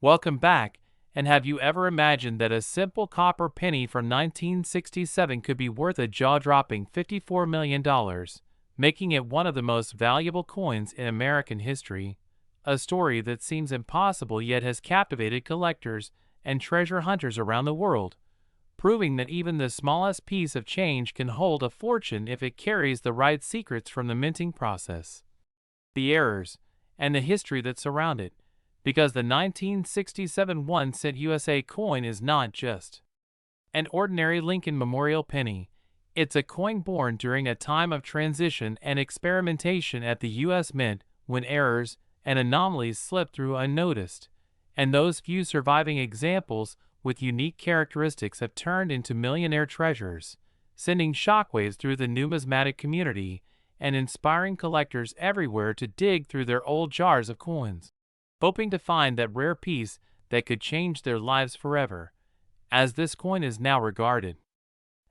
Welcome back, and have you ever imagined that a simple copper penny from 1967 could be worth a jaw-dropping $54 million, making it one of the most valuable coins in American history? A story that seems impossible yet has captivated collectors and treasure hunters around the world, proving that even the smallest piece of change can hold a fortune if it carries the right secrets from the minting process, the errors, and the history that surround it. Because the 1967 1-cent USA coin is not just an ordinary Lincoln Memorial penny. It's a coin born during a time of transition and experimentation at the U.S. Mint, when errors and anomalies slipped through unnoticed, and those few surviving examples with unique characteristics have turned into millionaire treasures, sending shockwaves through the numismatic community and inspiring collectors everywhere to dig through their old jars of coins, hoping to find that rare piece that could change their lives forever, as this coin is now regarded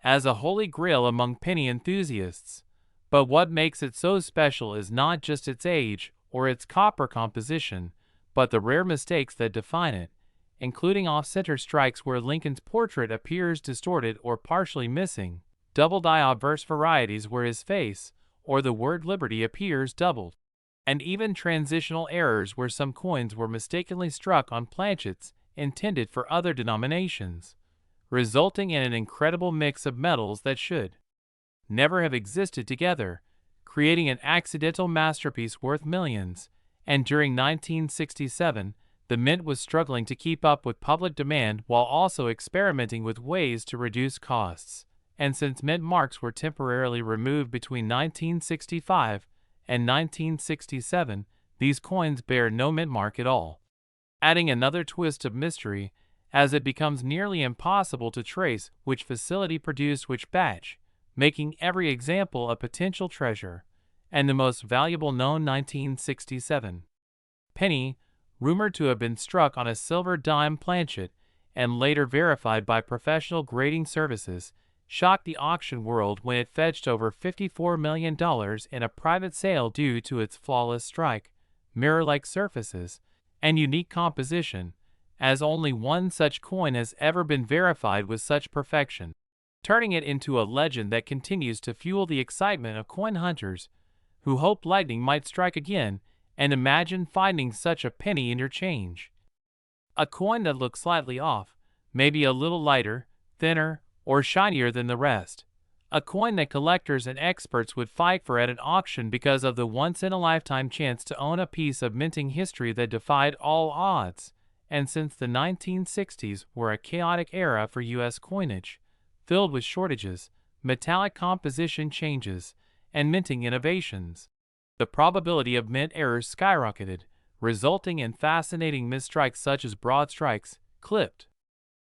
as a holy grail among penny enthusiasts. But what makes it so special is not just its age or its copper composition, but the rare mistakes that define it, including off-center strikes where Lincoln's portrait appears distorted or partially missing, double-die obverse varieties where his face or the word liberty appears doubled, and even transitional errors where some coins were mistakenly struck on planchets intended for other denominations, resulting in an incredible mix of metals that should never have existed together, creating an accidental masterpiece worth millions. And during 1967, the mint was struggling to keep up with public demand while also experimenting with ways to reduce costs. And since mint marks were temporarily removed between 1965 and 1967, these coins bear no mint mark at all, adding another twist of mystery as it becomes nearly impossible to trace which facility produced which batch, making every example a potential treasure. And the most valuable known 1967 penny, rumored to have been struck on a silver dime planchet and later verified by professional grading services, shocked the auction world when it fetched over $54 million in a private sale due to its flawless strike, mirror-like surfaces, and unique composition, as only one such coin has ever been verified with such perfection, turning it into a legend that continues to fuel the excitement of coin hunters who hope lightning might strike again. And imagine finding such a penny in your change. A coin that looks slightly off, maybe a little lighter, thinner, or shinier than the rest. A coin that collectors and experts would fight for at an auction because of the once-in-a-lifetime chance to own a piece of minting history that defied all odds. And since the 1960s were a chaotic era for U.S. coinage, filled with shortages, metallic composition changes, and minting innovations, the probability of mint errors skyrocketed, resulting in fascinating misstrikes such as broadstrikes, clipped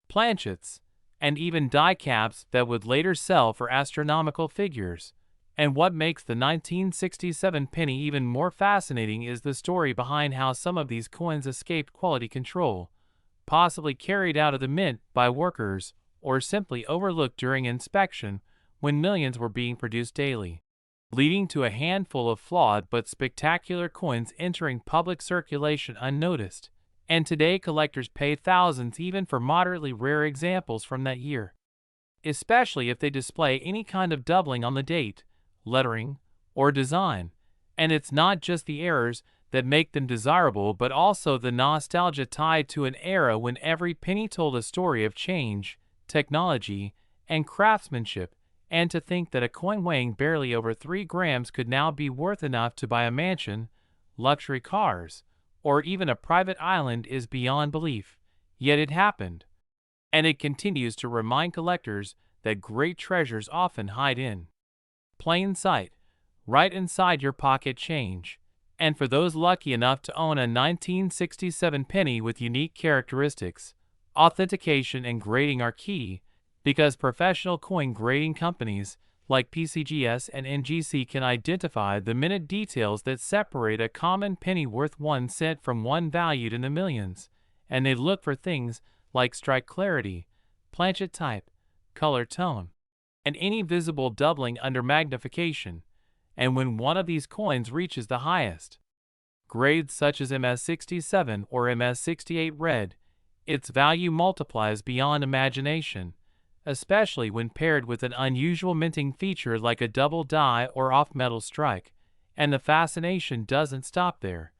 planchets, and even die caps that would later sell for astronomical figures. And what makes the 1967 penny even more fascinating is the story behind how some of these coins escaped quality control, possibly carried out of the mint by workers, or simply overlooked during inspection when millions were being produced daily, leading to a handful of flawed but spectacular coins entering public circulation unnoticed. And today collectors pay thousands even for moderately rare examples from that year, especially if they display any kind of doubling on the date, lettering, or design. And it's not just the errors that make them desirable but also the nostalgia tied to an era when every penny told a story of change, technology, and craftsmanship. And to think that a coin weighing barely over 3 grams could now be worth enough to buy a mansion, luxury cars, or even a private island is beyond belief. Yet it happened. And it continues to remind collectors that great treasures often hide in plain sight, right inside your pocket change. And for those lucky enough to own a 1967 penny with unique characteristics, authentication and grading are key, because professional coin grading companies like PCGS and NGC can identify the minute details that separate a common penny worth 1 cent from one valued in the millions, and they look for things like strike clarity, planchet type, color tone, and any visible doubling under magnification. And when one of these coins reaches the highest grades such as MS67 or MS68 red, its value multiplies beyond imagination, especially when paired with an unusual minting feature like a double die or off-metal strike. And the fascination doesn't stop there,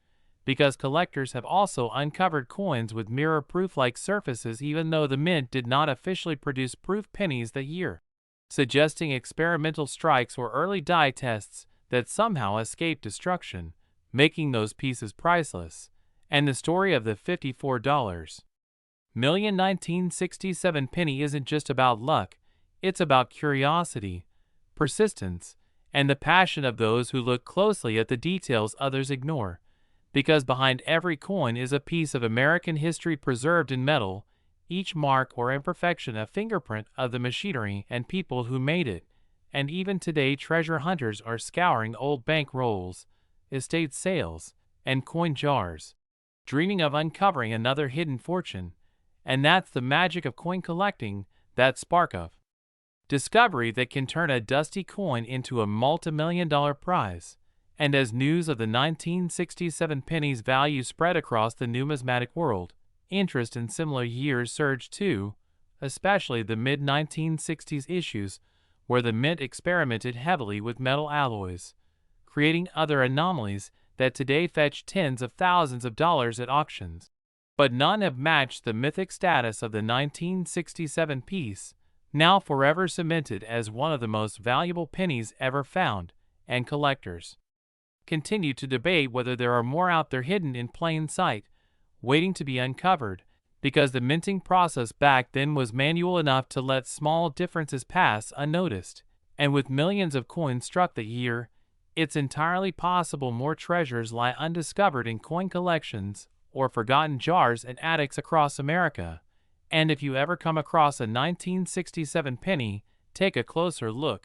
because collectors have also uncovered coins with mirror-proof-like surfaces even though the mint did not officially produce proof pennies that year, suggesting experimental strikes or early die tests that somehow escaped destruction, making those pieces priceless. And the story of the $54 million 1967 penny isn't just about luck, it's about curiosity, persistence, and the passion of those who look closely at the details others ignore. Because behind every coin is a piece of American history preserved in metal, each mark or imperfection a fingerprint of the machinery and people who made it. And even today treasure hunters are scouring old bank rolls, estate sales, and coin jars, dreaming of uncovering another hidden fortune. And that's the magic of coin collecting, that spark of discovery that can turn a dusty coin into a multi-million-dollar prize. And as news of the 1967 penny's value spread across the numismatic world, interest in similar years surged too, especially the mid-1960s issues, where the mint experimented heavily with metal alloys, creating other anomalies that today fetch tens of thousands of dollars at auctions. But none have matched the mythic status of the 1967 piece, now forever cemented as one of the most valuable pennies ever found, and collectors continue to debate whether there are more out there hidden in plain sight, waiting to be uncovered, because the minting process back then was manual enough to let small differences pass unnoticed. And with millions of coins struck that year, it's entirely possible more treasures lie undiscovered in coin collections or forgotten jars and attics across America. And if you ever come across a 1967 penny, take a closer look.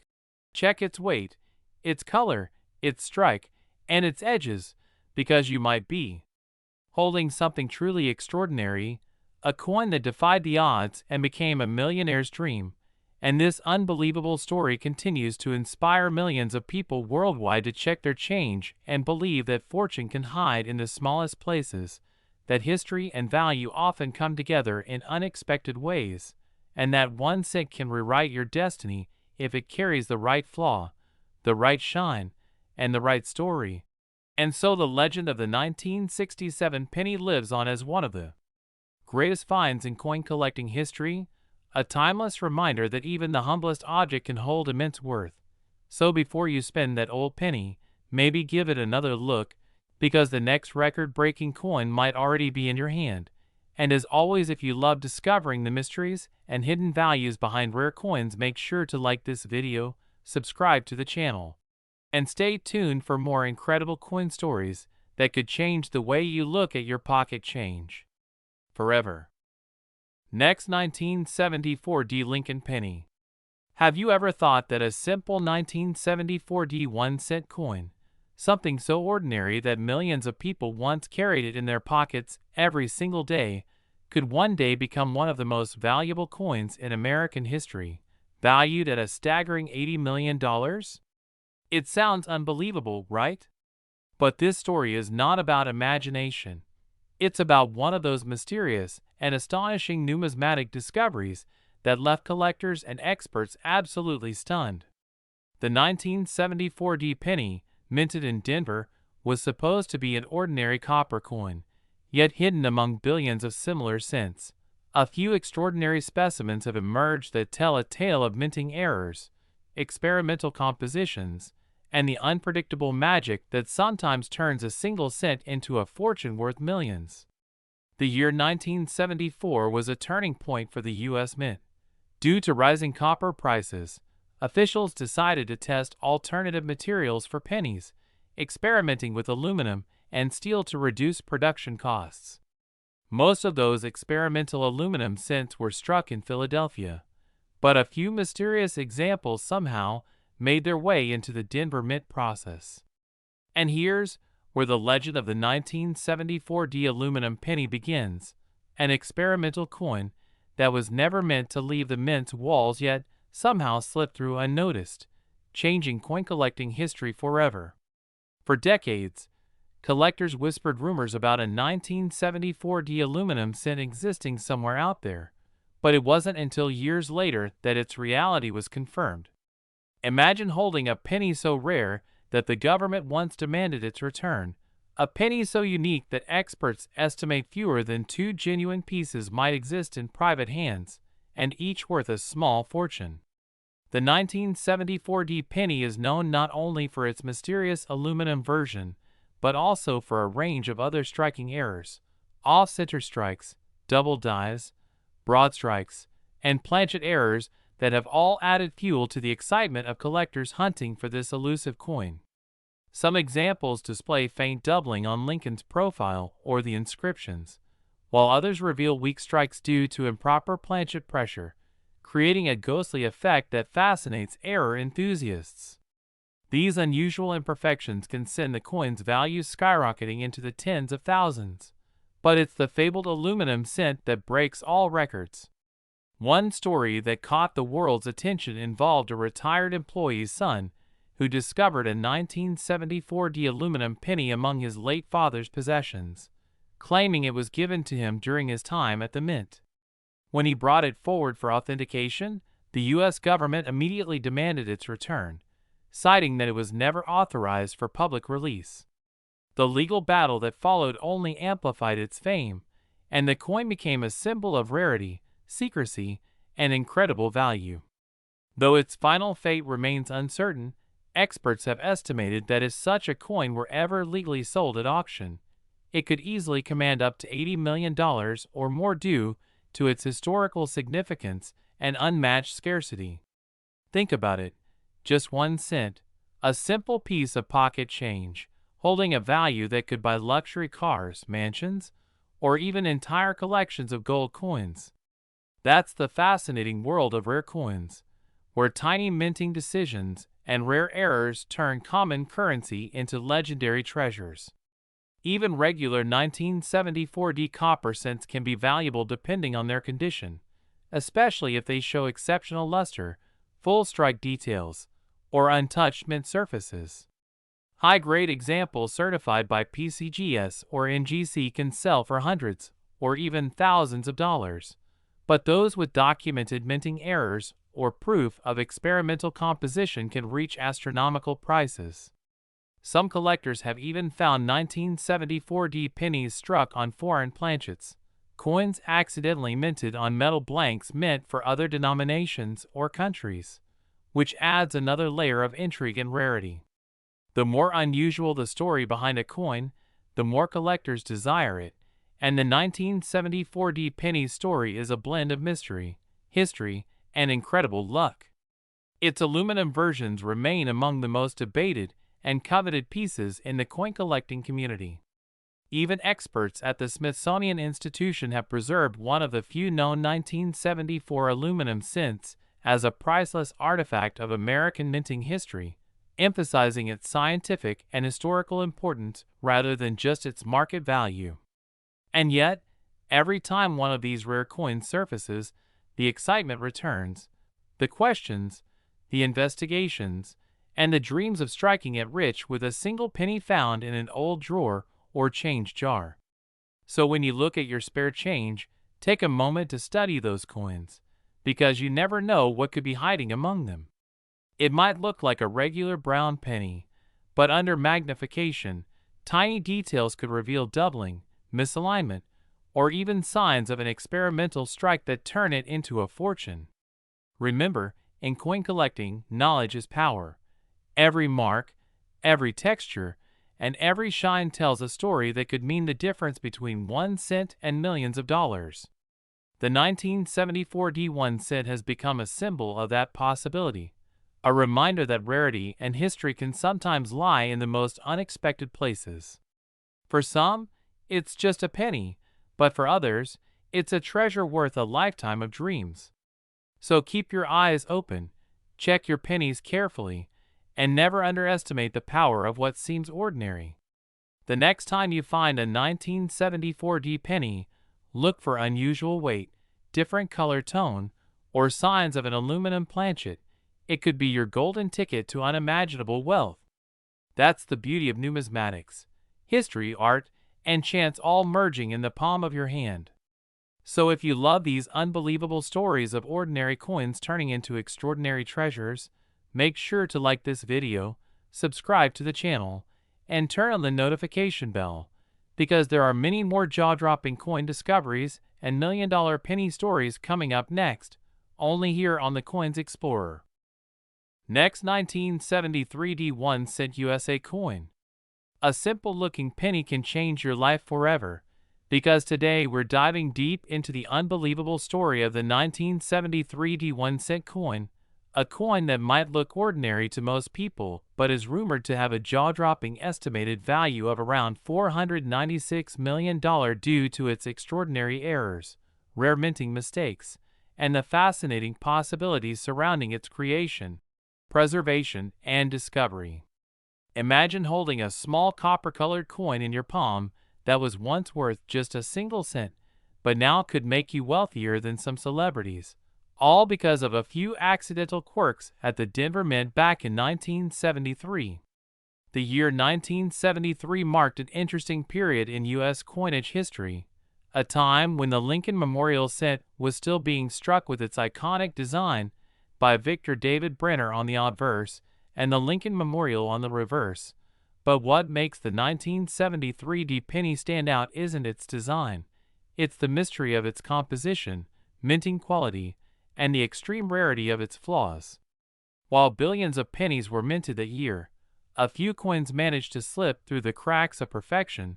Check its weight, its color, its strike, and its edges, because you might be holding something truly extraordinary, a coin that defied the odds and became a millionaire's dream. And this unbelievable story continues to inspire millions of people worldwide to check their change and believe that fortune can hide in the smallest places, that history and value often come together in unexpected ways, and that 1 cent can rewrite your destiny if it carries the right flaw, the right shine, and the right story. And so the legend of the 1967 penny lives on as one of the greatest finds in coin collecting history, a timeless reminder that even the humblest object can hold immense worth. So before you spend that old penny, maybe give it another look, because the next record-breaking coin might already be in your hand. And as always, if you love discovering the mysteries and hidden values behind rare coins, make sure to like this video, subscribe to the channel, and stay tuned for more incredible coin stories that could change the way you look at your pocket change forever. Next, 1974 D Lincoln penny. Have you ever thought that a simple 1974 D 1 cent coin, something so ordinary that millions of people once carried it in their pockets every single day, could one day become one of the most valuable coins in American history, valued at a staggering $80 million? It sounds unbelievable, right? But this story is not about imagination. It's about one of those mysterious and astonishing numismatic discoveries that left collectors and experts absolutely stunned. The 1974 D penny, minted in Denver, was supposed to be an ordinary copper coin, yet hidden among billions of similar cents. A few extraordinary specimens have emerged that tell a tale of minting errors, experimental compositions, and the unpredictable magic that sometimes turns a single cent into a fortune worth millions. The year 1974 was a turning point for the U.S. Mint. Due to rising copper prices, officials decided to test alternative materials for pennies, experimenting with aluminum and steel to reduce production costs. Most of those experimental aluminum cents were struck in Philadelphia, but a few mysterious examples somehow made their way into the Denver Mint process. And here's where the legend of the 1974 D aluminum penny begins, an experimental coin that was never meant to leave the mint's walls yet somehow slipped through unnoticed, changing coin collecting history forever. For decades, collectors whispered rumors about a 1974 aluminum cent existing somewhere out there, but it wasn't until years later that its reality was confirmed. Imagine holding a penny so rare that the government once demanded its return, a penny so unique that experts estimate fewer than 2 genuine pieces might exist in private hands, and each worth a small fortune. The 1974 penny is known not only for its mysterious aluminum version, but also for a range of other striking errors: off-center strikes, double dies, broadstrikes, and planchet errors that have all added fuel to the excitement of collectors hunting for this elusive coin. Some examples display faint doubling on Lincoln's profile or the inscriptions, while others reveal weak strikes due to improper planchet pressure, creating a ghostly effect that fascinates error enthusiasts. These unusual imperfections can send the coin's value skyrocketing into the tens of thousands. But it's the fabled aluminum cent that breaks all records. One story that caught the world's attention involved a retired employee's son who discovered a 1974 aluminum penny among his late father's possessions, claiming it was given to him during his time at the mint. When he brought it forward for authentication, the U.S. government immediately demanded its return, citing that it was never authorized for public release. The legal battle that followed only amplified its fame, and the coin became a symbol of rarity, secrecy, and incredible value. Though its final fate remains uncertain, experts have estimated that if such a coin were ever legally sold at auction, it could easily command up to $80 million or more due to its historical significance and unmatched scarcity. Think about it: just 1 cent, a simple piece of pocket change, holding a value that could buy luxury cars, mansions, or even entire collections of gold coins. That's the fascinating world of rare coins, where tiny minting decisions and rare errors turn common currency into legendary treasures. Even regular 1974 copper cents can be valuable depending on their condition, especially if they show exceptional luster, full strike details, or untouched mint surfaces. High-grade examples certified by PCGS or NGC can sell for hundreds or even thousands of dollars, but those with documented minting errors or proof of experimental composition can reach astronomical prices. Some collectors have even found 1974 pennies struck on foreign planchets, coins accidentally minted on metal blanks meant for other denominations or countries, which adds another layer of intrigue and rarity. The more unusual the story behind a coin, the more collectors desire it, and the 1974 penny story is a blend of mystery, history, and incredible luck. Its aluminum versions remain among the most debated and coveted pieces in the coin collecting community. Even experts at the Smithsonian Institution have preserved one of the few known 1974 aluminum cents as a priceless artifact of American minting history, emphasizing its scientific and historical importance rather than just its market value. And yet, every time one of these rare coins surfaces, the excitement returns. The questions, the investigations, and the dreams of striking it rich with a single penny found in an old drawer or change jar. So when you look at your spare change, take a moment to study those coins, because you never know what could be hiding among them. It might look like a regular brown penny, but under magnification, tiny details could reveal doubling, misalignment, or even signs of an experimental strike that turn it into a fortune. Remember, in coin collecting, knowledge is power. Every mark, every texture, and every shine tells a story that could mean the difference between 1 cent and millions of dollars. The 1974 1 cent has become a symbol of that possibility, a reminder that rarity and history can sometimes lie in the most unexpected places. For some, it's just a penny, but for others, it's a treasure worth a lifetime of dreams. So keep your eyes open, check your pennies carefully, and never underestimate the power of what seems ordinary. The next time you find a 1974 penny, look for unusual weight, different color tone, or signs of an aluminum planchet. It could be your golden ticket to unimaginable wealth. That's the beauty of numismatics. history, art, and chance all merging in the palm of your hand. So if you love these unbelievable stories of ordinary coins turning into extraordinary treasures, make sure to like this video, subscribe to the channel, and turn on the notification bell, because there are many more jaw-dropping coin discoveries and million-dollar penny stories coming up next, only here on the Coins Explorer. Next, 1973 1 cent USA coin. A simple-looking penny can change your life forever, because today we're diving deep into the unbelievable story of the 1973 1 cent coin, a coin that might look ordinary to most people but is rumored to have a jaw-dropping estimated value of around $496 million due to its extraordinary errors, rare minting mistakes, and the fascinating possibilities surrounding its creation, preservation, and discovery. Imagine holding a small copper-colored coin in your palm that was once worth just a single cent, but now could make you wealthier than some celebrities, all because of a few accidental quirks at the Denver Mint back in 1973. The year 1973 marked an interesting period in U.S. coinage history, a time when the Lincoln Memorial cent was still being struck with its iconic design by Victor David Brenner on the obverse and the Lincoln Memorial on the reverse. But what makes the 1973 penny stand out isn't its design, it's the mystery of its composition, minting quality, and the extreme rarity of its flaws. While billions of pennies were minted that year, a few coins managed to slip through the cracks of perfection,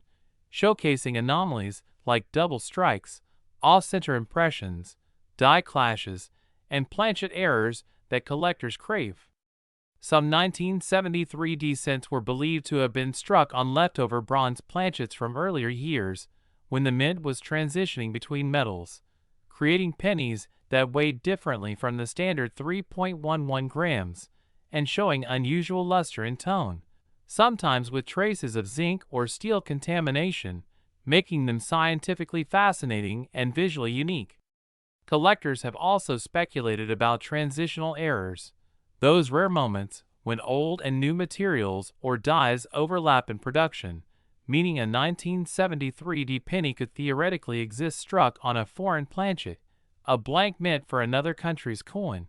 showcasing anomalies like double strikes, off-center impressions, die clashes, and planchet errors that collectors crave. Some 1973 cents were believed to have been struck on leftover bronze planchets from earlier years when the mint was transitioning between metals, creating pennies that weighed differently from the standard 3.11 grams and showing unusual luster and tone, sometimes with traces of zinc or steel contamination, making them scientifically fascinating and visually unique. Collectors have also speculated about transitional errors, those rare moments when old and new materials or dyes overlap in production, meaning a 1973 penny could theoretically exist struck on a foreign planchet, a blank mint for another country's coin,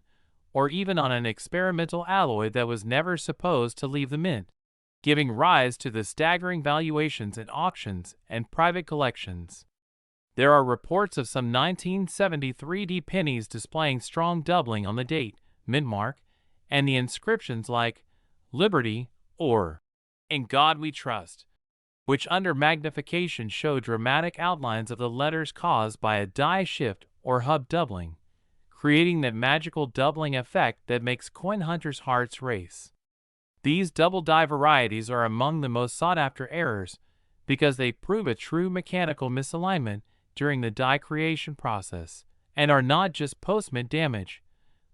or even on an experimental alloy that was never supposed to leave the mint, giving rise to the staggering valuations in auctions and private collections. There are reports of some 1973 pennies displaying strong doubling on the date, mint mark, and the inscriptions like Liberty or In God We Trust, which under magnification show dramatic outlines of the letters caused by a die shift or hub doubling, creating that magical doubling effect that makes coin hunters' hearts race. These double die varieties are among the most sought-after errors because they prove a true mechanical misalignment during the die creation process and are not just post-mint damage,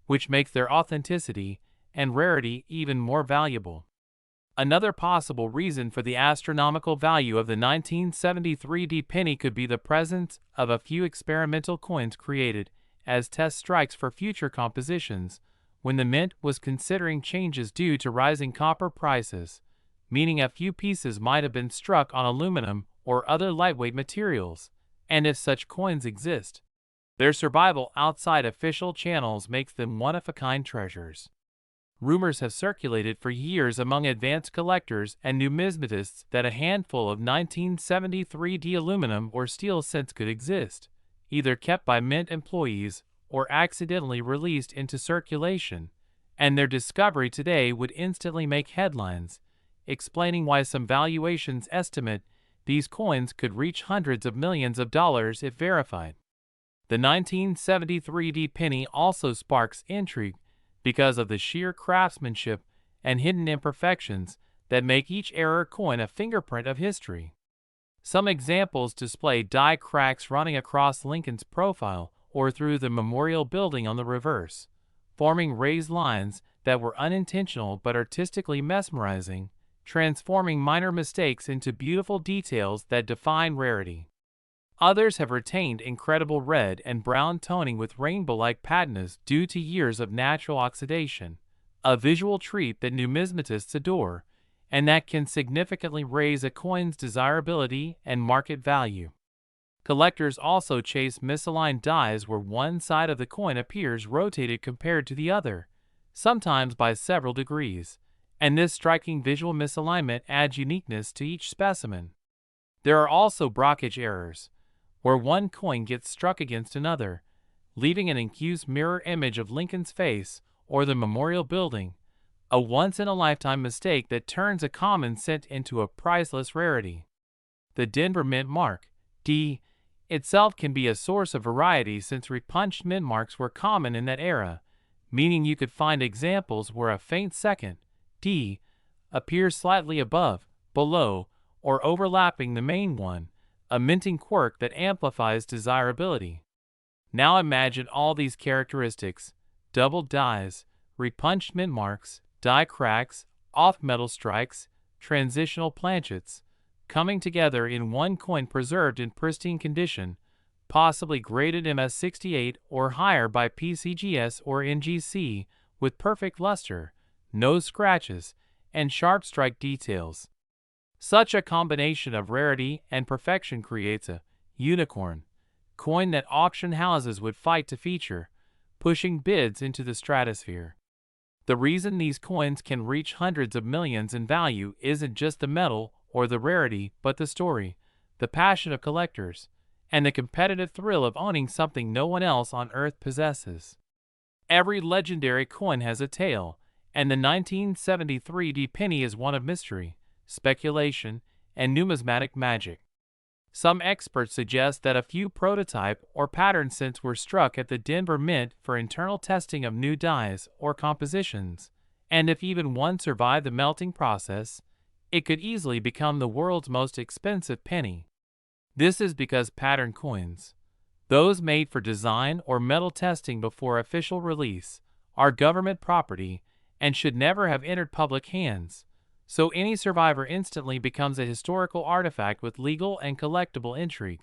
which makes their authenticity and rarity even more valuable. Another possible reason for the astronomical value of the 1973 penny could be the presence of a few experimental coins created as test strikes for future compositions when the mint was considering changes due to rising copper prices, meaning a few pieces might have been struck on aluminum or other lightweight materials, and if such coins exist, their survival outside official channels makes them one-of-a-kind treasures. Rumors have circulated for years among advanced collectors and numismatists that a handful of 1973 aluminum or steel cents could exist, either kept by mint employees or accidentally released into circulation, and their discovery today would instantly make headlines, explaining why some valuations estimate these coins could reach hundreds of millions of dollars if verified. The 1973 penny also sparks intrigue because of the sheer craftsmanship and hidden imperfections that make each error coin a fingerprint of history. Some examples display die cracks running across Lincoln's profile or through the memorial building on the reverse, forming raised lines that were unintentional but artistically mesmerizing, transforming minor mistakes into beautiful details that define rarity. Others have retained incredible red and brown toning with rainbow-like patinas due to years of natural oxidation, a visual treat that numismatists adore, and that can significantly raise a coin's desirability and market value. Collectors also chase misaligned dies where one side of the coin appears rotated compared to the other, sometimes by several degrees, and this striking visual misalignment adds uniqueness to each specimen. There are also blockage errors, where one coin gets struck against another, leaving an accused mirror image of Lincoln's face or the memorial building, a once-in-a-lifetime mistake that turns a common cent into a priceless rarity. The Denver Mint mark, D, itself can be a source of variety since repunched mint marks were common in that era, meaning you could find examples where a faint second, D, appears slightly above, below, or overlapping the main one, a minting quirk that amplifies desirability. Now imagine all these characteristics: doubled dies, repunched mint marks, die cracks, off-metal strikes, transitional planchets, coming together in one coin preserved in pristine condition, possibly graded MS68 or higher by PCGS or NGC, with perfect luster, no scratches, and sharp strike details. Such a combination of rarity and perfection creates a unicorn coin that auction houses would fight to feature, pushing bids into the stratosphere. The reason these coins can reach hundreds of millions in value isn't just the metal or the rarity, but the story, the passion of collectors, and the competitive thrill of owning something no one else on Earth possesses. Every legendary coin has a tale, and the 1973 D penny is one of mystery, speculation, and numismatic magic. Some experts suggest that a few prototype or pattern cents were struck at the Denver Mint for internal testing of new dies or compositions, and if even one survived the melting process, it could easily become the world's most expensive penny. This is because pattern coins, those made for design or metal testing before official release, are government property and should never have entered public hands, so any survivor instantly becomes a historical artifact with legal and collectible intrigue.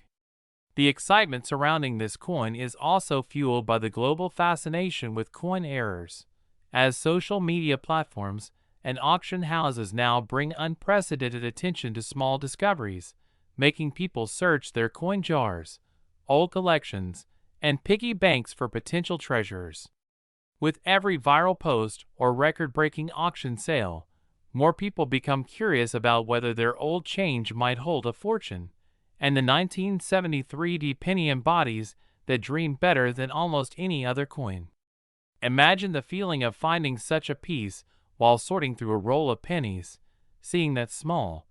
The excitement surrounding this coin is also fueled by the global fascination with coin errors, as social media platforms and auction houses now bring unprecedented attention to small discoveries, making people search their coin jars, old collections, and piggy banks for potential treasures. With every viral post or record-breaking auction sale, more people become curious about whether their old change might hold a fortune, and the 1973 D penny embodies that dream better than almost any other coin. Imagine the feeling of finding such a piece while sorting through a roll of pennies, seeing that small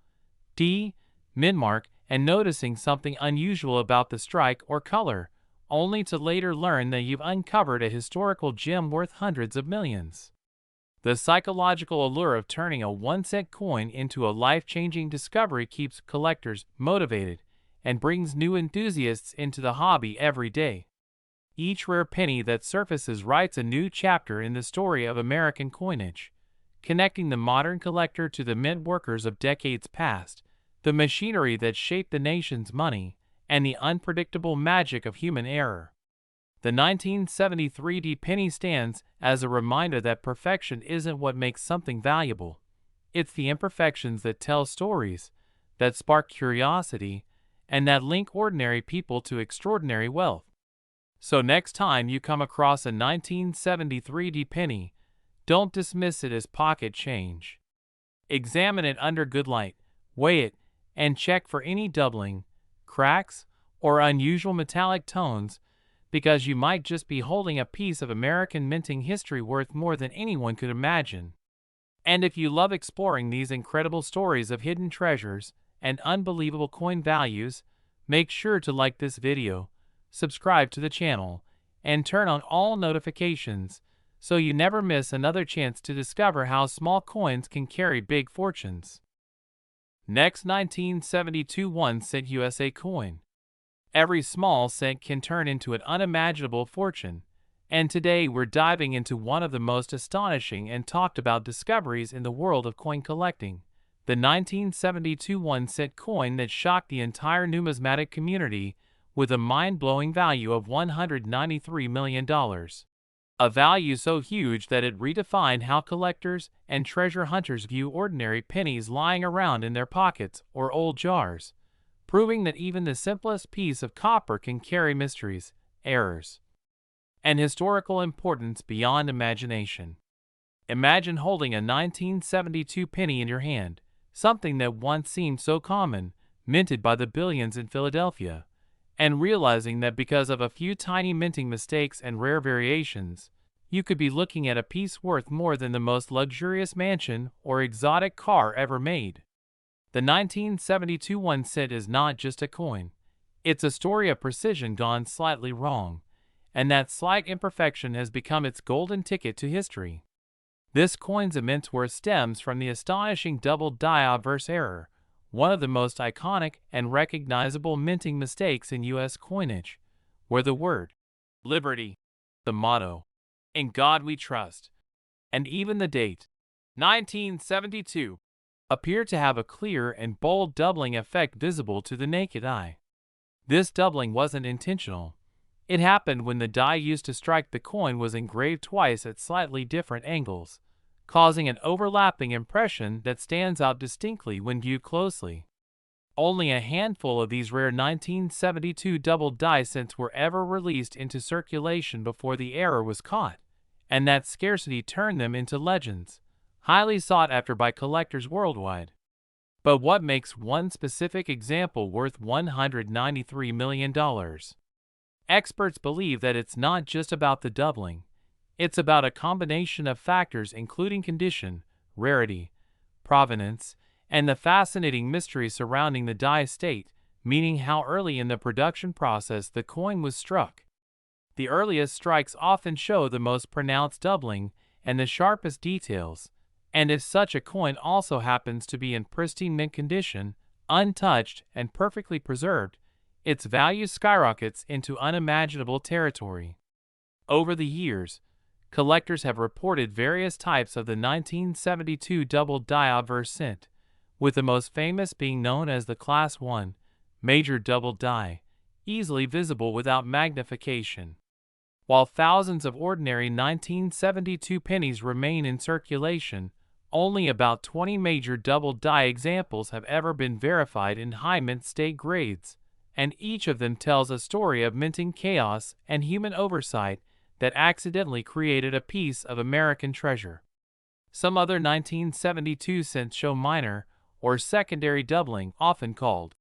D mint mark and noticing something unusual about the strike or color, only to later learn that you've uncovered a historical gem worth hundreds of millions. The psychological allure of turning a 1-cent coin into a life-changing discovery keeps collectors motivated and brings new enthusiasts into the hobby every day. Each rare penny that surfaces writes a new chapter in the story of American coinage, connecting the modern collector to the mint workers of decades past, the machinery that shaped the nation's money, and the unpredictable magic of human error. The 1973 D penny stands as a reminder that perfection isn't what makes something valuable. It's the imperfections that tell stories, that spark curiosity, and that link ordinary people to extraordinary wealth. So next time you come across a 1973 D penny, don't dismiss it as pocket change. Examine it under good light, weigh it, and check for any doubling, cracks, or unusual metallic tones, because you might just be holding a piece of American minting history worth more than anyone could imagine. And if you love exploring these incredible stories of hidden treasures and unbelievable coin values, make sure to like this video, subscribe to the channel, and turn on all notifications so you never miss another chance to discover how small coins can carry big fortunes. Next, 1972 1-cent USA coin. Every small cent can turn into an unimaginable fortune, and today we're diving into one of the most astonishing and talked about discoveries in the world of coin collecting, the 1972 1-cent coin that shocked the entire numismatic community with a mind-blowing value of $193 million. a value so huge that it redefined how collectors and treasure hunters view ordinary pennies lying around in their pockets or old jars, proving that even the simplest piece of copper can carry mysteries, errors, and historical importance beyond imagination. Imagine holding a 1972 penny in your hand, something that once seemed so common, minted by the billions in Philadelphia, and realizing that because of a few tiny minting mistakes and rare variations, you could be looking at a piece worth more than the most luxurious mansion or exotic car ever made. The 1972 1 cent is not just a coin. It's a story of precision gone slightly wrong, and that slight imperfection has become its golden ticket to history. This coin's immense worth stems from the astonishing double die obverse error, one of the most iconic and recognizable minting mistakes in U.S. coinage, where the word Liberty, the motto, "In God We Trust," and even the date, 1972, appear to have a clear and bold doubling effect visible to the naked eye. This doubling wasn't intentional. It happened when the die used to strike the coin was engraved twice at slightly different angles, causing an overlapping impression that stands out distinctly when viewed closely. Only a handful of these rare 1972 double die cents were ever released into circulation before the error was caught, and that scarcity turned them into legends, highly sought after by collectors worldwide. But what makes one specific example worth $193 million? Experts believe that it's not just about the doubling. It's about a combination of factors including condition, rarity, provenance, and the fascinating mystery surrounding the die state, meaning how early in the production process the coin was struck. The earliest strikes often show the most pronounced doubling and the sharpest details, and if such a coin also happens to be in pristine mint condition, untouched and perfectly preserved, its value skyrockets into unimaginable territory. Over the years, collectors have reported various types of the 1972 double die obverse cent, with the most famous being known as the Class 1 major double die, easily visible without magnification. While thousands of ordinary 1972 pennies remain in circulation, only about 20 major double die examples have ever been verified in high mint state grades, and each of them tells a story of minting chaos and human oversight that accidentally created a piece of American treasure. Some other 1972 cents show minor or secondary doubling, often called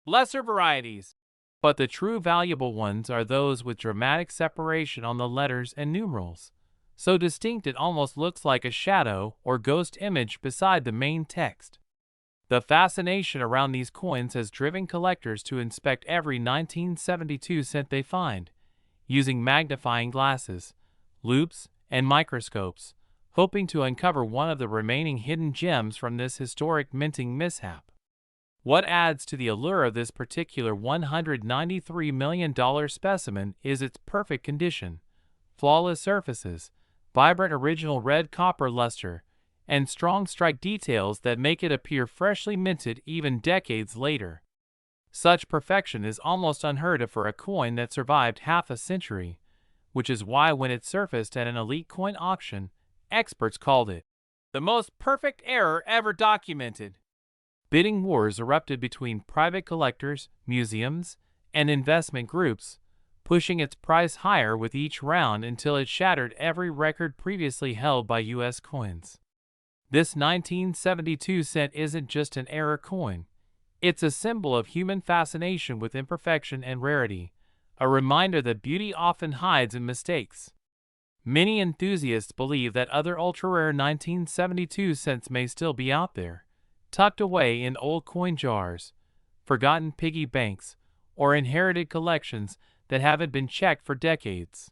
lesser varieties, but the true valuable ones are those with dramatic separation on the letters and numerals, so distinct it almost looks like a shadow or ghost image beside the main text. The fascination around these coins has driven collectors to inspect every 1972 cent they find, using magnifying glasses, loupes, and microscopes, hoping to uncover one of the remaining hidden gems from this historic minting mishap. What adds to the allure of this particular $193 million specimen is its perfect condition, flawless surfaces, vibrant original red copper luster, and strong strike details that make it appear freshly minted even decades later. Such perfection is almost unheard of for a coin that survived half a century, which is why when it surfaced at an elite coin auction, experts called it the most perfect error ever documented. Bidding wars erupted between private collectors, museums, and investment groups, pushing its price higher with each round until it shattered every record previously held by U.S. coins. This 1972 cent isn't just an error coin. It's a symbol of human fascination with imperfection and rarity, a reminder that beauty often hides in mistakes. Many enthusiasts believe that other ultra-rare 1972 cents may still be out there, tucked away in old coin jars, forgotten piggy banks, or inherited collections that haven't been checked for decades.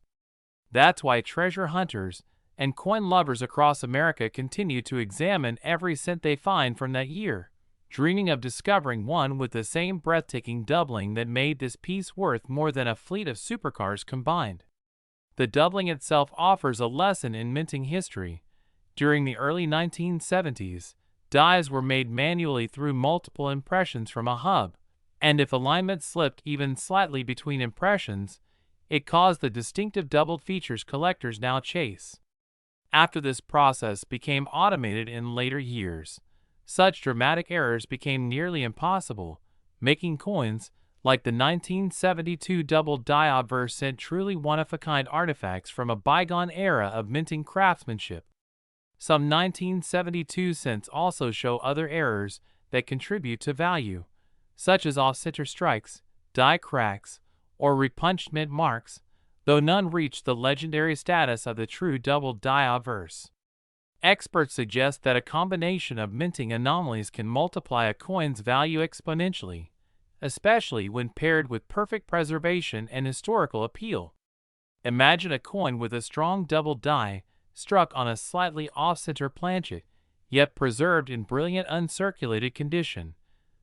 That's why treasure hunters and coin lovers across America continue to examine every cent they find from that year, dreaming of discovering one with the same breathtaking doubling that made this piece worth more than a fleet of supercars combined. The doubling itself offers a lesson in minting history. During the early 1970s, dies were made manually through multiple impressions from a hub, and if alignment slipped even slightly between impressions, It caused the distinctive doubled features collectors now chase. After this process became automated in later years, such dramatic errors became nearly impossible, making coins like the 1972 double die obverse cent truly one-of-a-kind artifacts from a bygone era of minting craftsmanship. Some 1972 cents also show other errors that contribute to value, such as off-center strikes, die cracks, or repunched mint marks, though none reach the legendary status of the true double die obverse. Experts suggest that a combination of minting anomalies can multiply a coin's value exponentially, especially when paired with perfect preservation and historical appeal. Imagine a coin with a strong double die struck on a slightly off-center planchet, yet preserved in brilliant uncirculated condition.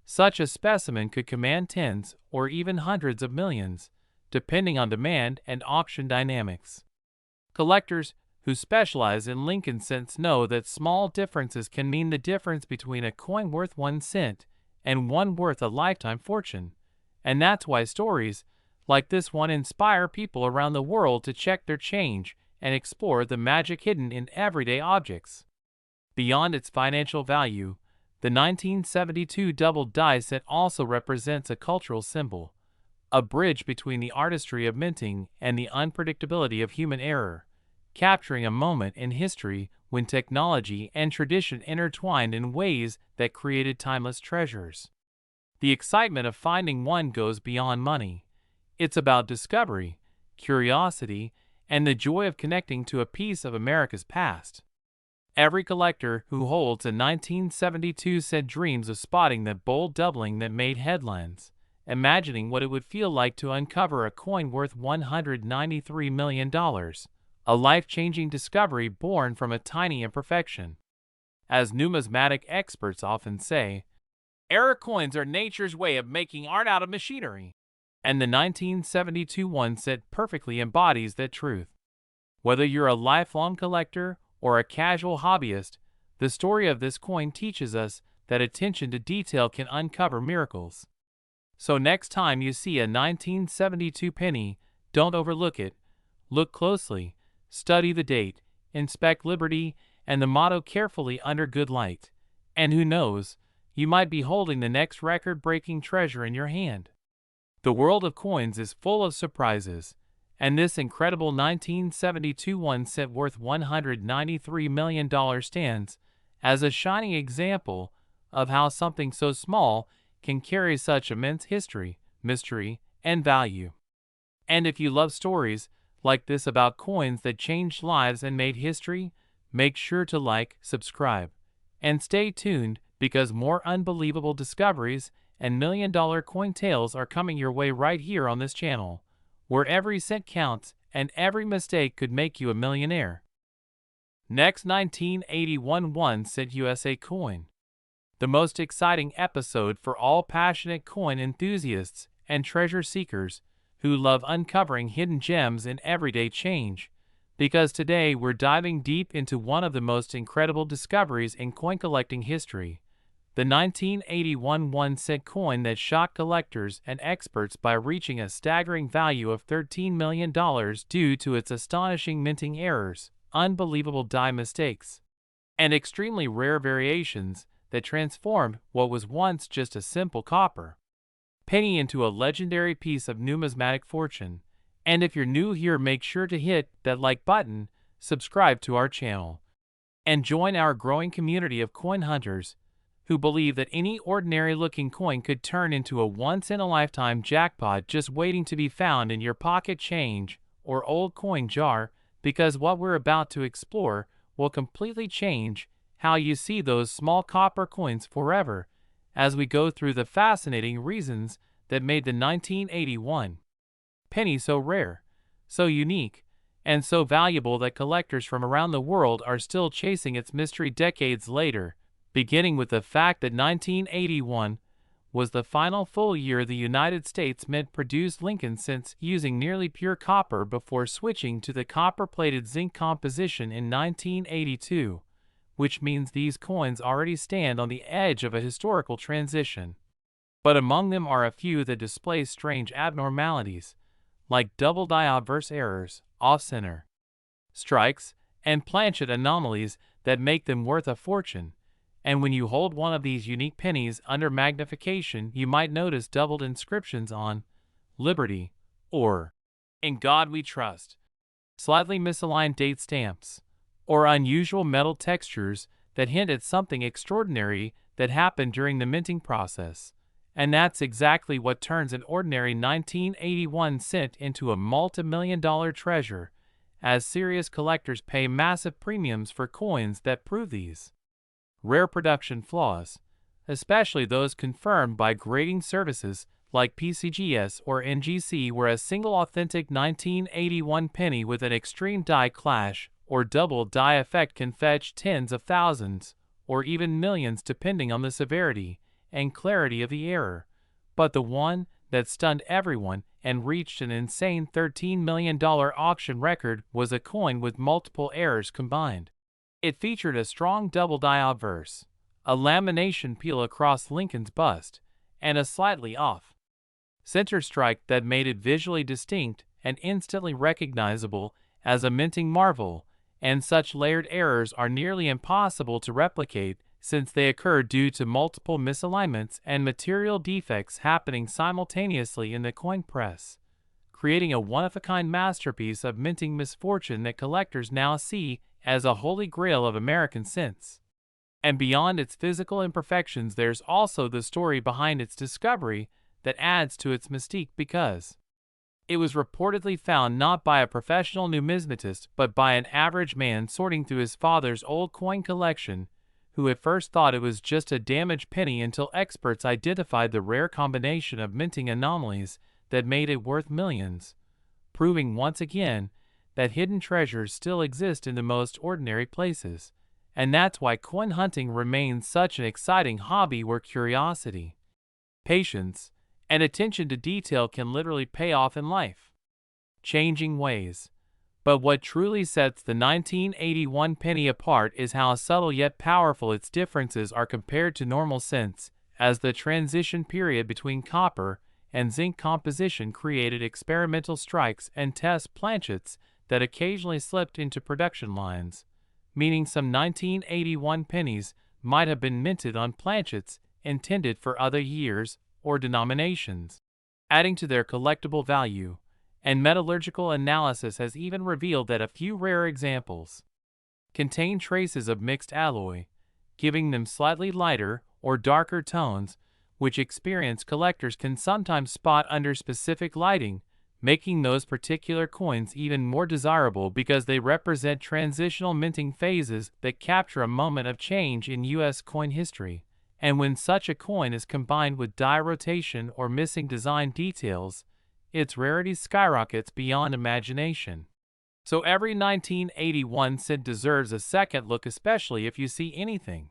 Such a specimen could command tens or even hundreds of millions, depending on demand and auction dynamics. Collectors who specialize in Lincoln cents know that small differences can mean the difference between a coin worth 1 cent and one worth a lifetime fortune, and that's why stories like this one inspire people around the world to check their change and explore the magic hidden in everyday objects. Beyond its financial value, the 1972 double die cent also represents a cultural symbol, a bridge between the artistry of minting and the unpredictability of human error, capturing a moment in history when technology and tradition intertwined in ways that created timeless treasures. The excitement of finding one goes beyond money. It's about discovery, curiosity, and the joy of connecting to a piece of America's past. Every collector who holds a 1972 cent dreams of spotting that bold doubling that made headlines, imagining what it would feel like to uncover a coin worth $193 million, a life-changing discovery born from a tiny imperfection. As numismatic experts often say, error coins are nature's way of making art out of machinery, and the 1972 1 cent perfectly embodies that truth. Whether you're a lifelong collector or a casual hobbyist, the story of this coin teaches us that attention to detail can uncover miracles. So next time you see a 1972 penny, don't overlook it. Look closely, study the date, inspect Liberty and the motto carefully under good light, and who knows, you might be holding the next record-breaking treasure in your hand. The world of coins is full of surprises, and this incredible 1972 1 cent worth $193 million stands as a shining example of how something so small can carry such immense history, mystery, and value. And if you love stories like this about coins that changed lives and made history, make sure to like, subscribe, and stay tuned because more unbelievable discoveries and million-dollar coin tales are coming your way right here on this channel, where every cent counts and every mistake could make you a millionaire. Next, 1981 1 cent USA coin. The most exciting episode for all passionate coin enthusiasts and treasure seekers who love uncovering hidden gems in everyday change, because today we're diving deep into one of the most incredible discoveries in coin collecting history, the 1981 1 cent coin that shocked collectors and experts by reaching a staggering value of $13 million due to its astonishing minting errors, unbelievable die mistakes, and extremely rare variations that transformed what was once just a simple copper penny into a legendary piece of numismatic fortune. And if you're new here, make sure to hit that like button, subscribe to our channel, and join our growing community of coin hunters who believe that any ordinary-looking coin could turn into a once-in-a-lifetime jackpot just waiting to be found in your pocket change or old coin jar, because what we're about to explore will completely change how you see those small copper coins forever, as we go through the fascinating reasons that made the 1981 penny so rare, so unique, and so valuable that collectors from around the world are still chasing its mystery decades later, beginning with the fact that 1981 was the final full year the United States Mint produced Lincoln cents using nearly pure copper before switching to the copper-plated zinc composition in 1982, which means these coins already stand on the edge of a historical transition. But among them are a few that display strange abnormalities, like double die obverse errors, off-center strikes, and planchet anomalies that make them worth a fortune. And when you hold one of these unique pennies under magnification, you might notice doubled inscriptions on Liberty or In God We Trust, slightly misaligned date stamps, or unusual metal textures that hint at something extraordinary that happened during the minting process. And that's exactly what turns an ordinary 1981 cent into a multi-million-dollar treasure, as serious collectors pay massive premiums for coins that prove these rare production flaws, especially those confirmed by grading services like PCGS or NGC, where a single authentic 1981 penny with an extreme die clash or double die effect can fetch tens of thousands or even millions depending on the severity and clarity of the error. But the one that stunned everyone and reached an insane $13 million auction record was a coin with multiple errors combined. It featured a strong double die obverse, a lamination peel across Lincoln's bust, and a slightly off center strike that made it visually distinct and instantly recognizable as a minting marvel, and such layered errors are nearly impossible to replicate since they occur due to multiple misalignments and material defects happening simultaneously in the coin press, creating a one-of-a-kind masterpiece of minting misfortune that collectors now see as a holy grail of American cents. And beyond its physical imperfections, there's also the story behind its discovery that adds to its mystique, because it was reportedly found not by a professional numismatist but by an average man sorting through his father's old coin collection, who at first thought it was just a damaged penny until experts identified the rare combination of minting anomalies that made it worth millions, proving once again that hidden treasures still exist in the most ordinary places. And that's why coin hunting remains such an exciting hobby, where curiosity, patience, and attention to detail can literally pay off in life-changing ways. But what truly sets the 1981 penny apart is how subtle yet powerful its differences are compared to normal cents, as the transition period between copper and zinc composition created experimental strikes and test planchets that occasionally slipped into production lines, meaning some 1981 pennies might have been minted on planchets intended for other years or denominations, adding to their collectible value. And metallurgical analysis has even revealed that a few rare examples contain traces of mixed alloy, giving them slightly lighter or darker tones, which experienced collectors can sometimes spot under specific lighting, making those particular coins even more desirable because they represent transitional minting phases that capture a moment of change in U.S. coin history. And when such a coin is combined with die rotation or missing design details, its rarity skyrockets beyond imagination. So every 1981 cent deserves a second look, especially if you see anything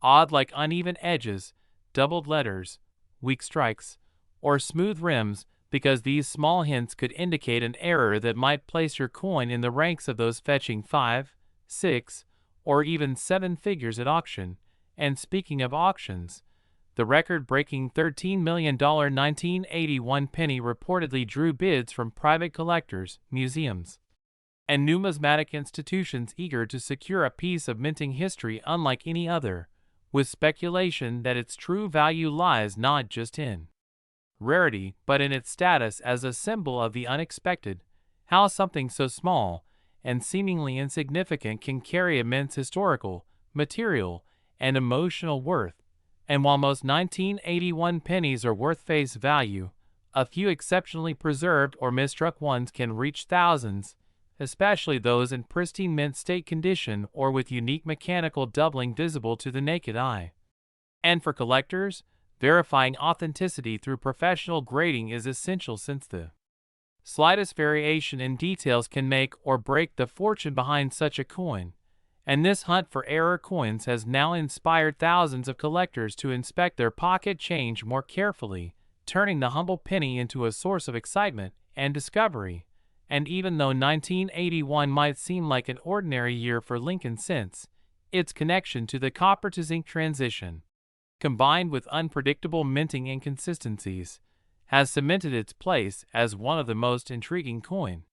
odd like uneven edges, doubled letters, weak strikes, or smooth rims, because these small hints could indicate an error that might place your coin in the ranks of those fetching 5, 6, or even 7 figures at auction. And speaking of auctions, the record-breaking $13 million 1981 penny reportedly drew bids from private collectors, museums, and numismatic institutions eager to secure a piece of minting history unlike any other, with speculation that its true value lies not just in rarity but in its status as a symbol of the unexpected, how something so small and seemingly insignificant can carry immense historical, material, and emotional worth. And while most 1981 pennies are worth face value, a few exceptionally preserved or misstruck ones can reach thousands, especially those in pristine mint state condition or with unique mechanical doubling visible to the naked eye. And for collectors, verifying authenticity through professional grading is essential, since the slightest variation in details can make or break the fortune behind such a coin. And this hunt for error coins has now inspired thousands of collectors to inspect their pocket change more carefully, turning the humble penny into a source of excitement and discovery. And even though 1981 might seem like an ordinary year for Lincoln cents, its connection to the copper-to-zinc transition, combined with unpredictable minting inconsistencies, has cemented its place as one of the most intriguing coin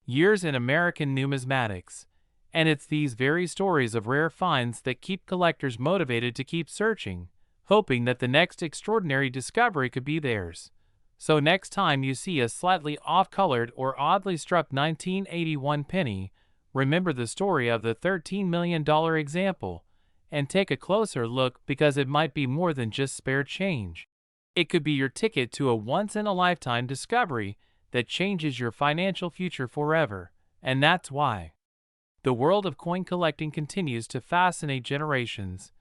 years in American numismatics, and it's these very stories of rare finds that keep collectors motivated to keep searching, hoping that the next extraordinary discovery could be theirs. So next time you see a slightly off-colored or oddly struck 1981 penny, remember the story of the $13 million example, and take a closer look because it might be more than just spare change. It could be your ticket to a once-in-a-lifetime discovery that changes your financial future forever, and that's why. The world of coin collecting continues to fascinate generations,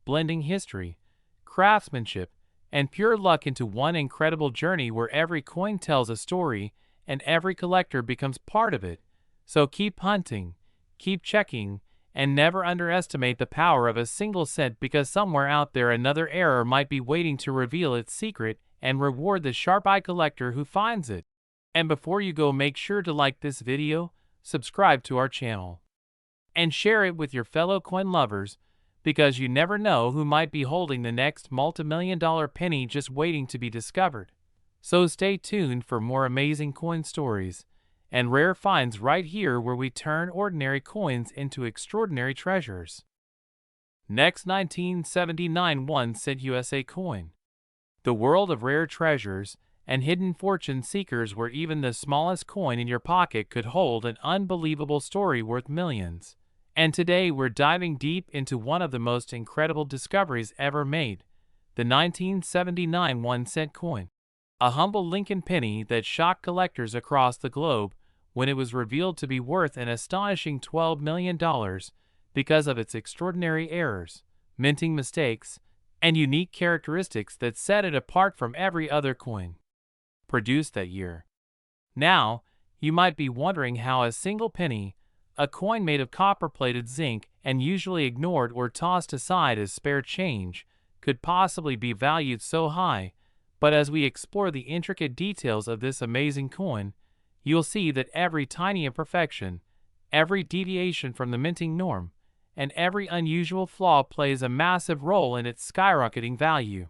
blending history, craftsmanship, and pure luck into one incredible journey where every coin tells a story and every collector becomes part of it. So keep hunting, keep checking, and never underestimate the power of a single cent, because somewhere out there another error might be waiting to reveal its secret and reward the sharp-eyed collector who finds it. And before you go, make sure to like this video, subscribe to our channel, and share it with your fellow coin lovers, because you never know who might be holding the next multi-million-dollar penny just waiting to be discovered. So stay tuned for more amazing coin stories and rare finds right here, where we turn ordinary coins into extraordinary treasures. Next, 1979 1-cent USA coin. The world of rare treasures and hidden fortune seekers, where even the smallest coin in your pocket could hold an unbelievable story worth millions. And today we're diving deep into one of the most incredible discoveries ever made, the 1979 1-cent coin. A humble Lincoln penny that shocked collectors across the globe when it was revealed to be worth an astonishing $12 million because of its extraordinary errors, minting mistakes, and unique characteristics that set it apart from every other coin produced that year. Now, you might be wondering how a single penny, a coin made of copper-plated zinc and usually ignored or tossed aside as spare change, could possibly be valued so high. But as we explore the intricate details of this amazing coin, you'll see that every tiny imperfection, every deviation from the minting norm, and every unusual flaw plays a massive role in its skyrocketing value.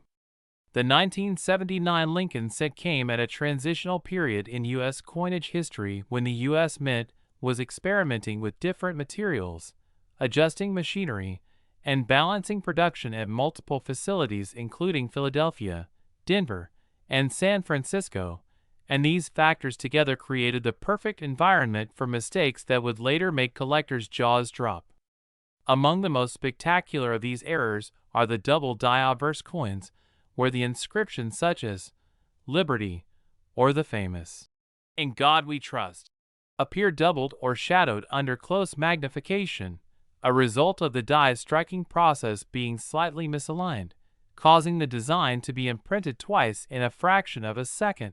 The 1979 Lincoln cent came at a transitional period in U.S. coinage history, when the U.S. Mint was experimenting with different materials, adjusting machinery, and balancing production at multiple facilities including Philadelphia, Denver, and San Francisco, and these factors together created the perfect environment for mistakes that would later make collectors' jaws drop. Among the most spectacular of these errors are the double die-obverse coins, where the inscriptions such as Liberty or the famous "In God We Trust" appear doubled or shadowed under close magnification, a result of the die's striking process being slightly misaligned, causing the design to be imprinted twice in a fraction of a second,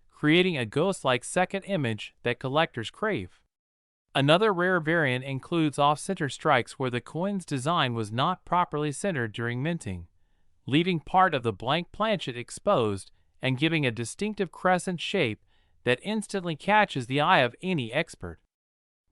creating a ghost-like second image that collectors crave. Another rare variant includes off-center strikes, where the coin's design was not properly centered during minting, leaving part of the blank planchet exposed and giving a distinctive crescent shape that instantly catches the eye of any expert.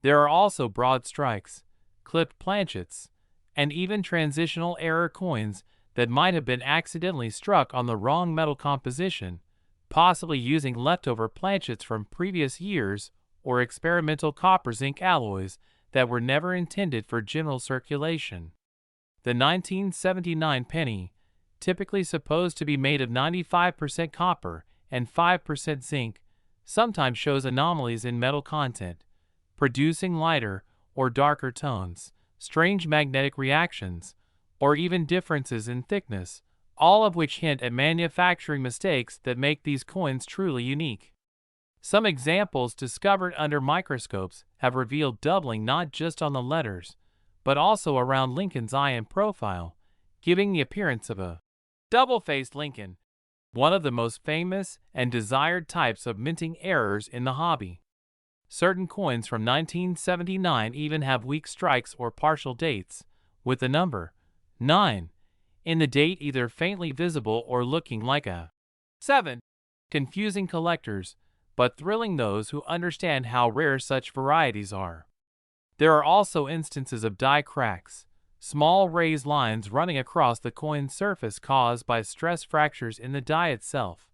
There are also broad strikes, clipped planchets, and even transitional error coins that might have been accidentally struck on the wrong metal composition, possibly using leftover planchets from previous years or experimental copper-zinc alloys that were never intended for general circulation. The 1979 penny, typically supposed to be made of 95% copper and 5% zinc, sometimes shows anomalies in metal content, producing lighter or darker tones, strange magnetic reactions, or even differences in thickness, all of which hint at manufacturing mistakes that make these coins truly unique. Some examples discovered under microscopes have revealed doubling not just on the letters, but also around Lincoln's eye and profile, giving the appearance of a double-faced Lincoln, one of the most famous and desired types of minting errors in the hobby. Certain coins from 1979 even have weak strikes or partial dates, with the number 9 in the date either faintly visible or looking like a 7, confusing collectors, but thrilling those who understand how rare such varieties are. There are also instances of die cracks, small raised lines running across the coin's surface caused by stress fractures in the die itself,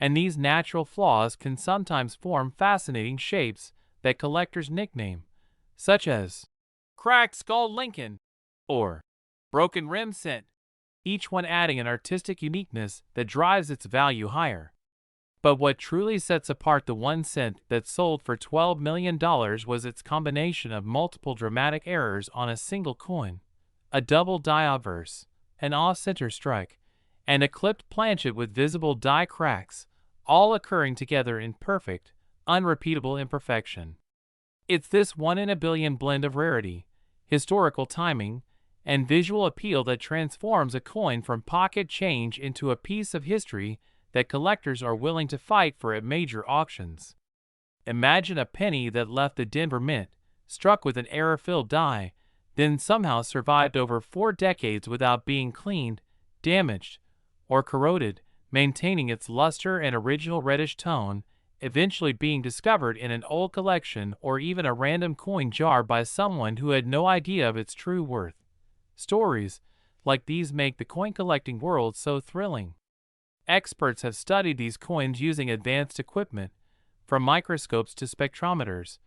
and these natural flaws can sometimes form fascinating shapes that collectors nickname, such as cracked skull Lincoln or broken rim cent, each one adding an artistic uniqueness that drives its value higher. But what truly sets apart the 1 cent that sold for $12 million was its combination of multiple dramatic errors on a single coin, a double die obverse, an off-center strike, and a clipped planchet with visible die cracks, all occurring together in perfect, unrepeatable imperfection. It's this one-in-a-billion blend of rarity, historical timing, and visual appeal that transforms a coin from pocket change into a piece of history that collectors are willing to fight for at major auctions. Imagine a penny that left the Denver Mint, struck with an error-filled die, then somehow survived over 4 decades without being cleaned, damaged, or corroded, maintaining its luster and original reddish tone, eventually being discovered in an old collection or even a random coin jar by someone who had no idea of its true worth. Stories like these make the coin collecting world so thrilling. Experts have studied these coins using advanced equipment, from microscopes to spectrometers,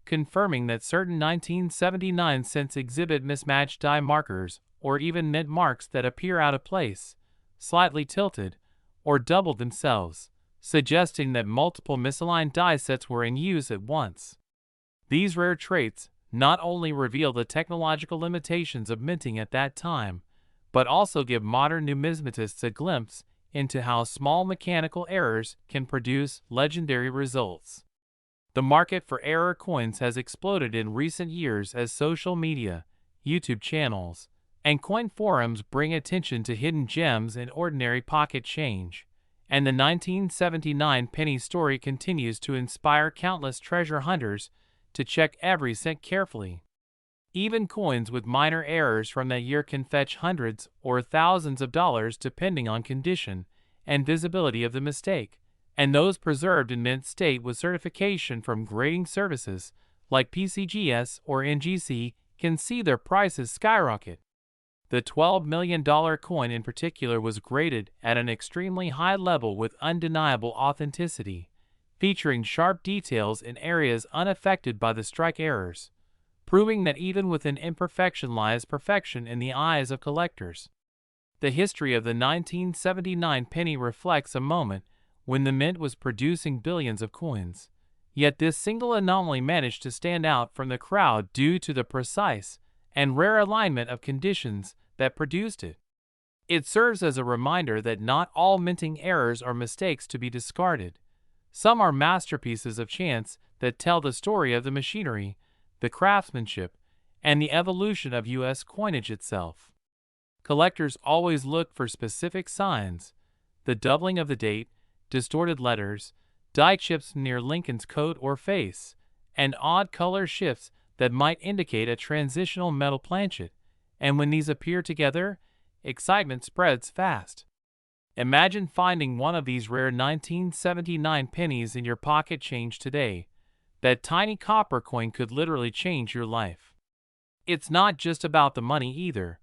confirming that certain 1979 cents exhibit mismatched die markers or even mint marks that appear out of place, slightly tilted, or doubled themselves, suggesting that multiple misaligned die sets were in use at once. These rare traits not only reveal the technological limitations of minting at that time, but also give modern numismatists a glimpse into how small mechanical errors can produce legendary results. The market for error coins has exploded in recent years as social media, YouTube channels, and coin forums bring attention to hidden gems in ordinary pocket change, and the 1979 penny story continues to inspire countless treasure hunters to check every cent carefully. Even coins with minor errors from that year can fetch hundreds or thousands of dollars depending on condition and visibility of the mistake, and those preserved in mint state with certification from grading services like PCGS or NGC can see their prices skyrocket. The $12 million coin in particular was graded at an extremely high level with undeniable authenticity, featuring sharp details in areas unaffected by the strike errors, proving that even within imperfection lies perfection in the eyes of collectors. The history of the 1979 penny reflects a moment when the mint was producing billions of coins, yet this single anomaly managed to stand out from the crowd due to the precise and rare alignment of conditions that produced it. It serves as a reminder that not all minting errors are mistakes to be discarded. Some are masterpieces of chance that tell the story of the machinery, the craftsmanship, and the evolution of U.S. coinage itself. Collectors always look for specific signs: the doubling of the date, distorted letters, die chips near Lincoln's coat or face, and odd color shifts that might indicate a transitional metal planchet, and when these appear together, excitement spreads fast. Imagine finding one of these rare 1979 pennies in your pocket change today. That tiny copper coin could literally change your life. It's not just about the money either.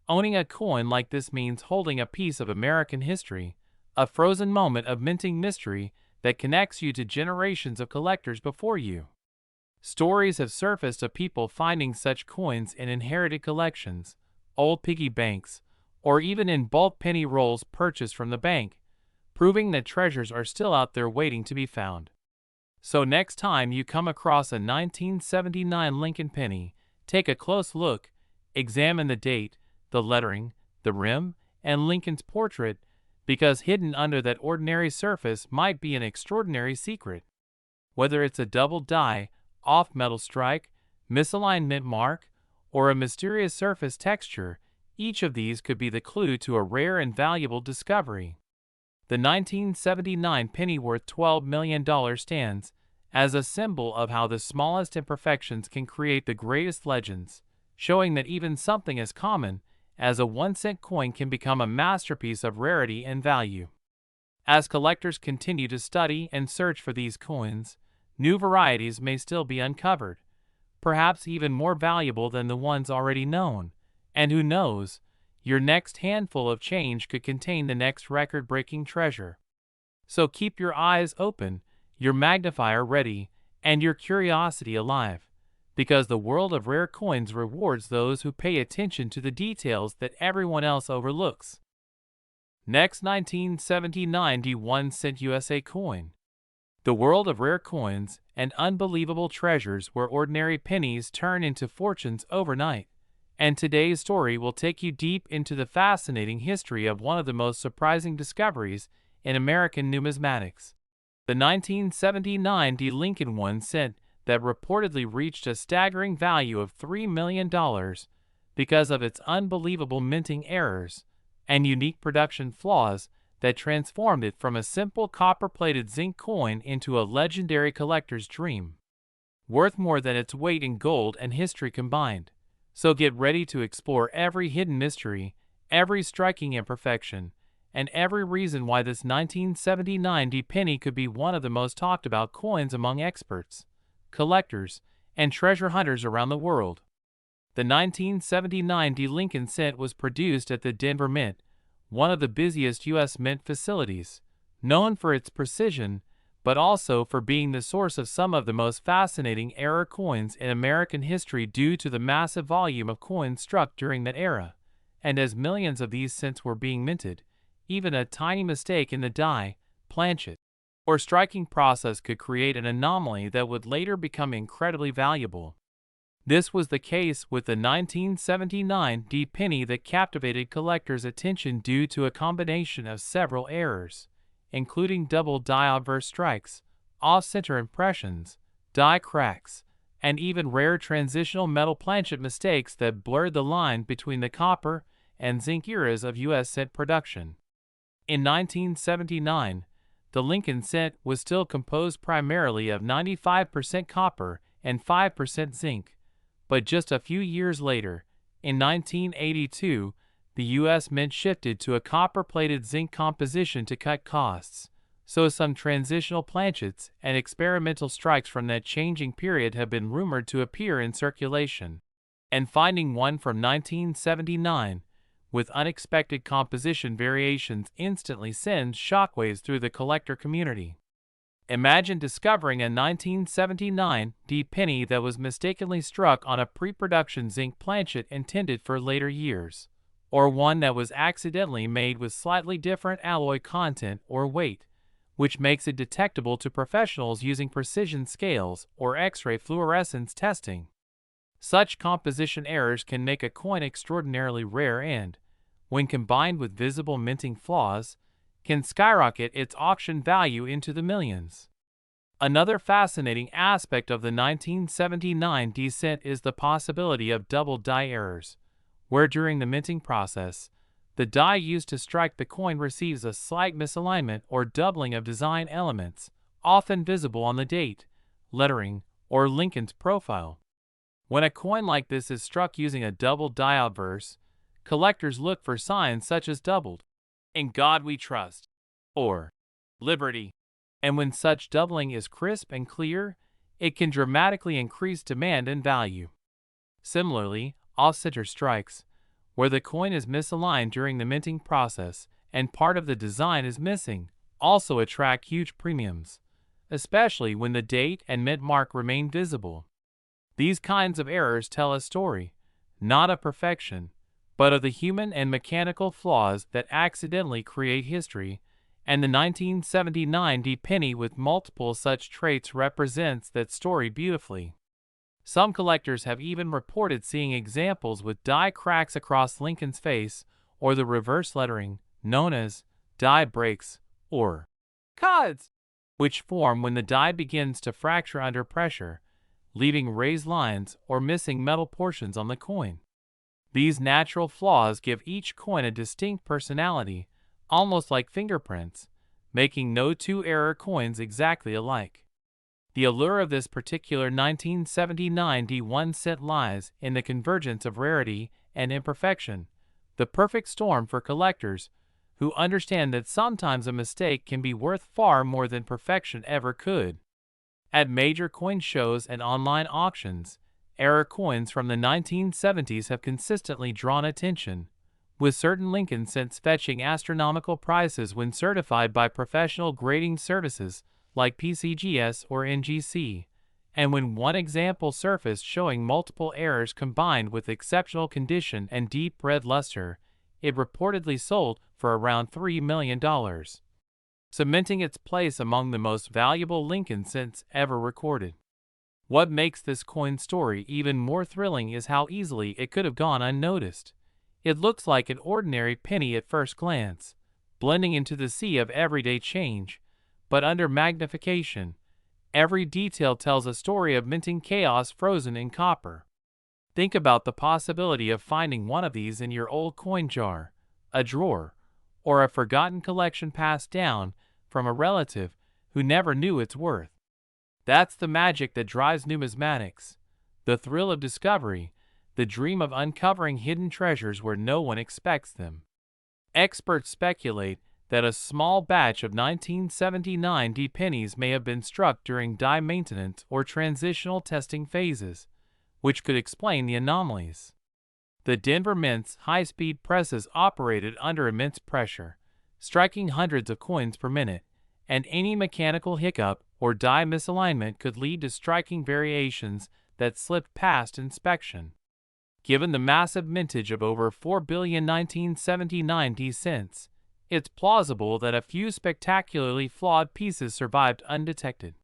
Owning a coin like this means holding a piece of American history, a frozen moment of minting mystery that connects you to generations of collectors before you. Stories have surfaced of people finding such coins in inherited collections, old piggy banks, or even in bulk penny rolls purchased from the bank, proving that treasures are still out there waiting to be found. So next time you come across a 1979 Lincoln penny, take a close look, examine the date, the lettering, the rim, and Lincoln's portrait, because hidden under that ordinary surface might be an extraordinary secret. Whether it's a double die, off-metal strike, misaligned mint mark, or a mysterious surface texture, each of these could be the clue to a rare and valuable discovery. The 1979 penny worth $12 million stands as a symbol of how the smallest imperfections can create the greatest legends, showing that even something as common as a 1-cent coin can become a masterpiece of rarity and value. As collectors continue to study and search for these coins, new varieties may still be uncovered, perhaps even more valuable than the ones already known, and who knows, your next handful of change could contain the next record-breaking treasure. So keep your eyes open, your magnifier ready, and your curiosity alive, because the world of rare coins rewards those who pay attention to the details that everyone else overlooks. Next, 1979 1-cent USA coin. The world of rare coins and unbelievable treasures where ordinary pennies turn into fortunes overnight. And today's story will take you deep into the fascinating history of one of the most surprising discoveries in American numismatics. The 1979 Lincoln 1 cent that reportedly reached a staggering value of $3 million because of its unbelievable minting errors and unique production flaws that transformed it from a simple copper-plated zinc coin into a legendary collector's dream, worth more than its weight in gold and history combined. So get ready to explore every hidden mystery, every striking imperfection, and every reason why this 1979 penny could be one of the most talked about coins among experts, collectors, and treasure hunters around the world. The 1979 Lincoln cent was produced at the Denver Mint, one of the busiest U.S. mint facilities, known for its precision, but also for being the source of some of the most fascinating error coins in American history due to the massive volume of coins struck during that era. And as millions of these cents were being minted, even a tiny mistake in the die, planchet, or striking process could create an anomaly that would later become incredibly valuable. This was the case with the 1979 penny that captivated collectors' attention due to a combination of several errors, including double die obverse strikes, off-center impressions, die cracks, and even rare transitional metal planchet mistakes that blurred the line between the copper and zinc eras of U.S. cent production. In 1979, the Lincoln cent was still composed primarily of 95% copper and 5% zinc. But just a few years later, in 1982, the U.S. Mint shifted to a copper-plated zinc composition to cut costs, so some transitional planchets and experimental strikes from that changing period have been rumored to appear in circulation. And finding one from 1979, with unexpected composition variations instantly sends shockwaves through the collector community. Imagine discovering a 1979 penny that was mistakenly struck on a pre-production zinc planchet intended for later years, or one that was accidentally made with slightly different alloy content or weight, which makes it detectable to professionals using precision scales or X-ray fluorescence testing. Such composition errors can make a coin extraordinarily rare and, when combined with visible minting flaws, can skyrocket its auction value into the millions. Another fascinating aspect of the 1979 cent is the possibility of double die errors, where during the minting process, the die used to strike the coin receives a slight misalignment or doubling of design elements, often visible on the date, lettering, or Lincoln's profile. When a coin like this is struck using a double die obverse, collectors look for signs such as doubled, "In God We Trust," or "Liberty." And when such doubling is crisp and clear, it can dramatically increase demand and value. Similarly, off-center strikes, where the coin is misaligned during the minting process and part of the design is missing, also attract huge premiums, especially when the date and mint mark remain visible. These kinds of errors tell a story, not of perfection, but of the human and mechanical flaws that accidentally create history, and the 1979 penny with multiple such traits represents that story beautifully. Some collectors have even reported seeing examples with die cracks across Lincoln's face, or the reverse lettering, known as die breaks, or cods, which form when the die begins to fracture under pressure, leaving raised lines or missing metal portions on the coin. These natural flaws give each coin a distinct personality, almost like fingerprints, making no two error coins exactly alike. The allure of this particular 1979 1 cent lies in the convergence of rarity and imperfection, the perfect storm for collectors who understand that sometimes a mistake can be worth far more than perfection ever could. At major coin shows and online auctions, error coins from the 1970s have consistently drawn attention, with certain Lincoln cents fetching astronomical prices when certified by professional grading services like PCGS or NGC, and when one example surfaced showing multiple errors combined with exceptional condition and deep red luster, it reportedly sold for around $3 million, cementing its place among the most valuable Lincoln cents ever recorded. What makes this coin story even more thrilling is how easily it could have gone unnoticed. It looks like an ordinary penny at first glance, blending into the sea of everyday change, but under magnification, every detail tells a story of minting chaos frozen in copper. Think about the possibility of finding one of these in your old coin jar, a drawer, or a forgotten collection passed down from a relative who never knew its worth. That's the magic that drives numismatics, the thrill of discovery, the dream of uncovering hidden treasures where no one expects them. Experts speculate that a small batch of 1979 D pennies may have been struck during die maintenance or transitional testing phases, which could explain the anomalies. The Denver Mint's high-speed presses operated under immense pressure, striking hundreds of coins per minute, and any mechanical hiccup or die misalignment could lead to striking variations that slipped past inspection. Given the massive mintage of over 4 billion 1979 D cents, it's plausible that a few spectacularly flawed pieces survived undetected.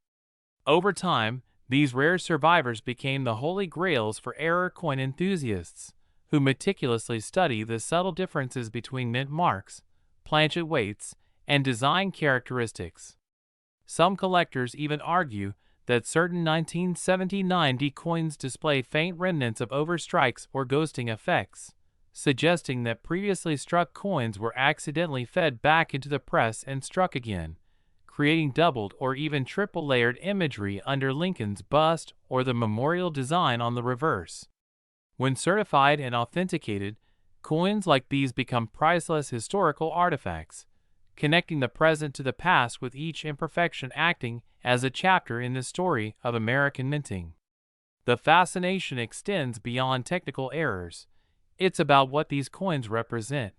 Over time, these rare survivors became the holy grails for error coin enthusiasts, who meticulously study the subtle differences between mint marks, planchet weights, and design characteristics. Some collectors even argue that certain 1979 D coins display faint remnants of overstrikes or ghosting effects, suggesting that previously struck coins were accidentally fed back into the press and struck again, creating doubled or even triple-layered imagery under Lincoln's bust or the memorial design on the reverse. When certified and authenticated, coins like these become priceless historical artifacts, connecting the present to the past with each imperfection acting as a chapter in the story of American minting. The fascination extends beyond technical errors. It's about what these coins represent: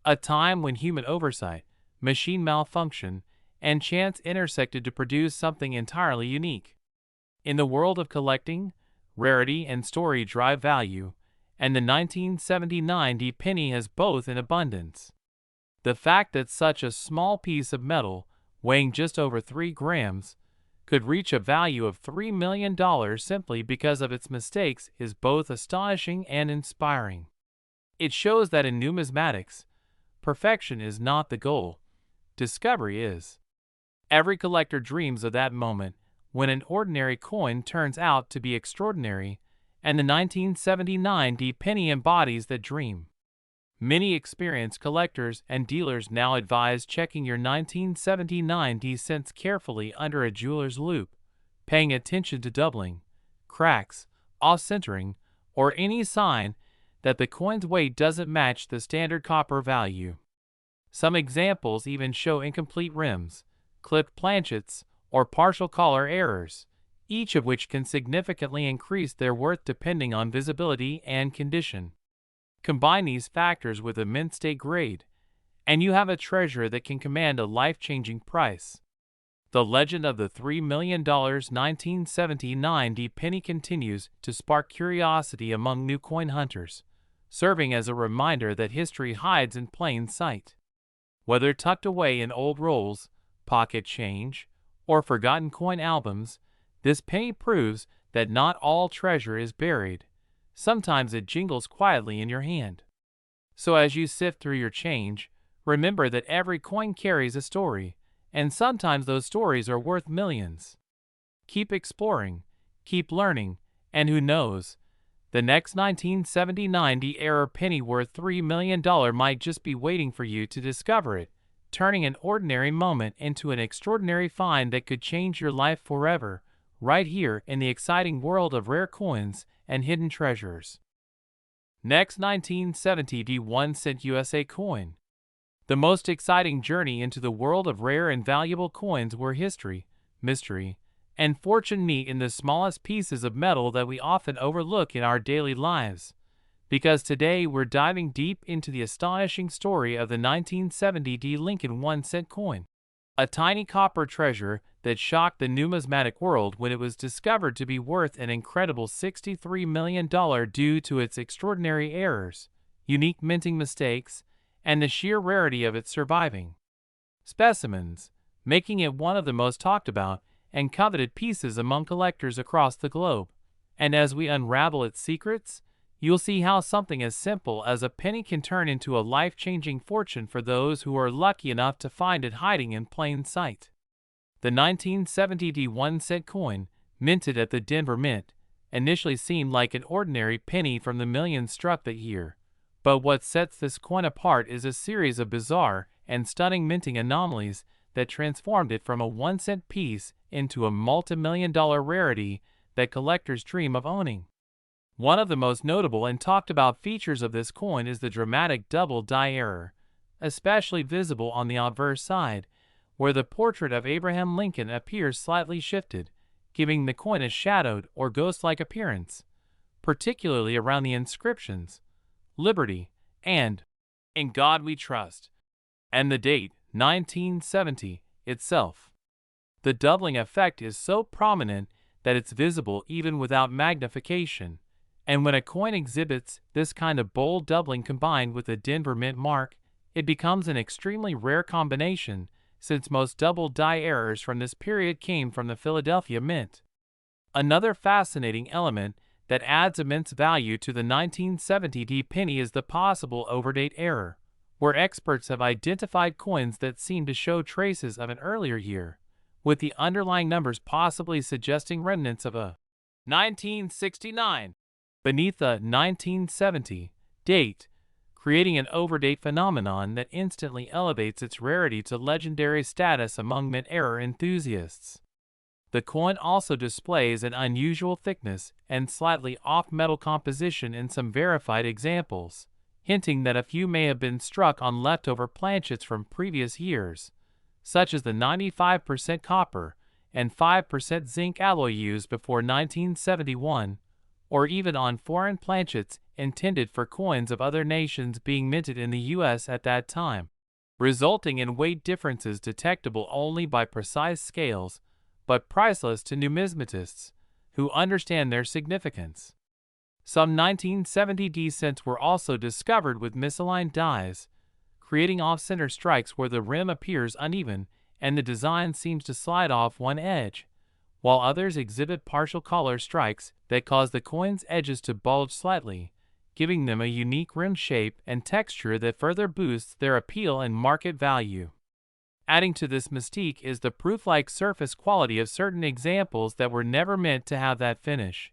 a time when human oversight, machine malfunction, and chance intersected to produce something entirely unique. In the world of collecting, rarity and story drive value, and the 1979 D penny has both in abundance. The fact that such a small piece of metal, weighing just over 3 grams, could reach a value of $3 million simply because of its mistakes is both astonishing and inspiring. It shows that in numismatics, perfection is not the goal, discovery is. Every collector dreams of that moment when an ordinary coin turns out to be extraordinary, and the 1979 D penny embodies that dream. Many experienced collectors and dealers now advise checking your 1979 D cents carefully under a jeweler's loupe, paying attention to doubling, cracks, off-centering, or any sign that the coin's weight doesn't match the standard copper value. Some examples even show incomplete rims, clipped planchets, or partial collar errors, each of which can significantly increase their worth depending on visibility and condition. Combine these factors with a mint state grade, and you have a treasure that can command a life-changing price. The legend of the $3 million 1979 D penny continues to spark curiosity among new coin hunters, serving as a reminder that history hides in plain sight. Whether tucked away in old rolls, pocket change, or forgotten coin albums, this penny proves that not all treasure is buried. Sometimes it jingles quietly in your hand. So as you sift through your change, remember that every coin carries a story, and sometimes those stories are worth millions. Keep exploring, keep learning, and who knows, the next 1979 D era penny worth $3 million might just be waiting for you to discover it, turning an ordinary moment into an extraordinary find that could change your life forever, right here in the exciting world of rare coins and hidden treasures. Next, 1970 D 1 cent USA coin. The most exciting journey into the world of rare and valuable coins where history, mystery, and fortune meet in the smallest pieces of metal that we often overlook in our daily lives. because today we're diving deep into the astonishing story of the 1970 Lincoln 1-cent coin, a tiny copper treasure that shocked the numismatic world when it was discovered to be worth an incredible $63 million due to its extraordinary errors, unique minting mistakes, and the sheer rarity of its surviving specimens, making it one of the most talked about and coveted pieces among collectors across the globe. And as we unravel its secrets, you'll see how something as simple as a penny can turn into a life-changing fortune for those who are lucky enough to find it hiding in plain sight. The 1970 1-cent coin, minted at the Denver Mint, initially seemed like an ordinary penny from the millions struck that year. But what sets this coin apart is a series of bizarre and stunning minting anomalies that transformed it from a 1-cent piece into a multi-million-dollar rarity that collectors dream of owning. One of the most notable and talked about features of this coin is the dramatic double die error, especially visible on the obverse side, where the portrait of Abraham Lincoln appears slightly shifted, giving the coin a shadowed or ghost-like appearance, particularly around the inscriptions, "Liberty," and "In God We Trust," and the date, 1970, itself. The doubling effect is so prominent that it's visible even without magnification, and when a coin exhibits this kind of bold doubling combined with the Denver Mint mark, it becomes an extremely rare combination, since most double die errors from this period came from the Philadelphia Mint. Another fascinating element that adds immense value to the 1970 penny is the possible overdate error, where experts have identified coins that seem to show traces of an earlier year, with the underlying numbers possibly suggesting remnants of a 1969 beneath the 1970 date, creating an overdate phenomenon that instantly elevates its rarity to legendary status among mint error enthusiasts. The coin also displays an unusual thickness and slightly off metal composition in some verified examples, hinting that a few may have been struck on leftover planchets from previous years, such as the 95% copper and 5% zinc alloy used before 1971, or even on foreign planchets intended for coins of other nations being minted in the U.S. at that time, resulting in weight differences detectable only by precise scales, but priceless to numismatists who understand their significance. Some 1970 cents were also discovered with misaligned dies, creating off-center strikes where the rim appears uneven and the design seems to slide off one edge, while others exhibit partial collar strikes that cause the coin's edges to bulge slightly, giving them a unique rim shape and texture that further boosts their appeal and market value. Adding to this mystique is the proof-like surface quality of certain examples that were never meant to have that finish,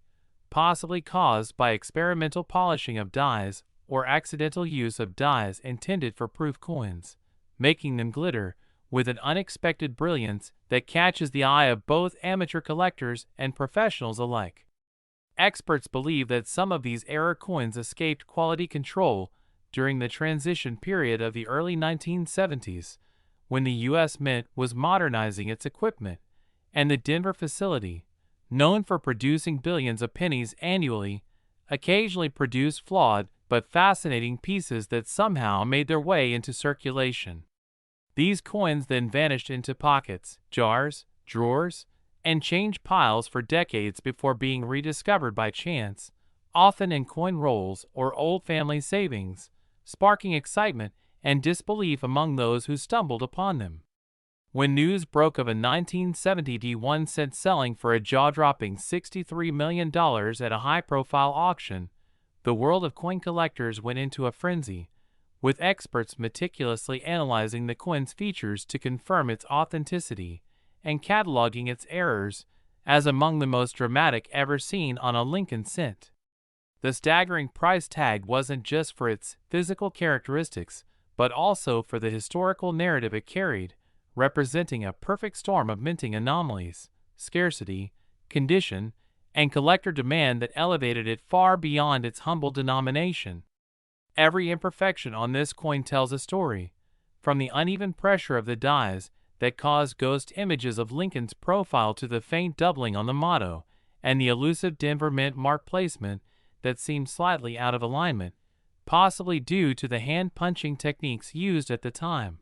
possibly caused by experimental polishing of dies or accidental use of dies intended for proof coins, making them glitter with an unexpected brilliance that catches the eye of both amateur collectors and professionals alike. Experts believe that some of these error coins escaped quality control during the transition period of the early 1970s, when the U.S. Mint was modernizing its equipment, and the Denver facility, known for producing billions of pennies annually, occasionally produced flawed but fascinating pieces that somehow made their way into circulation. These coins then vanished into pockets, jars, drawers, and change piles for decades before being rediscovered by chance, often in coin rolls or old family savings, sparking excitement and disbelief among those who stumbled upon them. When news broke of a 1970 1-cent selling for a jaw-dropping $63 million at a high-profile auction, the world of coin collectors went into a frenzy, with experts meticulously analyzing the coin's features to confirm its authenticity and cataloging its errors as among the most dramatic ever seen on a Lincoln cent. The staggering price tag wasn't just for its physical characteristics, but also for the historical narrative it carried, representing a perfect storm of minting anomalies, scarcity, condition, and collector demand that elevated it far beyond its humble denomination. Every imperfection on this coin tells a story, from the uneven pressure of the dies that caused ghost images of Lincoln's profile to the faint doubling on the motto and the elusive Denver Mint mark placement that seemed slightly out of alignment, possibly due to the hand-punching techniques used at the time,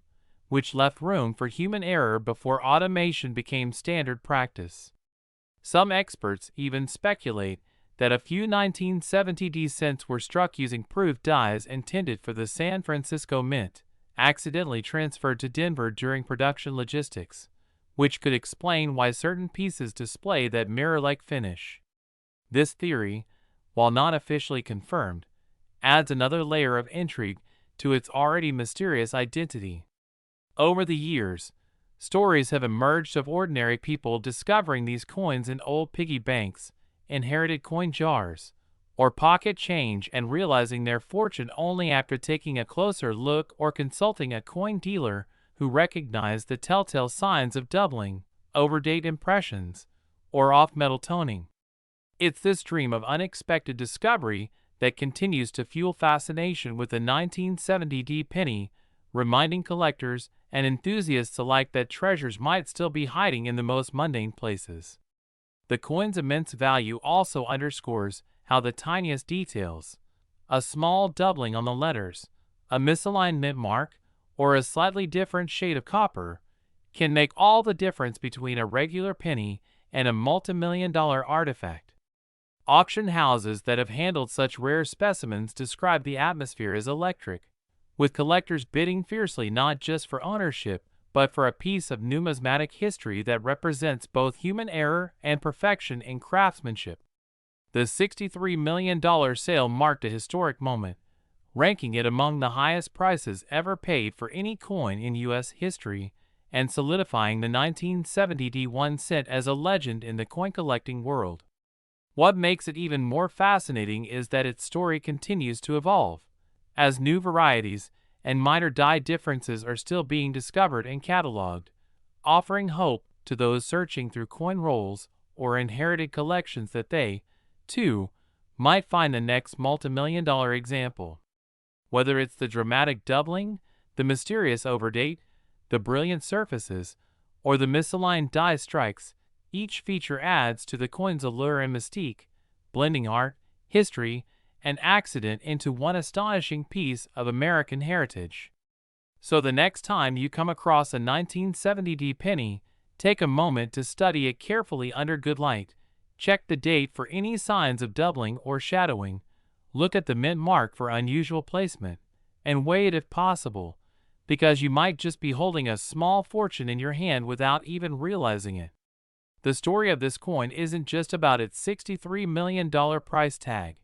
which left room for human error before automation became standard practice. Some experts even speculate that a few 1970 cents were struck using proof dies intended for the San Francisco Mint, accidentally transferred to Denver during production logistics, which could explain why certain pieces display that mirror-like finish. This theory, while not officially confirmed, adds another layer of intrigue to its already mysterious identity. Over the years, stories have emerged of ordinary people discovering these coins in old piggy banks, inherited coin jars, or pocket change and realizing their fortune only after taking a closer look or consulting a coin dealer who recognized the telltale signs of doubling, overdate impressions, or off-metal toning. It's this dream of unexpected discovery that continues to fuel fascination with the 1970 penny, reminding collectors and enthusiasts alike that treasures might still be hiding in the most mundane places. The coin's immense value also underscores how the tiniest details, a small doubling on the letters, a misaligned mint mark, or a slightly different shade of copper, can make all the difference between a regular penny and a multimillion-dollar artifact. Auction houses that have handled such rare specimens describe the atmosphere as electric, with collectors bidding fiercely not just for ownership, but for a piece of numismatic history that represents both human error and perfection in craftsmanship. The $63 million sale marked a historic moment, ranking it among the highest prices ever paid for any coin in U.S. history, and solidifying the 1970 1 cent as a legend in the coin collecting world. What makes it even more fascinating is that its story continues to evolve, as new varieties and minor die differences are still being discovered and cataloged, offering hope to those searching through coin rolls or inherited collections that they, too, might find the next multimillion-dollar example. Whether it's the dramatic doubling, the mysterious overdate, the brilliant surfaces, or the misaligned die strikes, each feature adds to the coin's allure and mystique, blending art, history, and accident into one astonishing piece of American heritage. So the next time you come across a 1970 penny, take a moment to study it carefully under good light, check the date for any signs of doubling or shadowing, look at the mint mark for unusual placement, and weigh it if possible, because you might just be holding a small fortune in your hand without even realizing it. The story of this coin isn't just about its $63 million price tag.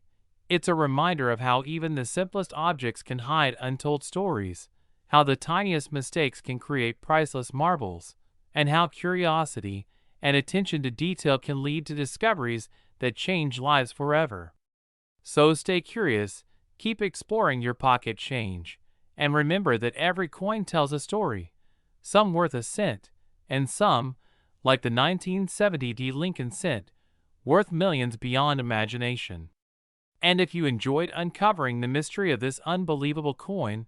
It's a reminder of how even the simplest objects can hide untold stories, how the tiniest mistakes can create priceless marvels, and how curiosity and attention to detail can lead to discoveries that change lives forever. So stay curious, keep exploring your pocket change, and remember that every coin tells a story, some worth a cent, and some, like the 1970 Lincoln cent, worth millions beyond imagination. And if you enjoyed uncovering the mystery of this unbelievable coin,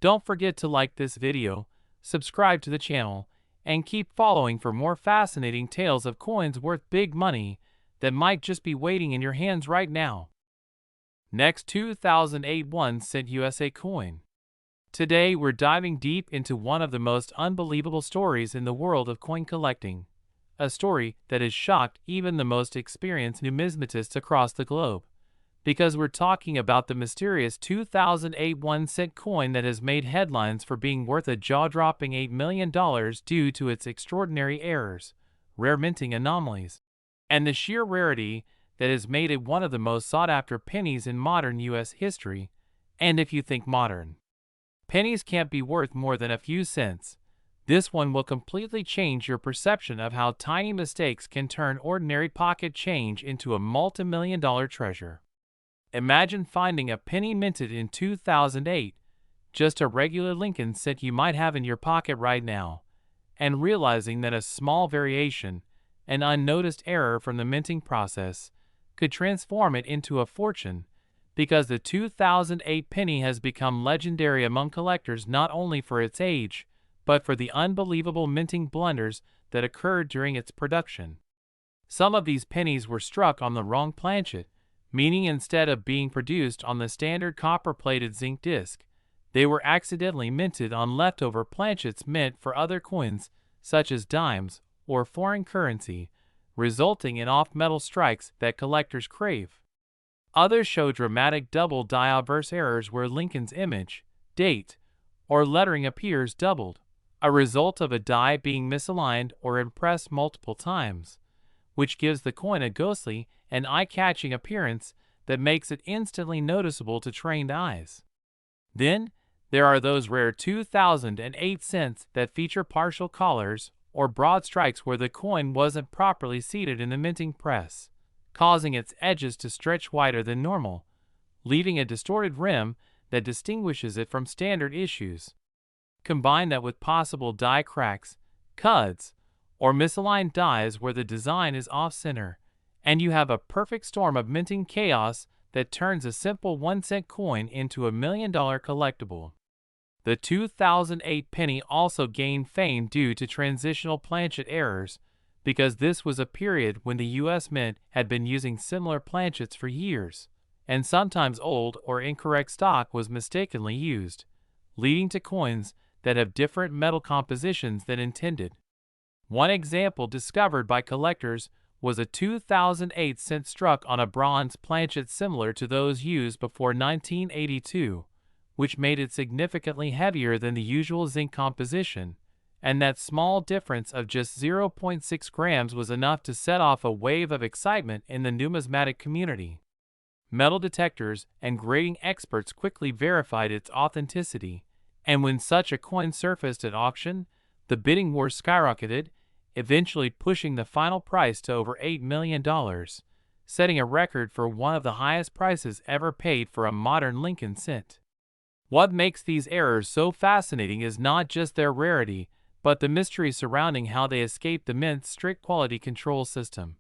don't forget to like this video, subscribe to the channel, and keep following for more fascinating tales of coins worth big money that might just be waiting in your hands right now. Next, 2008 1 cent USA coin. Today we're diving deep into one of the most unbelievable stories in the world of coin collecting, a story that has shocked even the most experienced numismatists across the globe, because we're talking about the mysterious 2008 1 cent coin that has made headlines for being worth a jaw-dropping $8 million due to its extraordinary errors, rare minting anomalies, and the sheer rarity that has made it one of the most sought-after pennies in modern U.S. history. And if you think modern pennies can't be worth more than a few cents, this one will completely change your perception of how tiny mistakes can turn ordinary pocket change into a multi-million-dollar treasure. Imagine finding a penny minted in 2008, just a regular Lincoln cent you might have in your pocket right now, and realizing that a small variation, an unnoticed error from the minting process, could transform it into a fortune, because the 2008 penny has become legendary among collectors not only for its age, but for the unbelievable minting blunders that occurred during its production. Some of these pennies were struck on the wrong planchet, meaning instead of being produced on the standard copper-plated zinc disc, they were accidentally minted on leftover planchets meant for other coins, such as dimes or foreign currency, resulting in off-metal strikes that collectors crave. Others show dramatic double die obverse errors where Lincoln's image, date, or lettering appears doubled, a result of a die being misaligned or impressed multiple times, which gives the coin a ghostly and eye-catching appearance that makes it instantly noticeable to trained eyes. Then, there are those rare 2008 cents that feature partial collars or broad strikes where the coin wasn't properly seated in the minting press, causing its edges to stretch wider than normal, leaving a distorted rim that distinguishes it from standard issues. Combine that with possible die cracks, cuds, or misaligned dies where the design is off-center, and you have a perfect storm of minting chaos that turns a simple 1-cent coin into a $1 million collectible. The 2008 penny also gained fame due to transitional planchet errors, because this was a period when the U.S. Mint had been using similar planchets for years, and sometimes old or incorrect stock was mistakenly used, leading to coins that have different metal compositions than intended. One example discovered by collectors was a 2008 cent struck on a bronze planchet similar to those used before 1982, which made it significantly heavier than the usual zinc composition, and that small difference of just 0.6 grams was enough to set off a wave of excitement in the numismatic community. Metal detectors and grading experts quickly verified its authenticity, and when such a coin surfaced at auction, the bidding war skyrocketed, eventually pushing the final price to over $8 million, setting a record for one of the highest prices ever paid for a modern Lincoln cent. What makes these errors so fascinating is not just their rarity, but the mystery surrounding how they escape the mint's strict quality control system,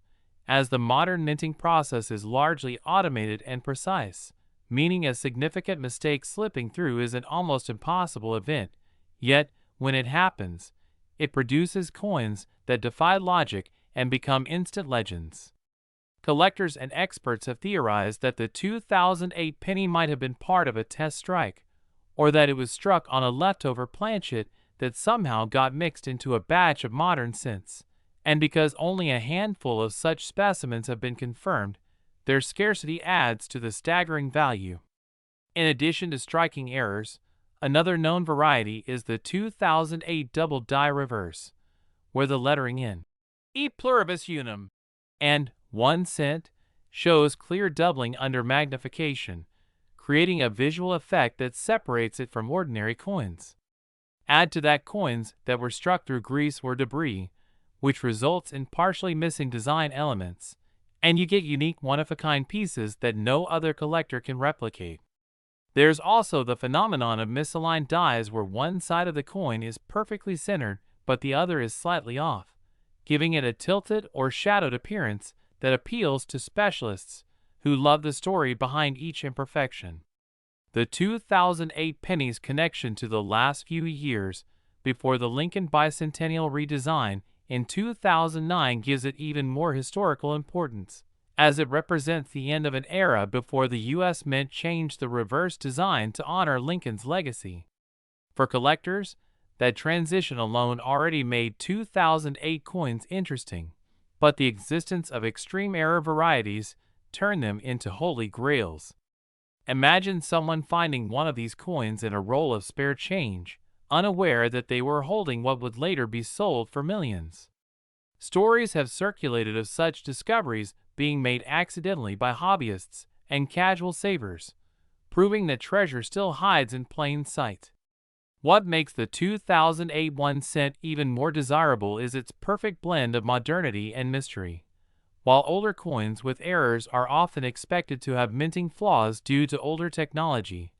as the modern minting process is largely automated and precise, meaning a significant mistake slipping through is an almost impossible event, yet, when it happens, it produces coins that defy logic and become instant legends. Collectors and experts have theorized that the 2008 penny might have been part of a test strike, or that it was struck on a leftover planchet that somehow got mixed into a batch of modern cents, and because only a handful of such specimens have been confirmed, their scarcity adds to the staggering value. In addition to striking errors, another known variety is the 2008 double die reverse, where the lettering in E pluribus unum and 1 cent shows clear doubling under magnification, creating a visual effect that separates it from ordinary coins. Add to that coins that were struck through grease or debris, which results in partially missing design elements, and you get unique one-of-a-kind pieces that no other collector can replicate. There's also the phenomenon of misaligned dies where one side of the coin is perfectly centered but the other is slightly off, giving it a tilted or shadowed appearance that appeals to specialists who love the story behind each imperfection. The 2008 penny's connection to the last few years before the Lincoln Bicentennial redesign in 2009 gives it even more historical importance, as it represents the end of an era before the U.S. Mint changed the reverse design to honor Lincoln's legacy. For collectors, that transition alone already made 2008 coins interesting, but the existence of extreme error varieties turned them into holy grails. Imagine someone finding one of these coins in a roll of spare change, unaware that they were holding what would later be sold for millions. Stories have circulated of such discoveries being made accidentally by hobbyists and casual savers, proving that treasure still hides in plain sight. What makes the 2008 1 cent even more desirable is its perfect blend of modernity and mystery. While older coins with errors are often expected to have minting flaws due to older technology,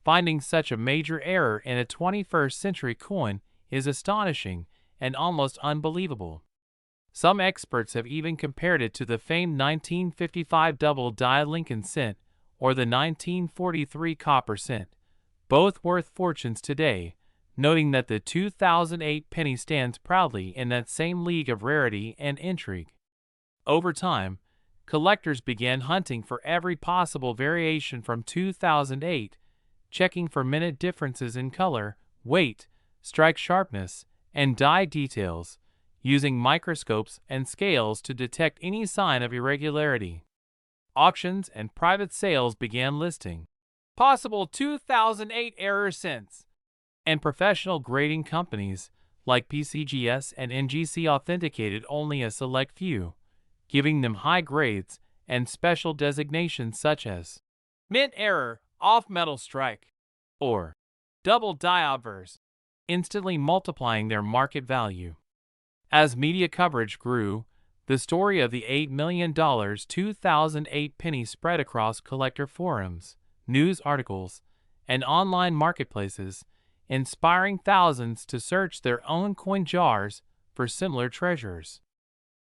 finding such a major error in a 21st century coin is astonishing and almost unbelievable. Some experts have even compared it to the famed 1955 double die Lincoln cent or the 1943 copper cent, both worth fortunes today, noting that the 2008 penny stands proudly in that same league of rarity and intrigue. Over time, collectors began hunting for every possible variation from 2008, checking for minute differences in color, weight, strike sharpness, and die details, using microscopes and scales to detect any sign of irregularity. Auctions and private sales began listing possible 2008 error since, and professional grading companies like PCGS and NGC authenticated only a select few, giving them high grades and special designations such as mint error, off metal strike, or double die obverse, instantly multiplying their market value. As media coverage grew, the story of the $8 million 2008 penny spread across collector forums, news articles, and online marketplaces, inspiring thousands to search their own coin jars for similar treasures.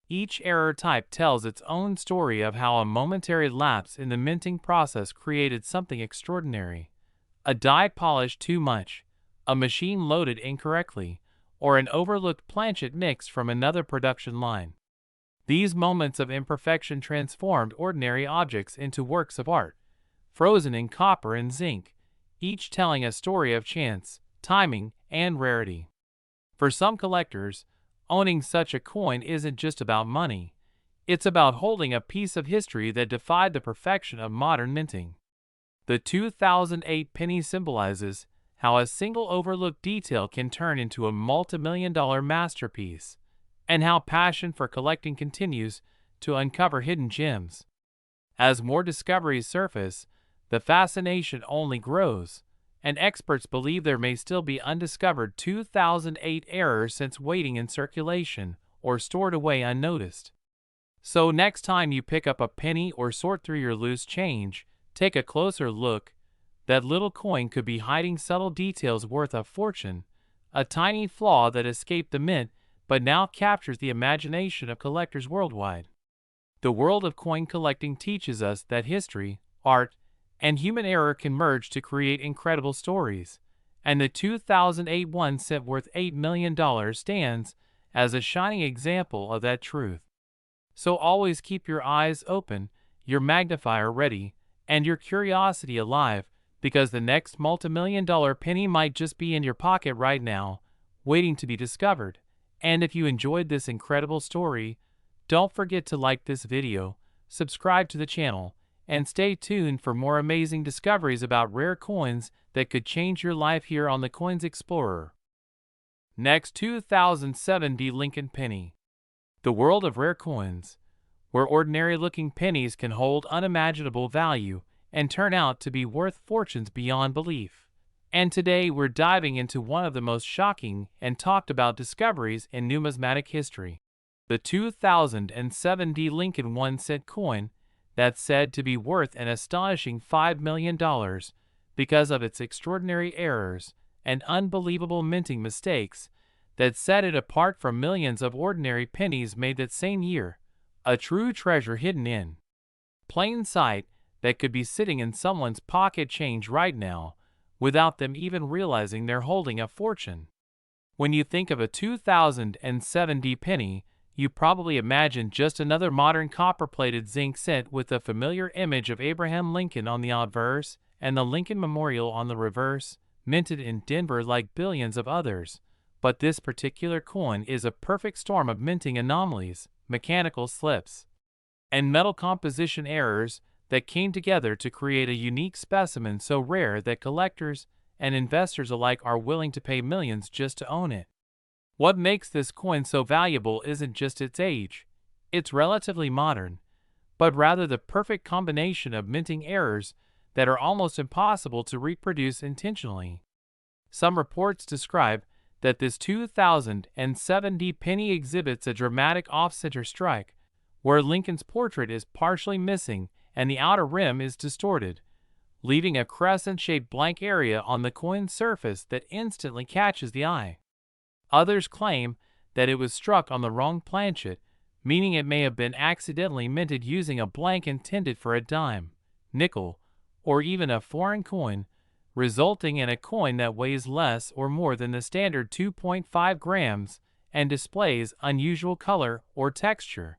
Each error type tells its own story of how a momentary lapse in the minting process created something extraordinary. A die polished too much, a machine loaded incorrectly, or an overlooked planchet mix from another production line. These moments of imperfection transformed ordinary objects into works of art, frozen in copper and zinc, each telling a story of chance, timing, and rarity. For some collectors, owning such a coin isn't just about money. It's about holding a piece of history that defied the perfection of modern minting. The 2008 penny symbolizes how a single overlooked detail can turn into a multi-million-dollar masterpiece, and how passion for collecting continues to uncover hidden gems. As more discoveries surface, the fascination only grows, and experts believe there may still be undiscovered 2008 errors since waiting in circulation or stored away unnoticed. So next time you pick up a penny or sort through your loose change, take a closer look. That little coin could be hiding subtle details worth a fortune, a tiny flaw that escaped the mint but now captures the imagination of collectors worldwide. The world of coin collecting teaches us that history, art, and human error can merge to create incredible stories, and the 2008 1 cent worth $8 million stands as a shining example of that truth. So always keep your eyes open, your magnifier ready, and your curiosity alive, because the next multi-million-dollar penny might just be in your pocket right now, waiting to be discovered. And if you enjoyed this incredible story, don't forget to like this video, subscribe to the channel, and stay tuned for more amazing discoveries about rare coins that could change your life here on the Coins Explorer. Next, 2007 Lincoln Penny. The world of rare coins, where ordinary-looking pennies can hold unimaginable value and turn out to be worth fortunes beyond belief. And today we're diving into one of the most shocking and talked about discoveries in numismatic history. The 2007 Lincoln 1 cent coin that's said to be worth an astonishing $5 million because of its extraordinary errors and unbelievable minting mistakes that set it apart from millions of ordinary pennies made that same year. A true treasure hidden in plain sight that could be sitting in someone's pocket change right now without them even realizing they're holding a fortune. When you think of a 2007 penny, you probably imagine just another modern copper-plated zinc cent with the familiar image of Abraham Lincoln on the obverse and the Lincoln Memorial on the reverse, minted in Denver like billions of others. But this particular coin is a perfect storm of minting anomalies, mechanical slips, and metal composition errors that came together to create a unique specimen so rare that collectors and investors alike are willing to pay millions just to own it. What makes this coin so valuable isn't just its age, it's relatively modern, but rather the perfect combination of minting errors that are almost impossible to reproduce intentionally. Some reports describe that this 2007 penny exhibits a dramatic off-center strike, where Lincoln's portrait is partially missing and the outer rim is distorted, leaving a crescent-shaped blank area on the coin's surface that instantly catches the eye. Others claim that it was struck on the wrong planchet, meaning it may have been accidentally minted using a blank intended for a dime, nickel, or even a foreign coin, resulting in a coin that weighs less or more than the standard 2.5 grams and displays unusual color or texture.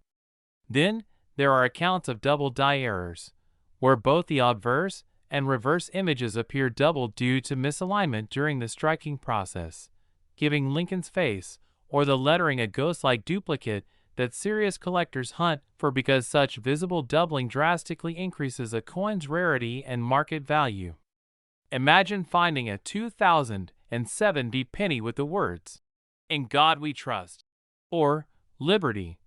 Then, there are accounts of double die errors, where both the obverse and reverse images appear doubled due to misalignment during the striking process, giving Lincoln's face or the lettering a ghost-like duplicate that serious collectors hunt for because such visible doubling drastically increases a coin's rarity and market value. Imagine finding a 2070 penny with the words, "In God We Trust," or "Liberty,"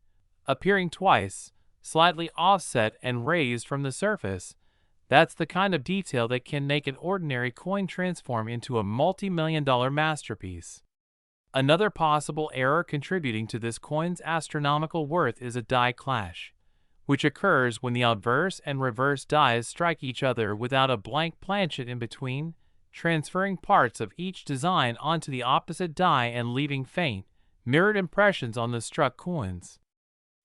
appearing twice, slightly offset and raised from the surface. That's the kind of detail that can make an ordinary coin transform into a multi-million-dollar masterpiece. Another possible error contributing to this coin's astronomical worth is a die clash, which occurs when the obverse and reverse dies strike each other without a blank planchet in between, transferring parts of each design onto the opposite die and leaving faint, mirrored impressions on the struck coins.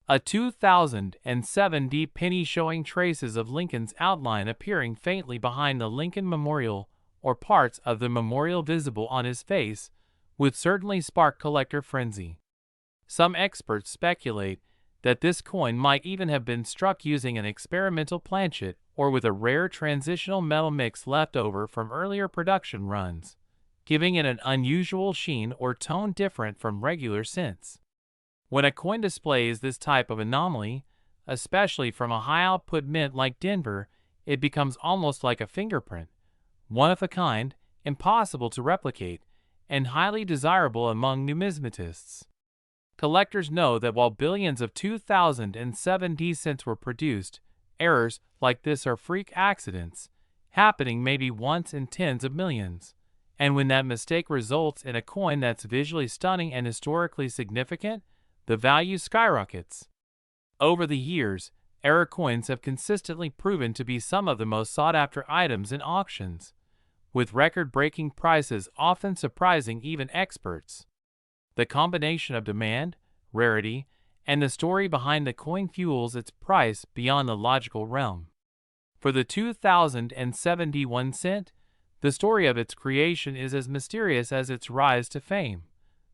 A 2070 penny showing traces of Lincoln's outline appearing faintly behind the Lincoln Memorial or parts of the memorial visible on his face would certainly spark collector frenzy. Some experts speculate that this coin might even have been struck using an experimental planchet or with a rare transitional metal mix left over from earlier production runs, giving it an unusual sheen or tone different from regular cents. When a coin displays this type of anomaly, especially from a high-output mint like Denver, it becomes almost like a fingerprint, one of a kind, impossible to replicate, and highly desirable among numismatists. Collectors know that while billions of 2070 cents were produced, errors like this are freak accidents, happening maybe once in tens of millions. And when that mistake results in a coin that's visually stunning and historically significant, the value skyrockets. Over the years, error coins have consistently proven to be some of the most sought-after items in auctions, with record-breaking prices often surprising even experts. The combination of demand, rarity, and the story behind the coin fuels its price beyond the logical realm. For the 2071 cent, the story of its creation is as mysterious as its rise to fame.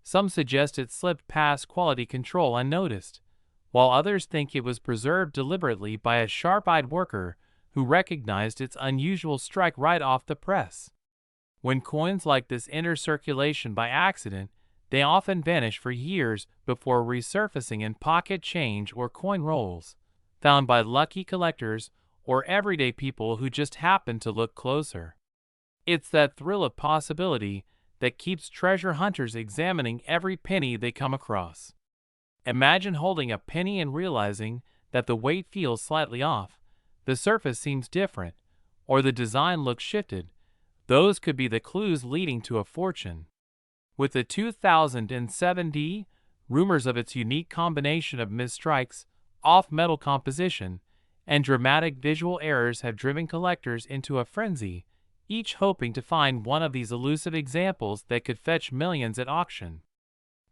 Some suggest it slipped past quality control unnoticed, while others think it was preserved deliberately by a sharp-eyed worker who recognized its unusual strike right off the press. When coins like this enter circulation by accident, they often vanish for years before resurfacing in pocket change or coin rolls, found by lucky collectors or everyday people who just happen to look closer. It's that thrill of possibility that keeps treasure hunters examining every penny they come across. Imagine holding a penny and realizing that the weight feels slightly off, the surface seems different, or the design looks shifted. Those could be the clues leading to a fortune. With the 2070, rumors of its unique combination of misstrikes, off-metal composition, and dramatic visual errors have driven collectors into a frenzy, each hoping to find one of these elusive examples that could fetch millions at auction.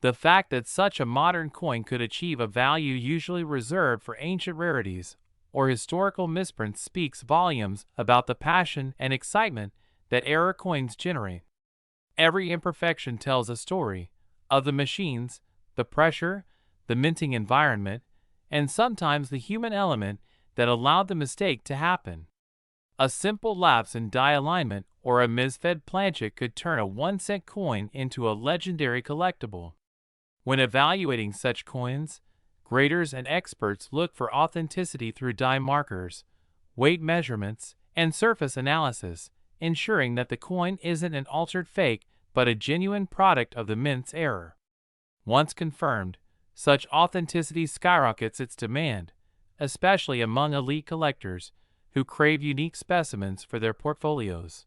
The fact that such a modern coin could achieve a value usually reserved for ancient rarities or historical misprints speaks volumes about the passion and excitement that error coins generate. Every imperfection tells a story of the machines, the pressure, the minting environment, and sometimes the human element that allowed the mistake to happen. A simple lapse in die alignment or a misfed planchet could turn a 1-cent coin into a legendary collectible. When evaluating such coins, graders and experts look for authenticity through die markers, weight measurements, and surface analysis, ensuring that the coin isn't an altered fake but a genuine product of the mint's error. Once confirmed, such authenticity skyrockets its demand, especially among elite collectors who crave unique specimens for their portfolios.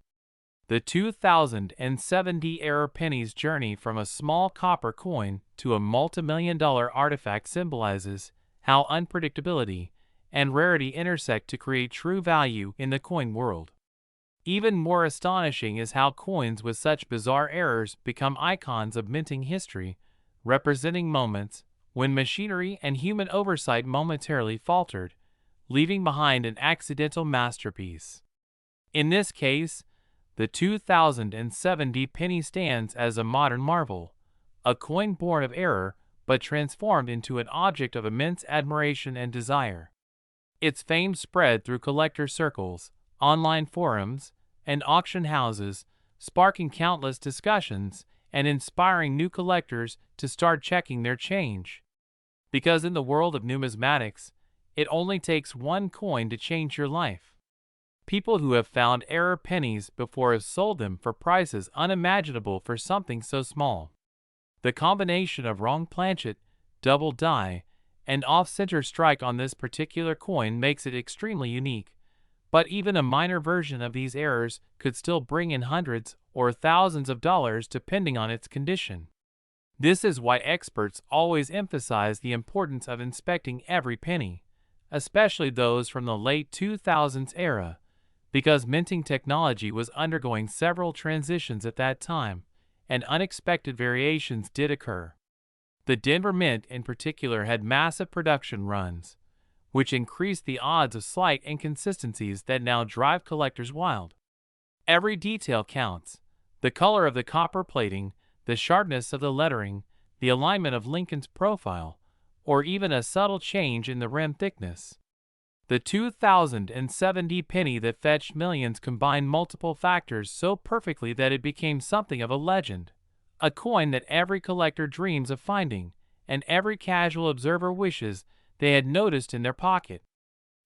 The 2070 error penny's journey from a small copper coin to a multi-million-dollar artifact symbolizes how unpredictability and rarity intersect to create true value in the coin world. Even more astonishing is how coins with such bizarre errors become icons of minting history, representing moments when machinery and human oversight momentarily faltered, leaving behind an accidental masterpiece. In this case, the 2070 penny stands as a modern marvel, a coin born of error but transformed into an object of immense admiration and desire. Its fame spread through collector circles, online forums, and auction houses, sparking countless discussions and inspiring new collectors to start checking their change. Because in the world of numismatics, it only takes one coin to change your life. People who have found error pennies before have sold them for prices unimaginable for something so small. The combination of wrong planchet, double die, and off-center strike on this particular coin makes it extremely unique, but even a minor version of these errors could still bring in hundreds or thousands of dollars depending on its condition. This is why experts always emphasize the importance of inspecting every penny, especially those from the late 2000s era, because minting technology was undergoing several transitions at that time, and unexpected variations did occur. The Denver Mint in particular had massive production runs, which increased the odds of slight inconsistencies that now drive collectors wild. Every detail counts: the color of the copper plating, the sharpness of the lettering, the alignment of Lincoln's profile, or even a subtle change in the rim thickness. The 2070 penny that fetched millions combined multiple factors so perfectly that it became something of a legend. A coin that every collector dreams of finding, and every casual observer wishes they had noticed in their pocket.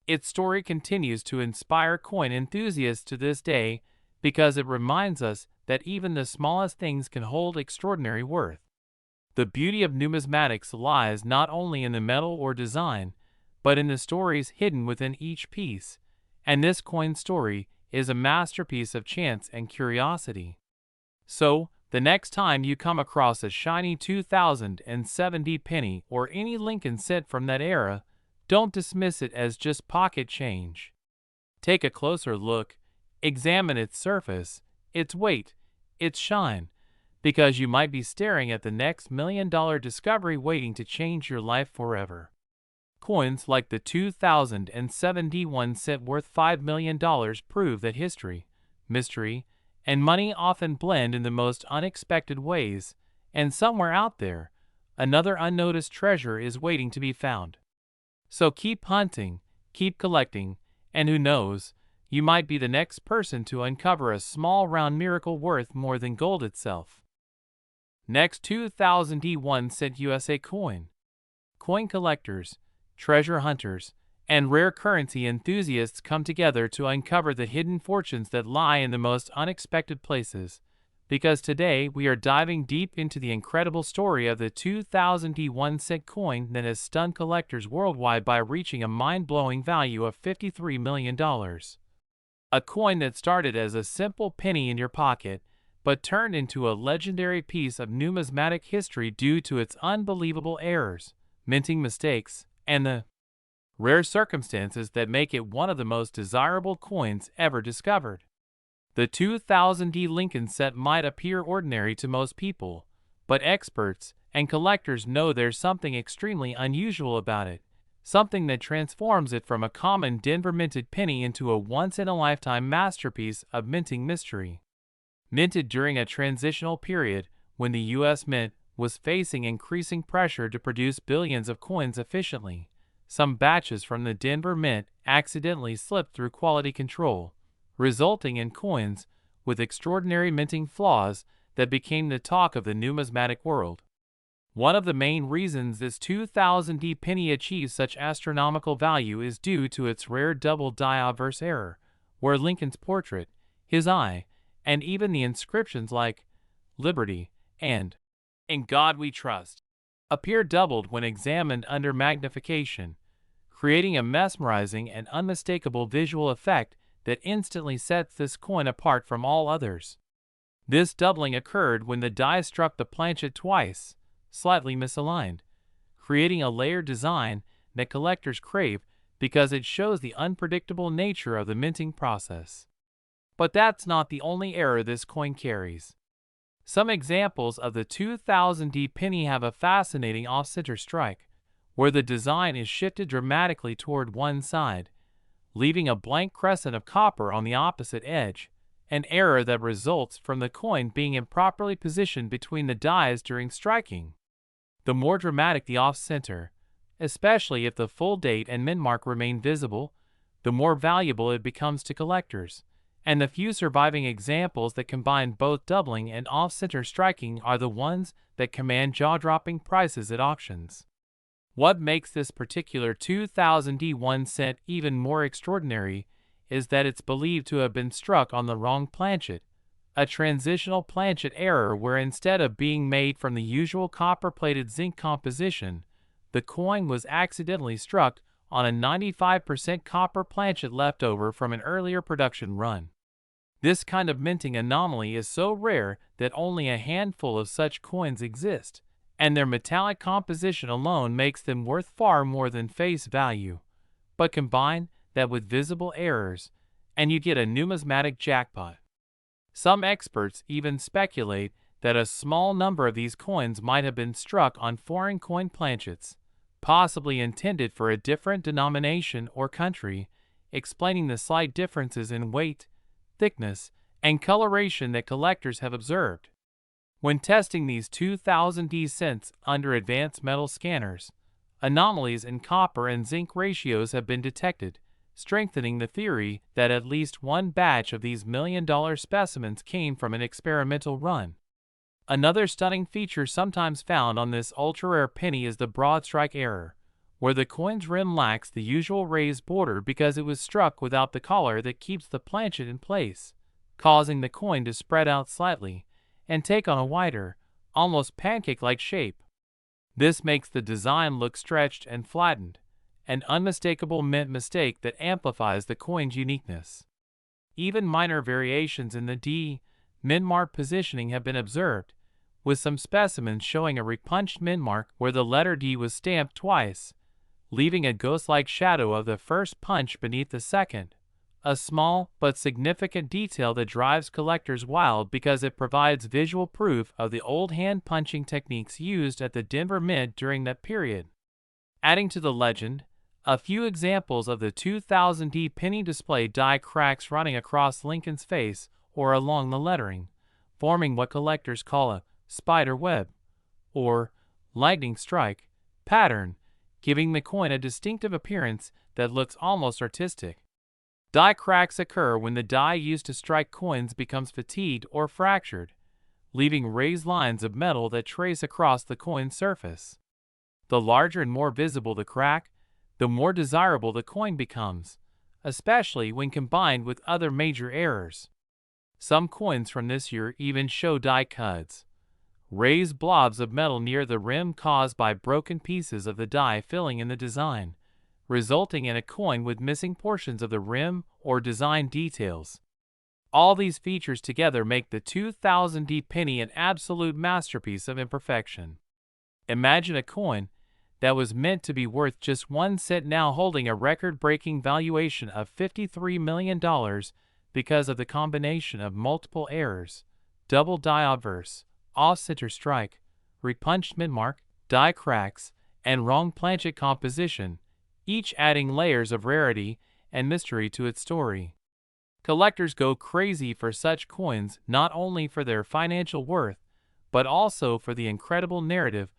Its story continues to inspire coin enthusiasts to this day because it reminds us that even the smallest things can hold extraordinary worth. The beauty of numismatics lies not only in the metal or design, but in the stories hidden within each piece, and this coin story is a masterpiece of chance and curiosity. So, the next time you come across a shiny 2070 penny or any Lincoln cent from that era, don't dismiss it as just pocket change. Take a closer look, examine its surface, its weight, its shine, because you might be staring at the next million-dollar discovery waiting to change your life forever. Coins like the 2071 cent worth $5 million prove that history, mystery, and money often blend in the most unexpected ways, and somewhere out there, another unnoticed treasure is waiting to be found. So keep hunting, keep collecting, and who knows, you might be the next person to uncover a small round miracle worth more than gold itself. Next, 2001 cent USA coin. Coin collectors, treasure hunters, and rare currency enthusiasts come together to uncover the hidden fortunes that lie in the most unexpected places. Because today we are diving deep into the incredible story of the 2001 cent coin that has stunned collectors worldwide by reaching a mind-blowing value of $53 million. A coin that started as a simple penny in your pocket, but turned into a legendary piece of numismatic history due to its unbelievable errors, minting mistakes, and the rare circumstances that make it one of the most desirable coins ever discovered. The 2000 Lincoln cent might appear ordinary to most people, but experts and collectors know there's something extremely unusual about it, something that transforms it from a common Denver minted penny into a once-in-a-lifetime masterpiece of minting mystery. Minted during a transitional period when the U.S. Mint was facing increasing pressure to produce billions of coins efficiently, some batches from the Denver Mint accidentally slipped through quality control, resulting in coins with extraordinary minting flaws that became the talk of the numismatic world. One of the main reasons this 2000 penny achieves such astronomical value is due to its rare double die obverse error, where Lincoln's portrait, his eye, and even the inscriptions like Liberty and In God We Trust appear doubled when examined under magnification, creating a mesmerizing and unmistakable visual effect that instantly sets this coin apart from all others. This doubling occurred when the die struck the planchet twice, slightly misaligned, creating a layered design that collectors crave because it shows the unpredictable nature of the minting process. But that's not the only error this coin carries. Some examples of the 2000 penny have a fascinating off-center strike, where the design is shifted dramatically toward one side, leaving a blank crescent of copper on the opposite edge, an error that results from the coin being improperly positioned between the dies during striking. The more dramatic the off-center, especially if the full date and mint mark remain visible, the more valuable it becomes to collectors. And the few surviving examples that combine both doubling and off-center striking are the ones that command jaw-dropping prices at auctions. What makes this particular 2000D 1 cent even more extraordinary is that it's believed to have been struck on the wrong planchet, a transitional planchet error where instead of being made from the usual copper-plated zinc composition, the coin was accidentally struck on a 95% copper planchet left over from an earlier production run. This kind of minting anomaly is so rare that only a handful of such coins exist, and their metallic composition alone makes them worth far more than face value. But combine that with visible errors, and you get a numismatic jackpot. Some experts even speculate that a small number of these coins might have been struck on foreign coin planchets, possibly intended for a different denomination or country, explaining the slight differences in weight, thickness, and coloration that collectors have observed. When testing these 2000D cents under advanced metal scanners, anomalies in copper and zinc ratios have been detected, strengthening the theory that at least one batch of these million-dollar specimens came from an experimental run. Another stunning feature sometimes found on this ultra-rare penny is the broadstrike error, where the coin's rim lacks the usual raised border because it was struck without the collar that keeps the planchet in place, causing the coin to spread out slightly and take on a wider, almost pancake-like shape. This makes the design look stretched and flattened, an unmistakable mint mistake that amplifies the coin's uniqueness. Even minor variations in the D mint mark positioning have been observed, with some specimens showing a repunched mint mark where the letter D was stamped twice, leaving a ghost-like shadow of the first punch beneath the second, a small but significant detail that drives collectors wild because it provides visual proof of the old hand-punching techniques used at the Denver Mint during that period. Adding to the legend, a few examples of the 2000D penny display die cracks running across Lincoln's face or along the lettering, forming what collectors call a spider web, or lightning strike, pattern, giving the coin a distinctive appearance that looks almost artistic. Die cracks occur when the die used to strike coins becomes fatigued or fractured, leaving raised lines of metal that trace across the coin's surface. The larger and more visible the crack, the more desirable the coin becomes, especially when combined with other major errors. Some coins from this year even show die cuts, raised blobs of metal near the rim caused by broken pieces of the die filling in the design, resulting in a coin with missing portions of the rim or design details. All these features together make the 2000D penny an absolute masterpiece of imperfection. Imagine a coin that was meant to be worth just 1 cent now holding a record-breaking valuation of $53 million because of the combination of multiple errors, double die obverse, off-center strike, repunched mint mark, die cracks, and wrong planchet composition, each adding layers of rarity and mystery to its story. Collectors go crazy for such coins not only for their financial worth, but also for the incredible narrative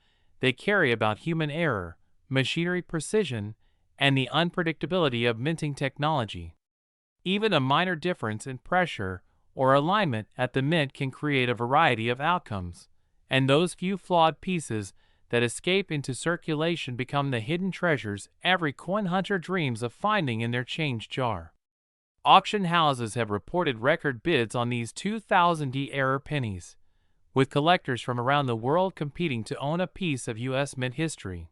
they carry about human error, machinery precision, and the unpredictability of minting technology. Even a minor difference in pressure or alignment at the mint can create a variety of outcomes, and those few flawed pieces that escape into circulation become the hidden treasures every coin hunter dreams of finding in their change jar. Auction houses have reported record bids on these 2000D error pennies, with collectors from around the world competing to own a piece of U.S. mint history.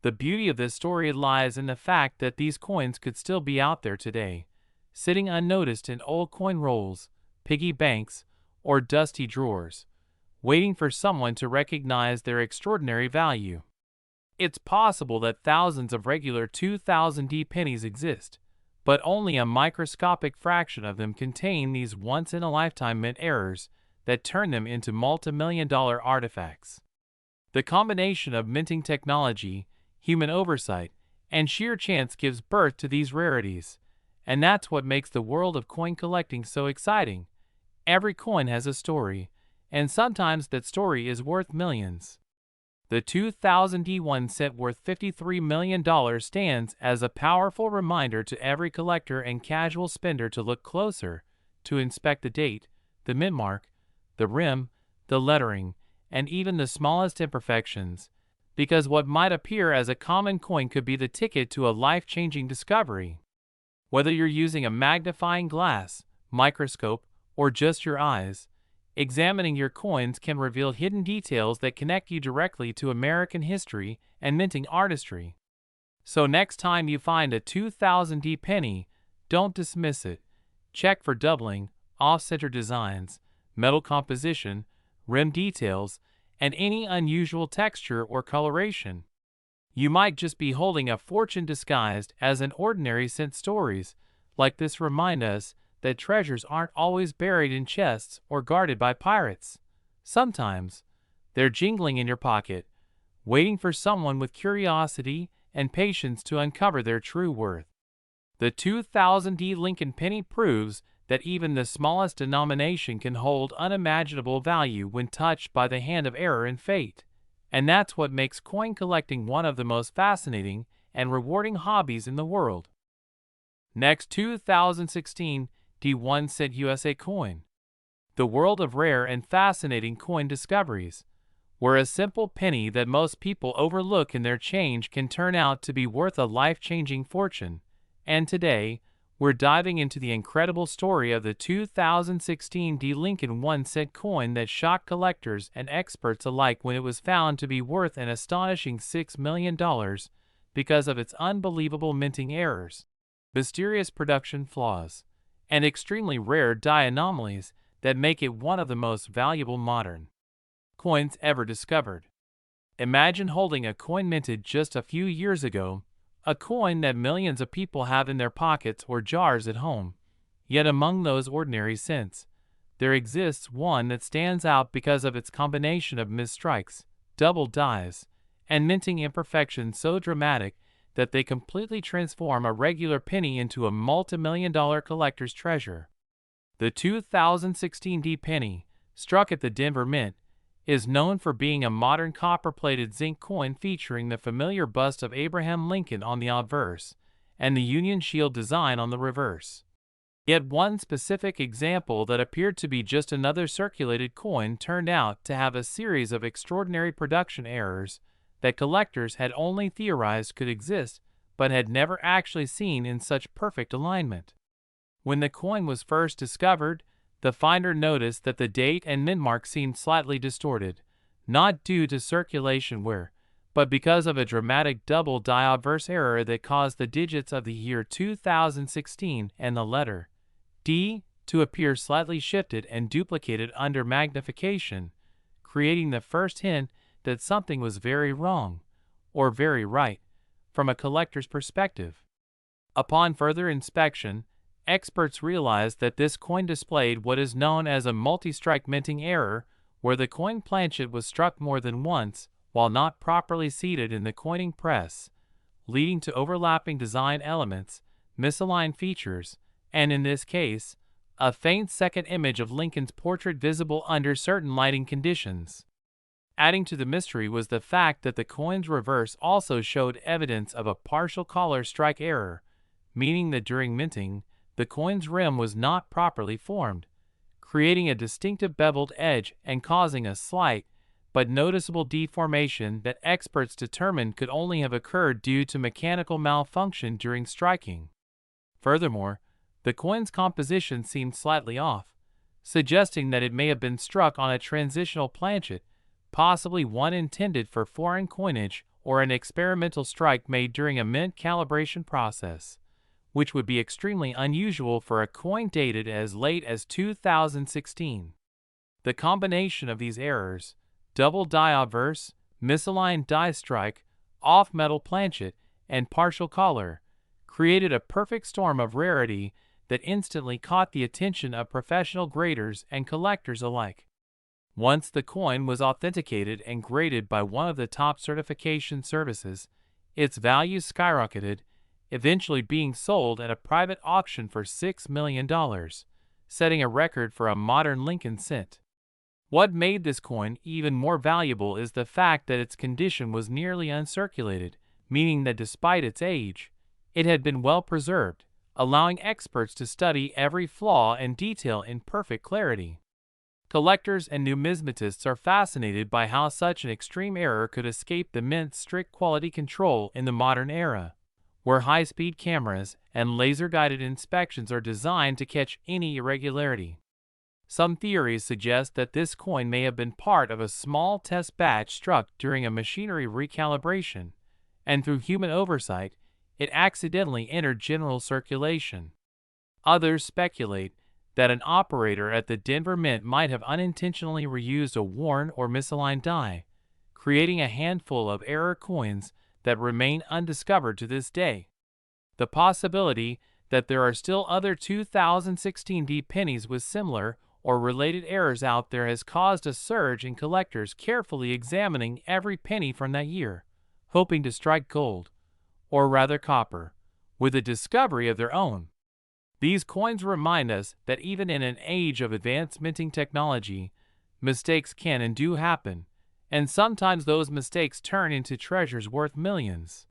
The beauty of this story lies in the fact that these coins could still be out there today, sitting unnoticed in old coin rolls, piggy banks, or dusty drawers, waiting for someone to recognize their extraordinary value. It's possible that thousands of regular 2000D pennies exist, but only a microscopic fraction of them contain these once-in-a-lifetime mint errors that turn them into multi-million-dollar artifacts. The combination of minting technology, human oversight, and sheer chance gives birth to these rarities, and that's what makes the world of coin collecting so exciting. Every coin has a story, and sometimes that story is worth millions. The 2000 D1 cent worth $53 million stands as a powerful reminder to every collector and casual spender to look closer, to inspect the date, the mint mark, the rim, the lettering, and even the smallest imperfections, because what might appear as a common coin could be the ticket to a life-changing discovery. Whether you're using a magnifying glass, microscope, or just your eyes, examining your coins can reveal hidden details that connect you directly to American history and minting artistry. So next time you find a 2000 D penny, don't dismiss it. Check for doubling, off-center designs, metal composition, rim details, and any unusual texture or coloration. You might just be holding a fortune disguised as an ordinary cent. Stories like this remind us that treasures aren't always buried in chests or guarded by pirates. Sometimes, they're jingling in your pocket, waiting for someone with curiosity and patience to uncover their true worth. The 2000 D Lincoln penny proves that even the smallest denomination can hold unimaginable value when touched by the hand of error and fate. And that's what makes coin collecting one of the most fascinating and rewarding hobbies in the world. Next, 2016 D1 cent USA coin. The world of rare and fascinating coin discoveries, where a simple penny that most people overlook in their change can turn out to be worth a life-changing fortune. And today, we're diving into the incredible story of the 2016 D Lincoln 1-cent coin that shocked collectors and experts alike when it was found to be worth an astonishing $6 million because of its unbelievable minting errors, mysterious production flaws, and extremely rare die anomalies that make it one of the most valuable modern coins ever discovered. Imagine holding a coin minted just a few years ago, a coin that millions of people have in their pockets or jars at home. Yet among those ordinary cents, there exists one that stands out because of its combination of misstrikes, double dies, and minting imperfections so dramatic that they completely transform a regular penny into a multi-million-dollar collector's treasure. The 2016 D penny, struck at the Denver Mint, is known for being a modern copper-plated zinc coin featuring the familiar bust of Abraham Lincoln on the obverse and the Union Shield design on the reverse. Yet one specific example that appeared to be just another circulated coin turned out to have a series of extraordinary production errors that collectors had only theorized could exist but had never actually seen in such perfect alignment. When the coin was first discovered, the finder noticed that the date and mint mark seemed slightly distorted, not due to circulation wear, but because of a dramatic double die obverse error that caused the digits of the year 2016 and the letter D to appear slightly shifted and duplicated under magnification, creating the first hint that something was very wrong, or very right, from a collector's perspective. Upon further inspection, experts realized that this coin displayed what is known as a multi-strike minting error, where the coin planchet was struck more than once while not properly seated in the coining press, leading to overlapping design elements, misaligned features, and in this case, a faint second image of Lincoln's portrait visible under certain lighting conditions. Adding to the mystery was the fact that the coin's reverse also showed evidence of a partial collar strike error, meaning that during minting, the coin's rim was not properly formed, creating a distinctive beveled edge and causing a slight but noticeable deformation that experts determined could only have occurred due to mechanical malfunction during striking. Furthermore, the coin's composition seemed slightly off, suggesting that it may have been struck on a transitional planchet, possibly one intended for foreign coinage or an experimental strike made during a mint calibration process, which would be extremely unusual for a coin dated as late as 2016. The combination of these errors, double die obverse, misaligned die strike, off-metal planchet, and partial collar, created a perfect storm of rarity that instantly caught the attention of professional graders and collectors alike. Once the coin was authenticated and graded by one of the top certification services, its value skyrocketed, eventually being sold at a private auction for $6 million, setting a record for a modern Lincoln cent. What made this coin even more valuable is the fact that its condition was nearly uncirculated, meaning that despite its age, it had been well preserved, allowing experts to study every flaw and detail in perfect clarity. Collectors and numismatists are fascinated by how such an extreme error could escape the mint's strict quality control in the modern era, where high-speed cameras and laser-guided inspections are designed to catch any irregularity. Some theories suggest that this coin may have been part of a small test batch struck during a machinery recalibration, and through human oversight, it accidentally entered general circulation. Others speculate that an operator at the Denver Mint might have unintentionally reused a worn or misaligned die, creating a handful of error coins that remain undiscovered to this day. The possibility that there are still other 2016 D pennies with similar or related errors out there has caused a surge in collectors carefully examining every penny from that year, hoping to strike gold, or rather copper, with a discovery of their own. These coins remind us that even in an age of advanced minting technology, mistakes can and do happen, and sometimes those mistakes turn into treasures worth millions.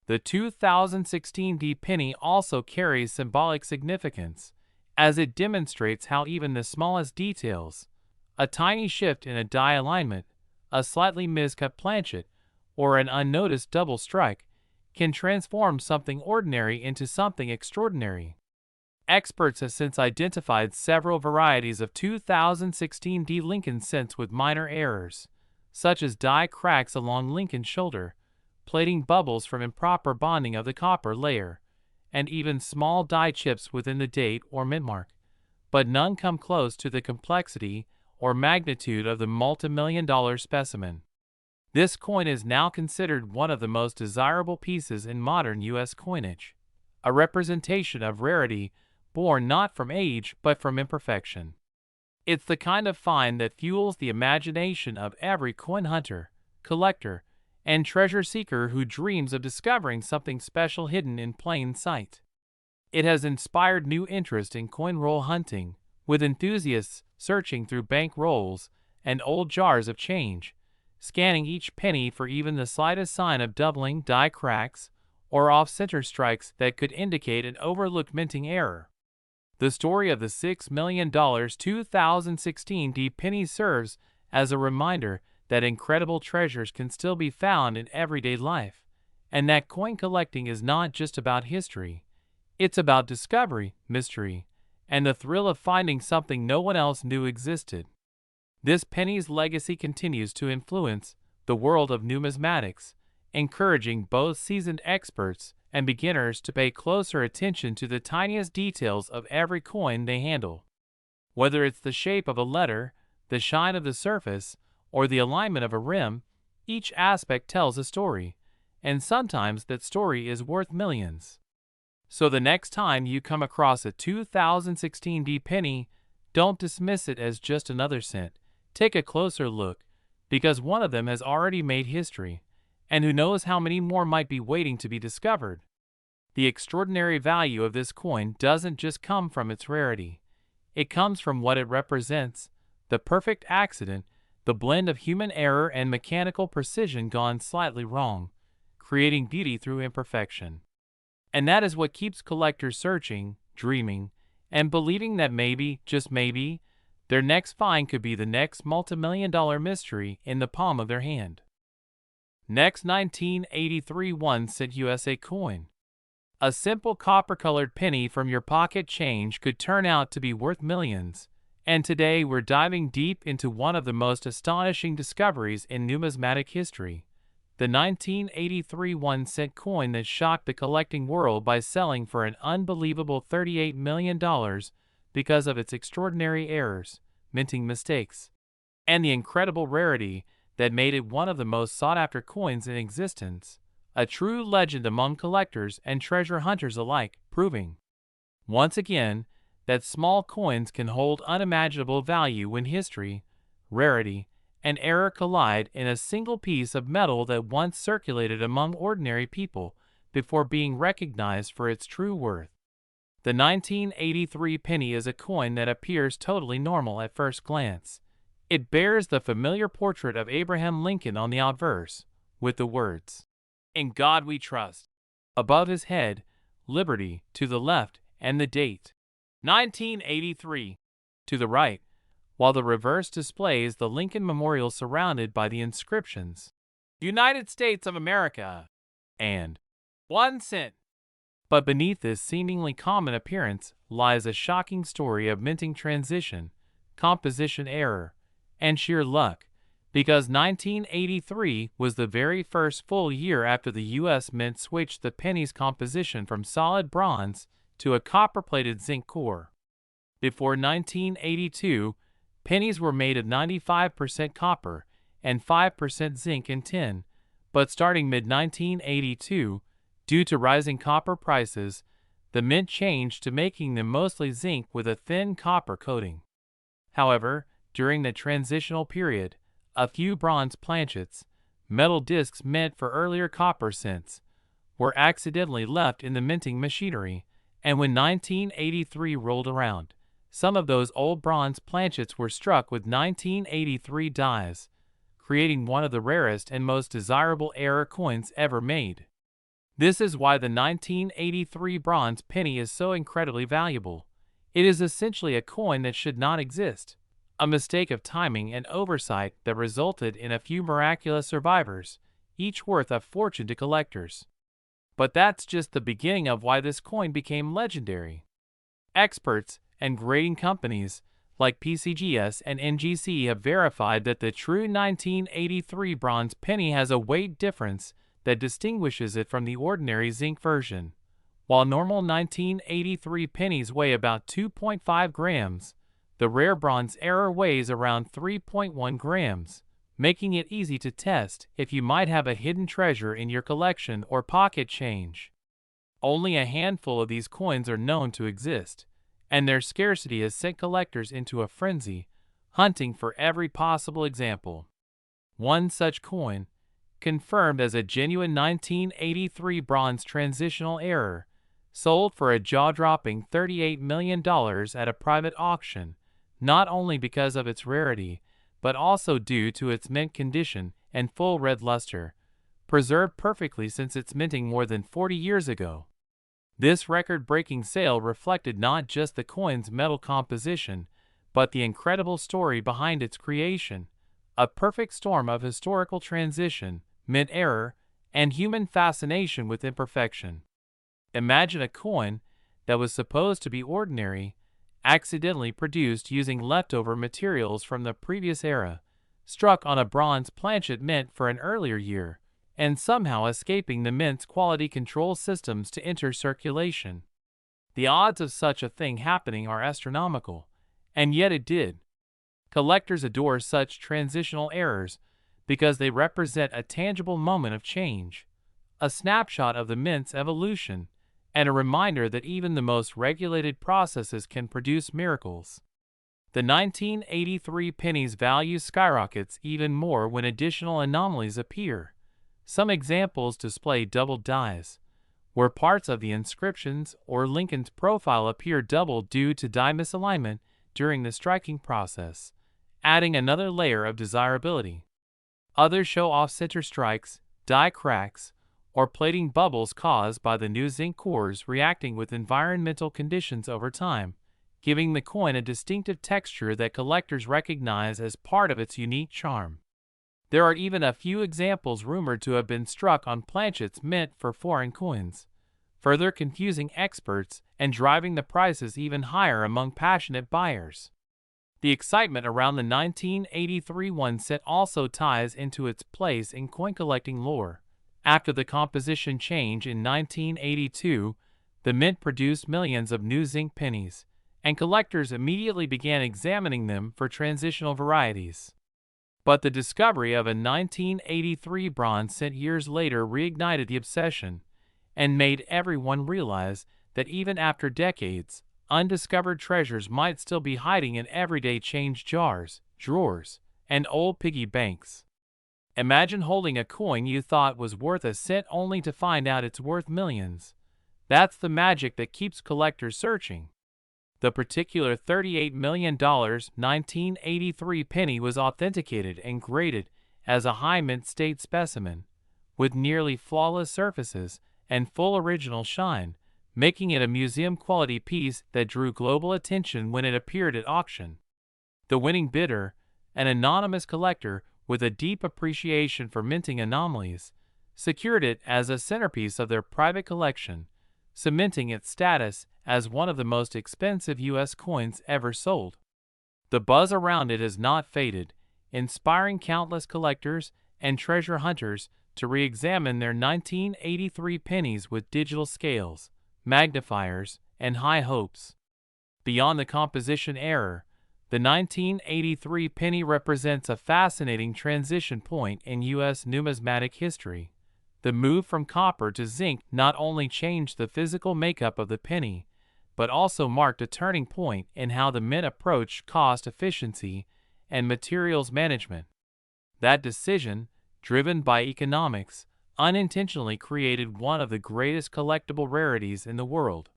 The 2016 D penny also carries symbolic significance, as it demonstrates how even the smallest details, a tiny shift in a die alignment, a slightly miscut planchet, or an unnoticed double strike, can transform something ordinary into something extraordinary. Experts have since identified several varieties of 2016 D Lincoln cents with minor errors, such as die cracks along Lincoln's shoulder, plating bubbles from improper bonding of the copper layer, and even small die chips within the date or mint mark, but none come close to the complexity or magnitude of the multi-million-dollar specimen. This coin is now considered one of the most desirable pieces in modern U.S. coinage, a representation of rarity born not from age but from imperfection. It's the kind of find that fuels the imagination of every coin hunter, collector, and treasure seeker who dreams of discovering something special hidden in plain sight. It has inspired new interest in coin roll hunting, with enthusiasts searching through bank rolls and old jars of change, scanning each penny for even the slightest sign of doubling, die cracks, or off-center strikes that could indicate an overlooked minting error. The story of the $6 million 2016 D penny serves as a reminder that incredible treasures can still be found in everyday life, and that coin collecting is not just about history. It's about discovery, mystery, and the thrill of finding something no one else knew existed. This penny's legacy continues to influence the world of numismatics, encouraging both seasoned experts and beginners to pay closer attention to the tiniest details of every coin they handle. Whether it's the shape of a letter, the shine of the surface, or the alignment of a rim, each aspect tells a story, and sometimes that story is worth millions. So the next time you come across a 2016 D penny, don't dismiss it as just another cent. Take a closer look, because one of them has already made history, and who knows how many more might be waiting to be discovered. The extraordinary value of this coin doesn't just come from its rarity. It comes from what it represents, the perfect accident, the blend of human error and mechanical precision gone slightly wrong, creating beauty through imperfection. And that is what keeps collectors searching, dreaming, and believing that maybe, just maybe, their next find could be the next multi-million-dollar mystery in the palm of their hand. Next, 1983 1-cent USA coin. A simple copper-colored penny from your pocket change could turn out to be worth millions, and today we're diving deep into one of the most astonishing discoveries in numismatic history, the 1983 1-cent coin that shocked the collecting world by selling for an unbelievable $38 million because of its extraordinary errors, minting mistakes, and the incredible rarity that made it one of the most sought-after coins in existence, a true legend among collectors and treasure hunters alike, proving, once again, that small coins can hold unimaginable value when history, rarity, and error collide in a single piece of metal that once circulated among ordinary people before being recognized for its true worth. The 1983 penny is a coin that appears totally normal at first glance, It bears the familiar portrait of Abraham Lincoln on the obverse, with the words, "In God we trust." Above his head, Liberty to the left, and the date, 1983, to the right, while the reverse displays the Lincoln Memorial surrounded by the inscriptions, "United States of America," and "1 cent." But beneath this seemingly common appearance lies a shocking story of minting transition, composition error, and sheer luck, because 1983 was the very first full year after the U.S. Mint switched the penny's composition from solid bronze to a copper-plated zinc core. Before 1982, pennies were made of 95% copper and 5% zinc and tin, but starting mid-1982, due to rising copper prices, the mint changed to making them mostly zinc with a thin copper coating. However, during the transitional period, a few bronze planchets, metal discs meant for earlier copper cents, were accidentally left in the minting machinery, and when 1983 rolled around, some of those old bronze planchets were struck with 1983 dies, creating one of the rarest and most desirable error coins ever made. This is why the 1983 bronze penny is so incredibly valuable. It is essentially a coin that should not exist, a mistake of timing and oversight that resulted in a few miraculous survivors, each worth a fortune to collectors. But that's just the beginning of why this coin became legendary. Experts and grading companies like PCGS and NGC have verified that the true 1983 bronze penny has a weight difference that distinguishes it from the ordinary zinc version. While normal 1983 pennies weigh about 2.5 grams, the rare bronze error weighs around 3.1 grams, making it easy to test if you might have a hidden treasure in your collection or pocket change. Only a handful of these coins are known to exist, and their scarcity has sent collectors into a frenzy, hunting for every possible example. One such coin, confirmed as a genuine 1983 bronze transitional error, sold for a jaw-dropping $38 million at a private auction, not only because of its rarity, but also due to its mint condition and full red luster, preserved perfectly since its minting more than 40 years ago. This record-breaking sale reflected not just the coin's metal composition, but the incredible story behind its creation, a perfect storm of historical transition, mint error, and human fascination with imperfection. Imagine a coin that was supposed to be ordinary, accidentally produced using leftover materials from the previous era, struck on a bronze planchet meant for an earlier year, and somehow escaping the mint's quality control systems to enter circulation. The odds of such a thing happening are astronomical, and yet it did. Collectors adore such transitional errors because they represent a tangible moment of change, a snapshot of the mint's evolution, and a reminder that even the most regulated processes can produce miracles. The 1983 penny's value skyrockets even more when additional anomalies appear. Some examples display doubled dies, where parts of the inscriptions or Lincoln's profile appear double due to die misalignment during the striking process, adding another layer of desirability. Others show off-center strikes, die cracks, or plating bubbles caused by the new zinc cores reacting with environmental conditions over time, giving the coin a distinctive texture that collectors recognize as part of its unique charm. There are even a few examples rumored to have been struck on planchets meant for foreign coins, further confusing experts and driving the prices even higher among passionate buyers. The excitement around the 1983 1 cent also ties into its place in coin collecting lore. After the composition change in 1982, the mint produced millions of new zinc pennies, and collectors immediately began examining them for transitional varieties. But the discovery of a 1983 bronze cent years later reignited the obsession, and made everyone realize that even after decades, undiscovered treasures might still be hiding in everyday change jars, drawers, and old piggy banks. Imagine holding a coin you thought was worth a cent only to find out it's worth millions. That's the magic that keeps collectors searching. The particular $38 million 1983 penny was authenticated and graded as a high mint state specimen, with nearly flawless surfaces and full original shine, making it a museum-quality piece that drew global attention when it appeared at auction. The winning bidder, an anonymous collector with a deep appreciation for minting anomalies, secured it as a centerpiece of their private collection, cementing its status as one of the most expensive U.S. coins ever sold. The buzz around it has not faded, inspiring countless collectors and treasure hunters to re-examine their 1983 pennies with digital scales, magnifiers, and high hopes. Beyond the composition error, the 1983 penny represents a fascinating transition point in U.S. numismatic history. The move from copper to zinc not only changed the physical makeup of the penny, but also marked a turning point in how the mint approached cost efficiency and materials management. That decision, driven by economics, unintentionally created one of the greatest collectible rarities in the world.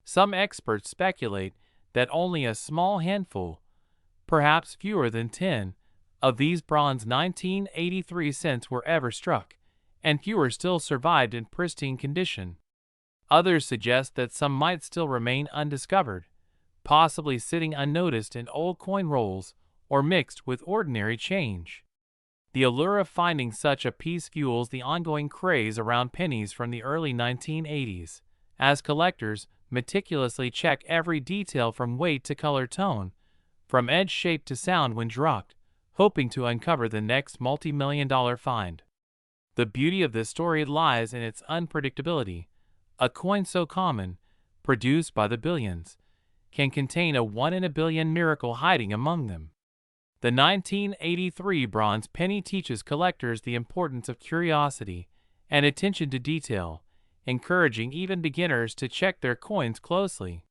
Some experts speculate that only a small handful, perhaps fewer than 10, of these bronze 1983 cents were ever struck, and fewer still survived in pristine condition. Others suggest that some might still remain undiscovered, possibly sitting unnoticed in old coin rolls or mixed with ordinary change. The allure of finding such a piece fuels the ongoing craze around pennies from the early 1980s, as collectors meticulously check every detail from weight to color tone, from edge shape to sound when dropped, hoping to uncover the next multi-million-dollar find. The beauty of this story lies in its unpredictability. A coin so common, produced by the billions, can contain a one-in-a-billion miracle hiding among them. The 1983 bronze penny teaches collectors the importance of curiosity and attention to detail, encouraging even beginners to check their coins closely.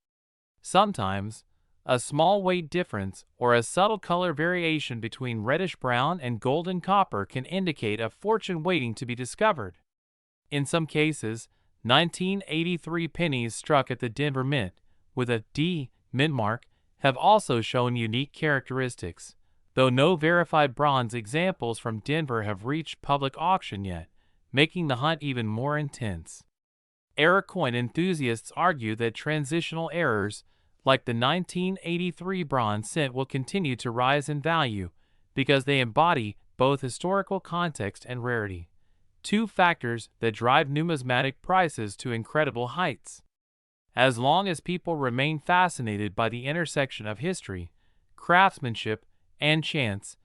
Sometimes, a small weight difference or a subtle color variation between reddish-brown and golden copper can indicate a fortune waiting to be discovered. In some cases, 1983 pennies struck at the Denver Mint, with a D mint mark, have also shown unique characteristics, though no verified bronze examples from Denver have reached public auction yet, making the hunt even more intense. Error coin enthusiasts argue that transitional errors, like the 1983 bronze cent, will continue to rise in value because they embody both historical context and rarity, two factors that drive numismatic prices to incredible heights. As long as people remain fascinated by the intersection of history, craftsmanship, and chance,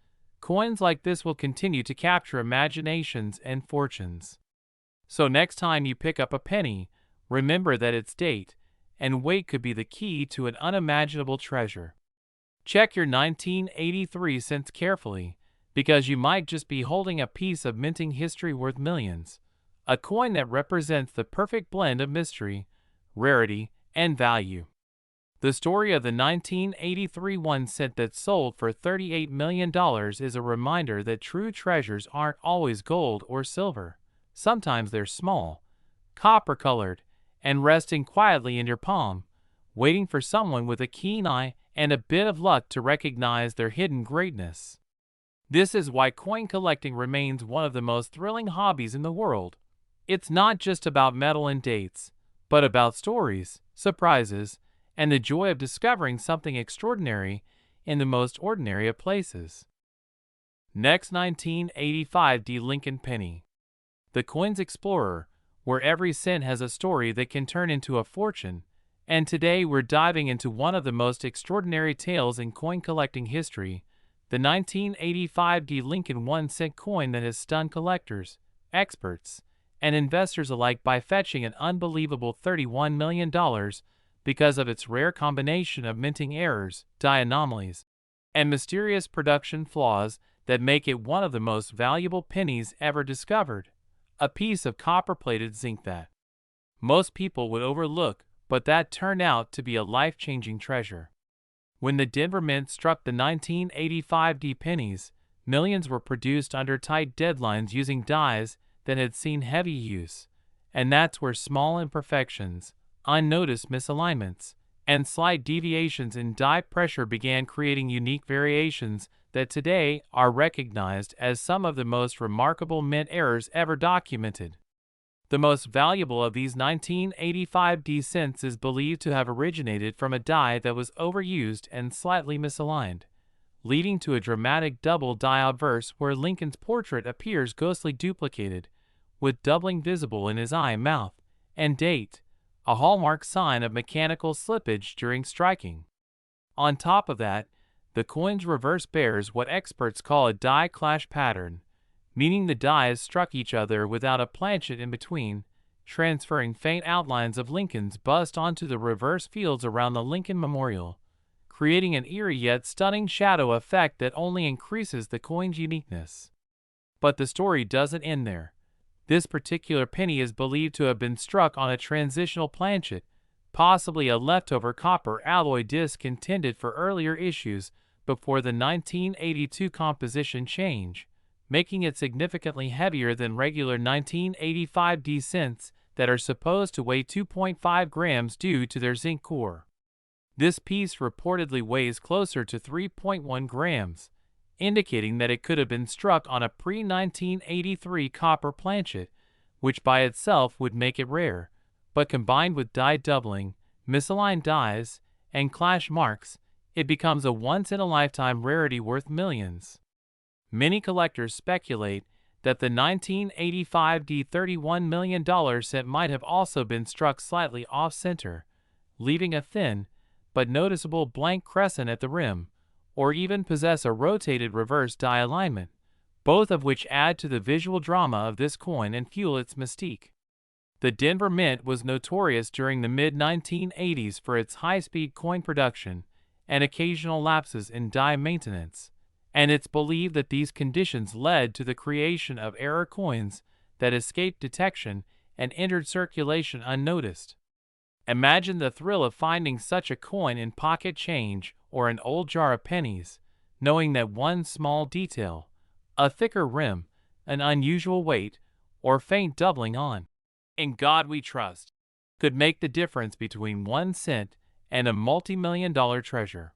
coins like this will continue to capture imaginations and fortunes. So next time you pick up a penny, remember that its date and weight could be the key to an unimaginable treasure. Check your 1983 cents carefully, because you might just be holding a piece of minting history worth millions, a coin that represents the perfect blend of mystery, rarity, and value. The story of the 1983 1 cent that sold for $38 million is a reminder that true treasures aren't always gold or silver. Sometimes they're small, copper-colored, and resting quietly in your palm, waiting for someone with a keen eye and a bit of luck to recognize their hidden greatness. This is why coin collecting remains one of the most thrilling hobbies in the world. It's not just about metal and dates, but about stories, surprises, and the joy of discovering something extraordinary in the most ordinary of places. Next, 1985 D. Lincoln Penny. The coin's explorer, where every cent has a story that can turn into a fortune, and today we're diving into one of the most extraordinary tales in coin collecting history, the 1985 D. Lincoln 1 cent coin that has stunned collectors, experts, and investors alike by fetching an unbelievable $31 million because of its rare combination of minting errors, die anomalies, and mysterious production flaws that make it one of the most valuable pennies ever discovered. A piece of copper-plated zinc that most people would overlook, but that turned out to be a life-changing treasure. When the Denver Mint struck the 1985 D pennies, millions were produced under tight deadlines using dies that had seen heavy use, and that's where small imperfections, unnoticed misalignments, and slight deviations in die pressure began creating unique variations that today are recognized as some of the most remarkable mint errors ever documented. The most valuable of these 1985 D cents is believed to have originated from a die that was overused and slightly misaligned, leading to a dramatic double die obverse where Lincoln's portrait appears ghostly duplicated, with doubling visible in his eye, mouth, and date, a hallmark sign of mechanical slippage during striking. On top of that, the coin's reverse bears what experts call a die clash pattern, meaning the dies struck each other without a planchet in between, transferring faint outlines of Lincoln's bust onto the reverse fields around the Lincoln Memorial, creating an eerie yet stunning shadow effect that only increases the coin's uniqueness. But the story doesn't end there. This particular penny is believed to have been struck on a transitional planchet, possibly a leftover copper alloy disc intended for earlier issues before the 1982 composition change, making it significantly heavier than regular 1985 D cents that are supposed to weigh 2.5 grams due to their zinc core. This piece reportedly weighs closer to 3.1 grams, indicating that it could have been struck on a pre-1983 copper planchet, which by itself would make it rare, but combined with die doubling, misaligned dies, and clash marks, it becomes a once-in-a-lifetime rarity worth millions. Many collectors speculate that the 1985 D $31 million cent might have also been struck slightly off-center, leaving a thin, but noticeable blank crescent at the rim, or even possess a rotated reverse die alignment, both of which add to the visual drama of this coin and fuel its mystique. The Denver Mint was notorious during the mid-1980s for its high-speed coin production and occasional lapses in die maintenance, and it's believed that these conditions led to the creation of error coins that escaped detection and entered circulation unnoticed. Imagine the thrill of finding such a coin in pocket change or an old jar of pennies, knowing that one small detail, a thicker rim, an unusual weight, or faint doubling on "In God We Trust," could make the difference between 1 cent and a multi-million-dollar treasure.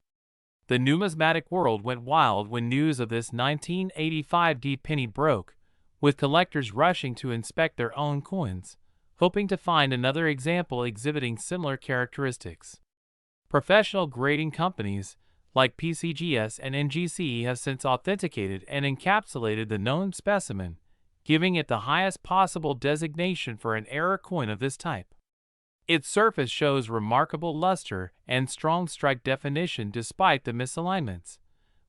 The numismatic world went wild when news of this 1985 D penny broke, with collectors rushing to inspect their own coins, hoping to find another example exhibiting similar characteristics. Professional grading companies like PCGS and NGC have since authenticated and encapsulated the known specimen, giving it the highest possible designation for an error coin of this type. Its surface shows remarkable luster and strong strike definition despite the misalignments,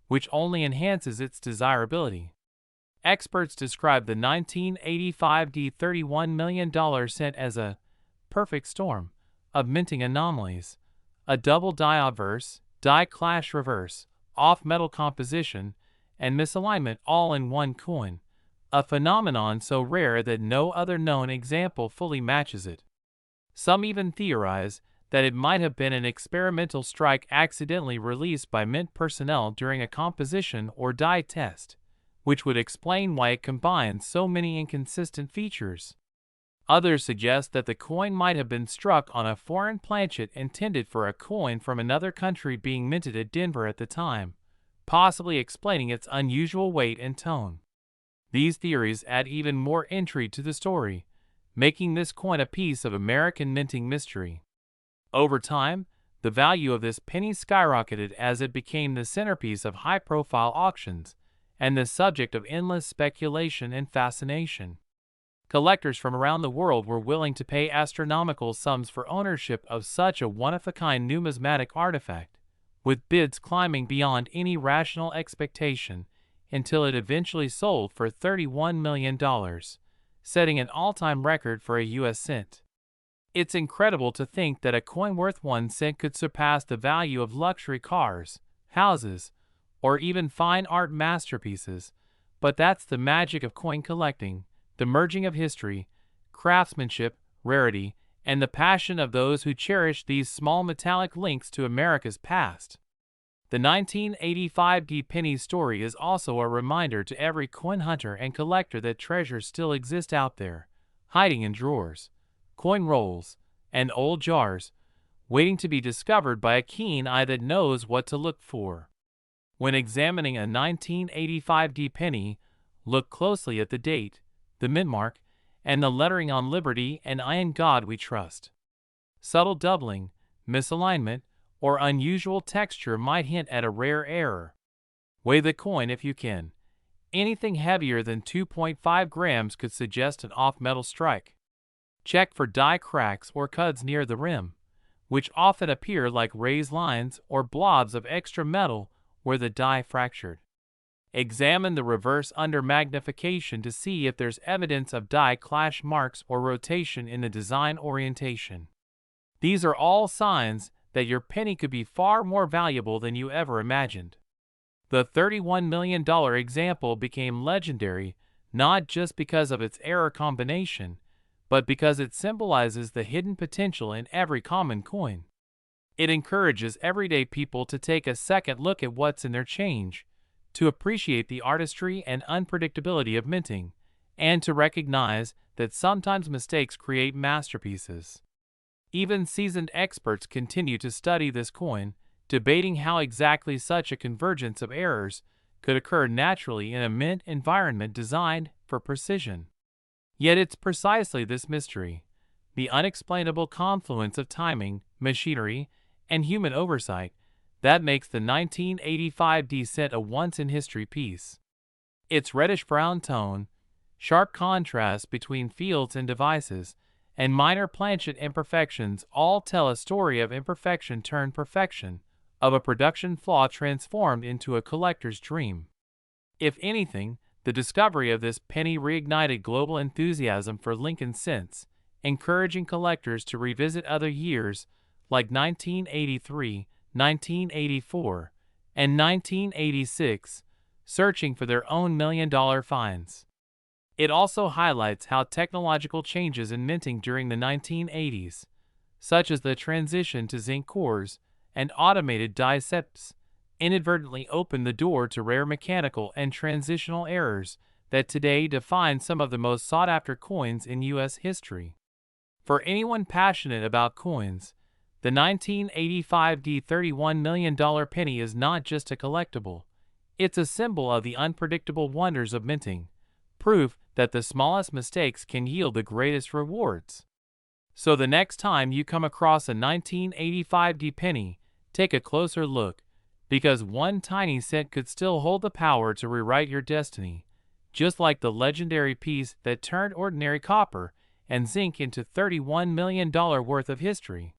which only enhances its desirability. Experts describe the 1985 D $31 million cent as a perfect storm of minting anomalies, a double die obverse, die clash reverse, off-metal composition, and misalignment all in one coin, a phenomenon so rare that no other known example fully matches it. Some even theorize that it might have been an experimental strike accidentally released by Mint personnel during a composition or die test, which would explain why it combines so many inconsistent features. Others suggest that the coin might have been struck on a foreign planchet intended for a coin from another country being minted at Denver at the time, possibly explaining its unusual weight and tone. These theories add even more intrigue to the story, making this coin a piece of American minting mystery. Over time, the value of this penny skyrocketed as it became the centerpiece of high-profile auctions and the subject of endless speculation and fascination. Collectors from around the world were willing to pay astronomical sums for ownership of such a one-of-a-kind numismatic artifact, with bids climbing beyond any rational expectation until it eventually sold for $31 million, setting an all-time record for a U.S. cent. It's incredible to think that a coin worth 1 cent could surpass the value of luxury cars, houses, or even fine art masterpieces, but that's the magic of coin collecting, the merging of history, craftsmanship, rarity, and the passion of those who cherish these small metallic links to America's past. The 1985 D penny story is also a reminder to every coin hunter and collector that treasures still exist out there, hiding in drawers, coin rolls, and old jars, waiting to be discovered by a keen eye that knows what to look for. When examining a 1985 D penny, look closely at the date, the mint mark, and the lettering on Liberty and I in God We Trust. Subtle doubling, misalignment, or unusual texture might hint at a rare error. Weigh the coin if you can. Anything heavier than 2.5 grams could suggest an off-metal strike. Check for die cracks or cuts near the rim, which often appear like raised lines or blobs of extra metal where the die fractured. Examine the reverse under magnification to see if there's evidence of die clash marks or rotation in the design orientation. These are all signs that your penny could be far more valuable than you ever imagined. The $31 million example became legendary not just because of its error combination, but because it symbolizes the hidden potential in every common coin. It encourages everyday people to take a second look at what's in their change, to appreciate the artistry and unpredictability of minting, and to recognize that sometimes mistakes create masterpieces. Even seasoned experts continue to study this coin, debating how exactly such a convergence of errors could occur naturally in a mint environment designed for precision. Yet it's precisely this mystery, the unexplainable confluence of timing, machinery, and human oversight, that makes the 1985 D cent a once-in-history piece. Its reddish-brown tone, sharp contrast between fields and devices, and minor planchet imperfections all tell a story of imperfection turned perfection, of a production flaw transformed into a collector's dream. If anything, the discovery of this penny reignited global enthusiasm for Lincoln cents, encouraging collectors to revisit other years like 1983, 1984, and 1986, searching for their own million-dollar finds. It also highlights how technological changes in minting during the 1980s, such as the transition to zinc cores and automated die sets, inadvertently opened the door to rare mechanical and transitional errors that today define some of the most sought-after coins in U.S. history. For anyone passionate about coins, the 1985 D $31 million penny is not just a collectible, it's a symbol of the unpredictable wonders of minting, proof that the smallest mistakes can yield the greatest rewards. So the next time you come across a 1985 D penny, take a closer look, because one tiny cent could still hold the power to rewrite your destiny, just like the legendary piece that turned ordinary copper and zinc into $31 million worth of history.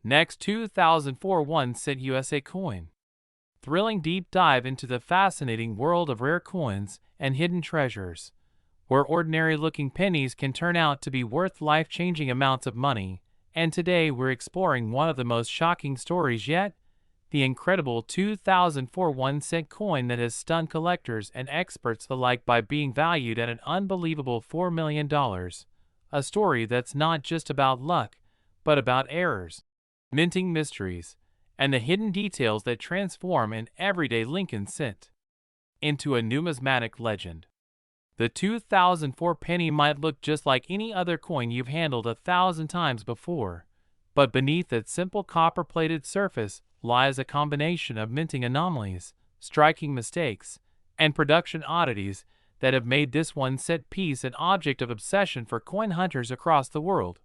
Next, 2004 1 cent USA coin. Thrilling deep dive into the fascinating world of rare coins and hidden treasures, where ordinary-looking pennies can turn out to be worth life-changing amounts of money. And today we're exploring one of the most shocking stories yet, the incredible 2004 1 cent coin that has stunned collectors and experts alike by being valued at an unbelievable $4 million. A story that's not just about luck, but about errors, minting mysteries, and the hidden details that transform an everyday Lincoln cent into a numismatic legend. The 2004 penny might look just like any other coin you've handled 1,000 times before, but beneath its simple copper-plated surface lies a combination of minting anomalies, striking mistakes, and production oddities that have made this 1 cent piece an object of obsession for coin hunters across the world.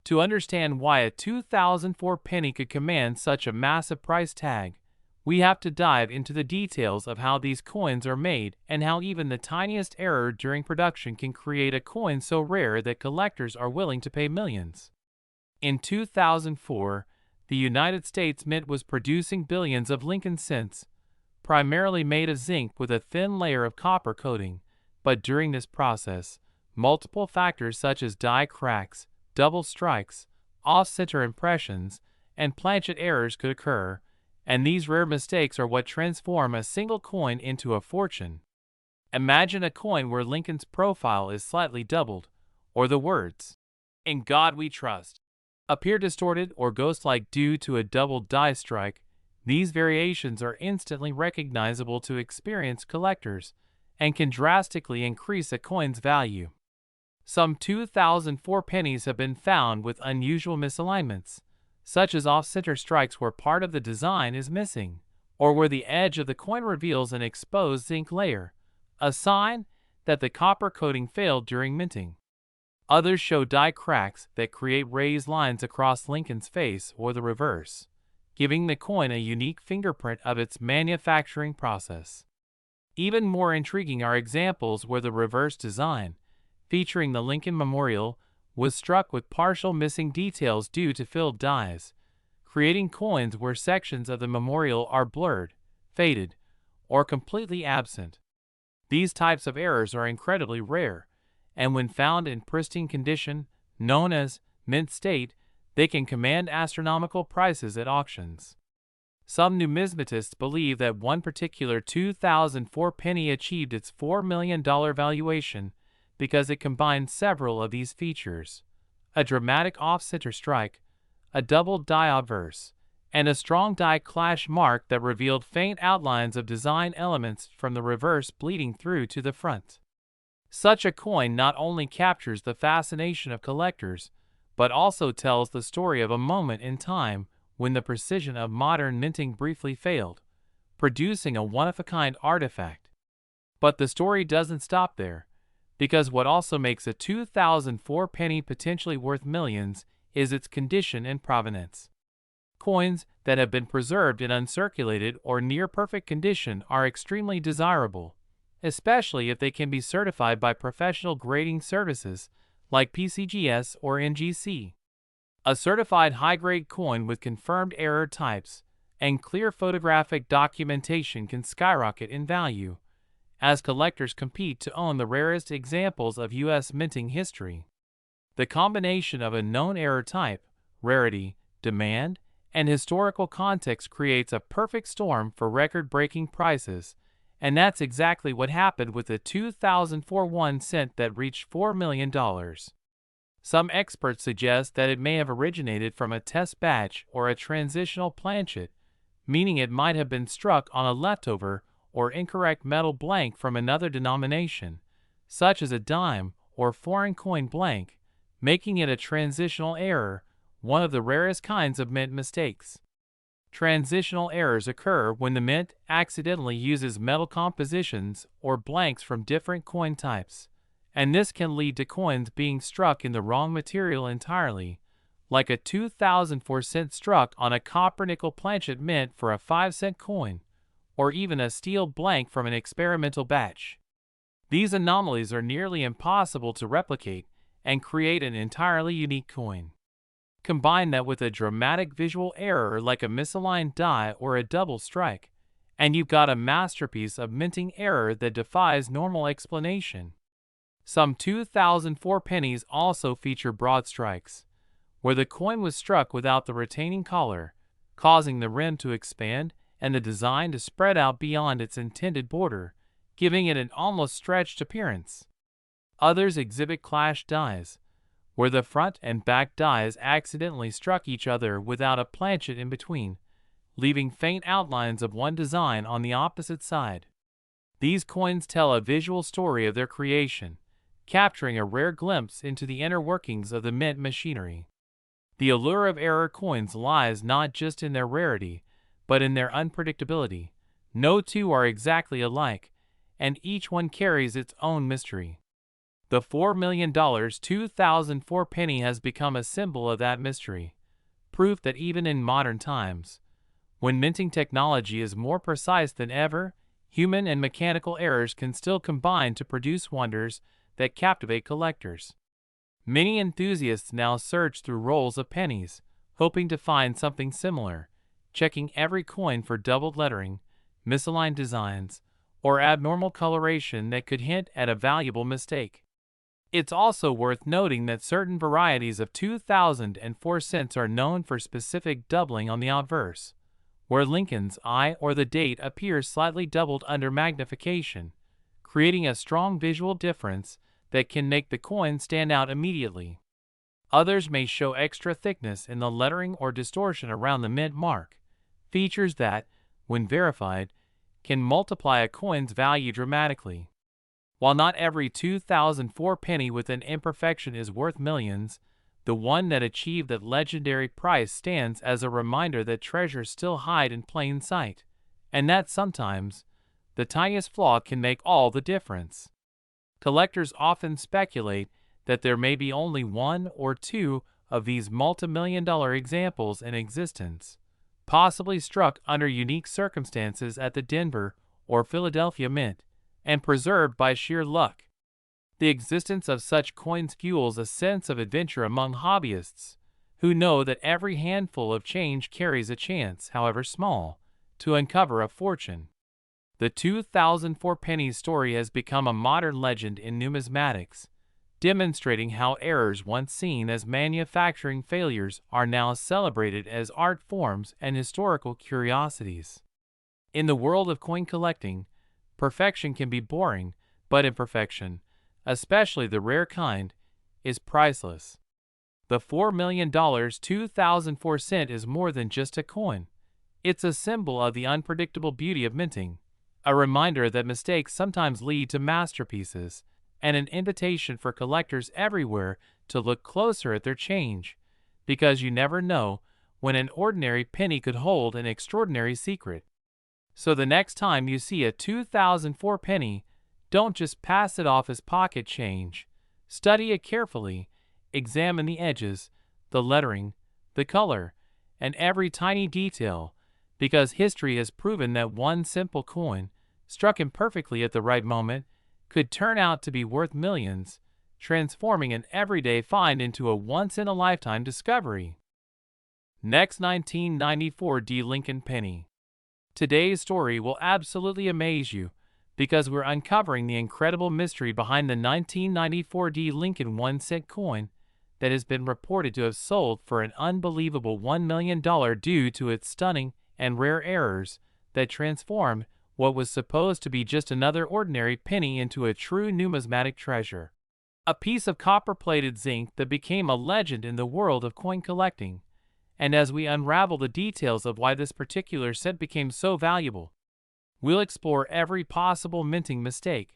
To understand why a 2004 penny could command such a massive price tag, we have to dive into the details of how these coins are made and how even the tiniest error during production can create a coin so rare that collectors are willing to pay millions. In 2004, the United States Mint was producing billions of Lincoln cents, primarily made of zinc with a thin layer of copper coating, but during this process, multiple factors such as die cracks, double strikes, off-center impressions, and planchet errors could occur, and these rare mistakes are what transform a single coin into a fortune. Imagine a coin where Lincoln's profile is slightly doubled, or the words, "In God We Trust," appear distorted or ghost-like due to a doubled die strike. These variations are instantly recognizable to experienced collectors and can drastically increase a coin's value. Some 2004 pennies have been found with unusual misalignments, such as off-center strikes where part of the design is missing, or where the edge of the coin reveals an exposed zinc layer, a sign that the copper coating failed during minting. Others show die cracks that create raised lines across Lincoln's face or the reverse, giving the coin a unique fingerprint of its manufacturing process. Even more intriguing are examples where the reverse design, featuring the Lincoln Memorial, was struck with partial missing details due to filled dies, creating coins where sections of the memorial are blurred, faded, or completely absent. These types of errors are incredibly rare, and when found in pristine condition, known as mint state, they can command astronomical prices at auctions. Some numismatists believe that one particular 2004 penny achieved its $4 million valuation because it combined several of these features: a dramatic off-center strike, a double die obverse, and a strong die clash mark that revealed faint outlines of design elements from the reverse bleeding through to the front. Such a coin not only captures the fascination of collectors, but also tells the story of a moment in time when the precision of modern minting briefly failed, producing a one-of-a-kind artifact. But the story doesn't stop there, because what also makes a 2004 penny potentially worth millions is its condition and provenance. Coins that have been preserved in uncirculated or near-perfect condition are extremely desirable, especially if they can be certified by professional grading services like PCGS or NGC. A certified high-grade coin with confirmed error types and clear photographic documentation can skyrocket in value, as collectors compete to own the rarest examples of U.S. minting history. The combination of a known error type, rarity, demand, and historical context creates a perfect storm for record-breaking prices, and that's exactly what happened with the 2004 1 cent that reached $4 million. Some experts suggest that it may have originated from a test batch or a transitional planchet, meaning it might have been struck on a leftover or incorrect metal blank from another denomination, such as a dime or foreign coin blank, making it a transitional error, one of the rarest kinds of mint mistakes. Transitional errors occur when the mint accidentally uses metal compositions or blanks from different coin types, and this can lead to coins being struck in the wrong material entirely, like a 2004 cent struck on a copper-nickel planchet mint for a 5-cent coin, or even a steel blank from an experimental batch. These anomalies are nearly impossible to replicate and create an entirely unique coin. Combine that with a dramatic visual error like a misaligned die or a double strike, and you've got a masterpiece of minting error that defies normal explanation. Some 2004 pennies also feature broadstrikes, where the coin was struck without the retaining collar, causing the rim to expand and the design to spread out beyond its intended border, giving it an almost stretched appearance. Others exhibit clash dies, where the front and back dies accidentally struck each other without a planchet in between, leaving faint outlines of one design on the opposite side. These coins tell a visual story of their creation, capturing a rare glimpse into the inner workings of the mint machinery. The allure of error coins lies not just in their rarity, but in their unpredictability. No two are exactly alike, and each one carries its own mystery. The $4 million 2004 penny has become a symbol of that mystery, proof that even in modern times, when minting technology is more precise than ever, human and mechanical errors can still combine to produce wonders that captivate collectors. Many enthusiasts now search through rolls of pennies, hoping to find something similar, checking every coin for doubled lettering, misaligned designs, or abnormal coloration that could hint at a valuable mistake. It's also worth noting that certain varieties of 2004 cents are known for specific doubling on the obverse, where Lincoln's I or the date appears slightly doubled under magnification, creating a strong visual difference that can make the coin stand out immediately. Others may show extra thickness in the lettering or distortion around the mint mark, features that, when verified, can multiply a coin's value dramatically. While not every 2004 penny with an imperfection is worth millions, The one that achieved that legendary price stands as a reminder that treasures still hide in plain sight, and that sometimes the tiniest flaw can make all the difference. Collectors often speculate that there may be only one or two of these multi-million-dollar examples in existence, possibly struck under unique circumstances at the Denver or Philadelphia Mint, and preserved by sheer luck. The existence of such coins fuels a sense of adventure among hobbyists, who know that every handful of change carries a chance, however small, to uncover a fortune. The 2004 Pennies story has become a modern legend in numismatics, demonstrating how errors once seen as manufacturing failures are now celebrated as art forms and historical curiosities. In the world of coin collecting, perfection can be boring, but imperfection, especially the rare kind, is priceless. The $4 million 2004 cent is more than just a coin. It's a symbol of the unpredictable beauty of minting, a reminder that mistakes sometimes lead to masterpieces, and an invitation for collectors everywhere to look closer at their change, because you never know when an ordinary penny could hold an extraordinary secret. So the next time you see a 2004 penny, don't just pass it off as pocket change. Study it carefully, examine the edges, the lettering, the color, and every tiny detail, because history has proven that one simple coin, struck imperfectly at the right moment, could turn out to be worth millions, transforming an everyday find into a once-in-a-lifetime discovery. Next, 1994 D. Lincoln Penny. Today's story will absolutely amaze you, because we're uncovering the incredible mystery behind the 1994 D. Lincoln 1-cent coin that has been reported to have sold for an unbelievable $1 million due to its stunning and rare errors that transformed what was supposed to be just another ordinary penny into a true numismatic treasure. A piece of copper-plated zinc that became a legend in the world of coin collecting. And as we unravel the details of why this particular cent became so valuable, we'll explore every possible minting mistake,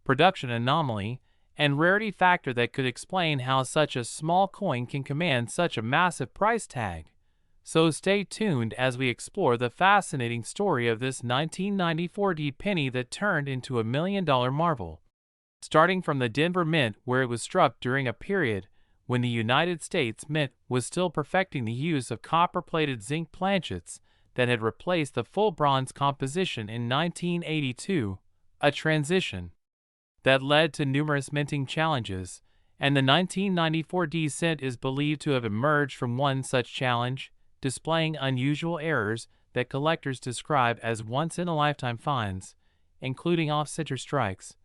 production anomaly, and rarity factor that could explain how such a small coin can command such a massive price tag. So stay tuned as we explore the fascinating story of this 1994 D penny that turned into a $1 million marvel. Starting from the Denver Mint, where it was struck during a period when the United States Mint was still perfecting the use of copper-plated zinc planchets that had replaced the full bronze composition in 1982, a transition that led to numerous minting challenges, and the 1994 D cent is believed to have emerged from one such challenge, displaying unusual errors that collectors describe as once-in-a-lifetime finds, including off-center strikes,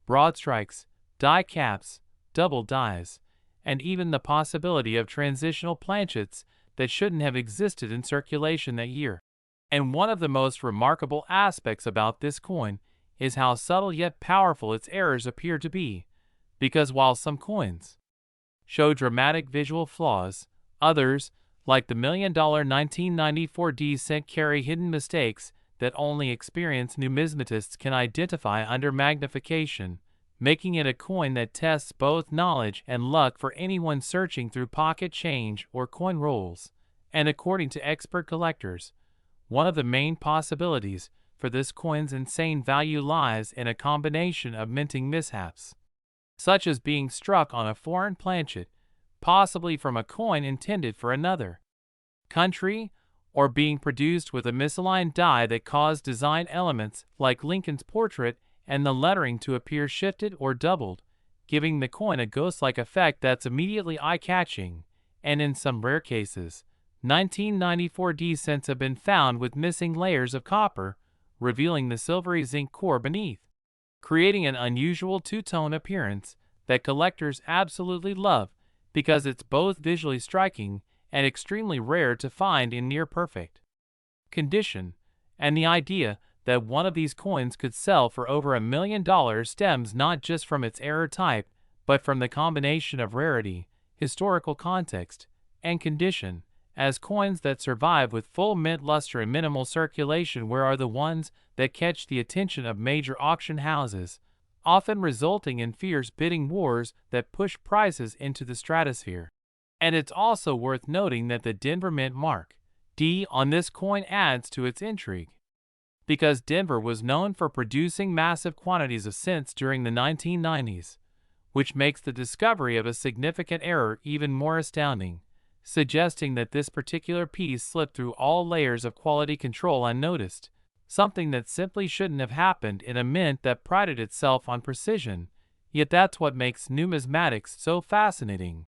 broad strikes, die caps, double dies, and even the possibility of transitional planchets that shouldn't have existed in circulation that year. And one of the most remarkable aspects about this coin is how subtle yet powerful its errors appear to be, because while some coins show dramatic visual flaws, others, like the $1 million 1994 D cent, carry hidden mistakes that only experienced numismatists can identify under magnification, making it a coin that tests both knowledge and luck for anyone searching through pocket change or coin rolls. And according to expert collectors, one of the main possibilities for this coin's insane value lies in a combination of minting mishaps, such as being struck on a foreign planchet, possibly from a coin intended for another country, or being produced with a misaligned die that caused design elements like Lincoln's portrait and the lettering to appear shifted or doubled, giving the coin a ghost-like effect that's immediately eye-catching. And in some rare cases, 1994 D cents have been found with missing layers of copper, revealing the silvery zinc core beneath, creating an unusual two-tone appearance that collectors absolutely love because it's both visually striking and extremely rare to find in near-perfect condition. And the idea that one of these coins could sell for over $1 million stems not just from its error type, but from the combination of rarity, historical context, and condition, as coins that survive with full mint luster and minimal circulation are the ones that catch the attention of major auction houses, often resulting in fierce bidding wars that push prices into the stratosphere. And it's also worth noting that the Denver Mint mark D on this coin adds to its intrigue, because Denver was known for producing massive quantities of cents during the 1990s, which makes the discovery of a significant error even more astounding, suggesting that this particular piece slipped through all layers of quality control unnoticed, something that simply shouldn't have happened in a mint that prided itself on precision. Yet that's what makes numismatics so fascinating.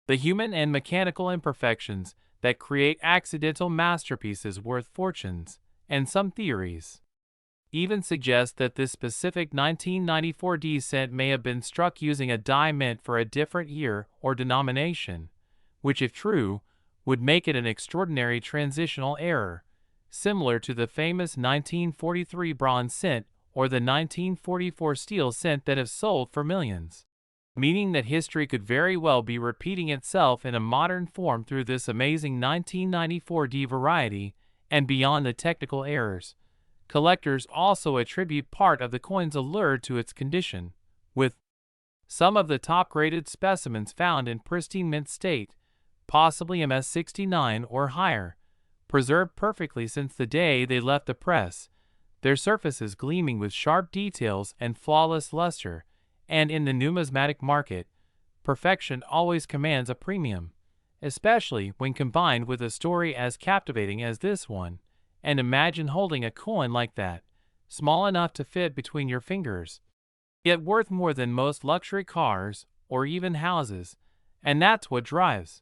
The human and mechanical imperfections that create accidental masterpieces worth fortunes, and some theories even suggest that this specific 1994 D cent may have been struck using a die mint for a different year or denomination, which, if true, would make it an extraordinary transitional error, similar to the famous 1943 bronze cent or the 1944 steel cent that have sold for millions, meaning that history could very well be repeating itself in a modern form through this amazing 1994 D variety. And beyond the technical errors, collectors also attribute part of the coin's allure to its condition, with some of the top-graded specimens found in pristine mint state, possibly MS69 or higher, preserved perfectly since the day they left the press, their surfaces gleaming with sharp details and flawless luster. And in the numismatic market, perfection always commands a premium, especially when combined with a story as captivating as this one. And imagine holding a coin like that, small enough to fit between your fingers, yet worth more than most luxury cars or even houses. And that's what drives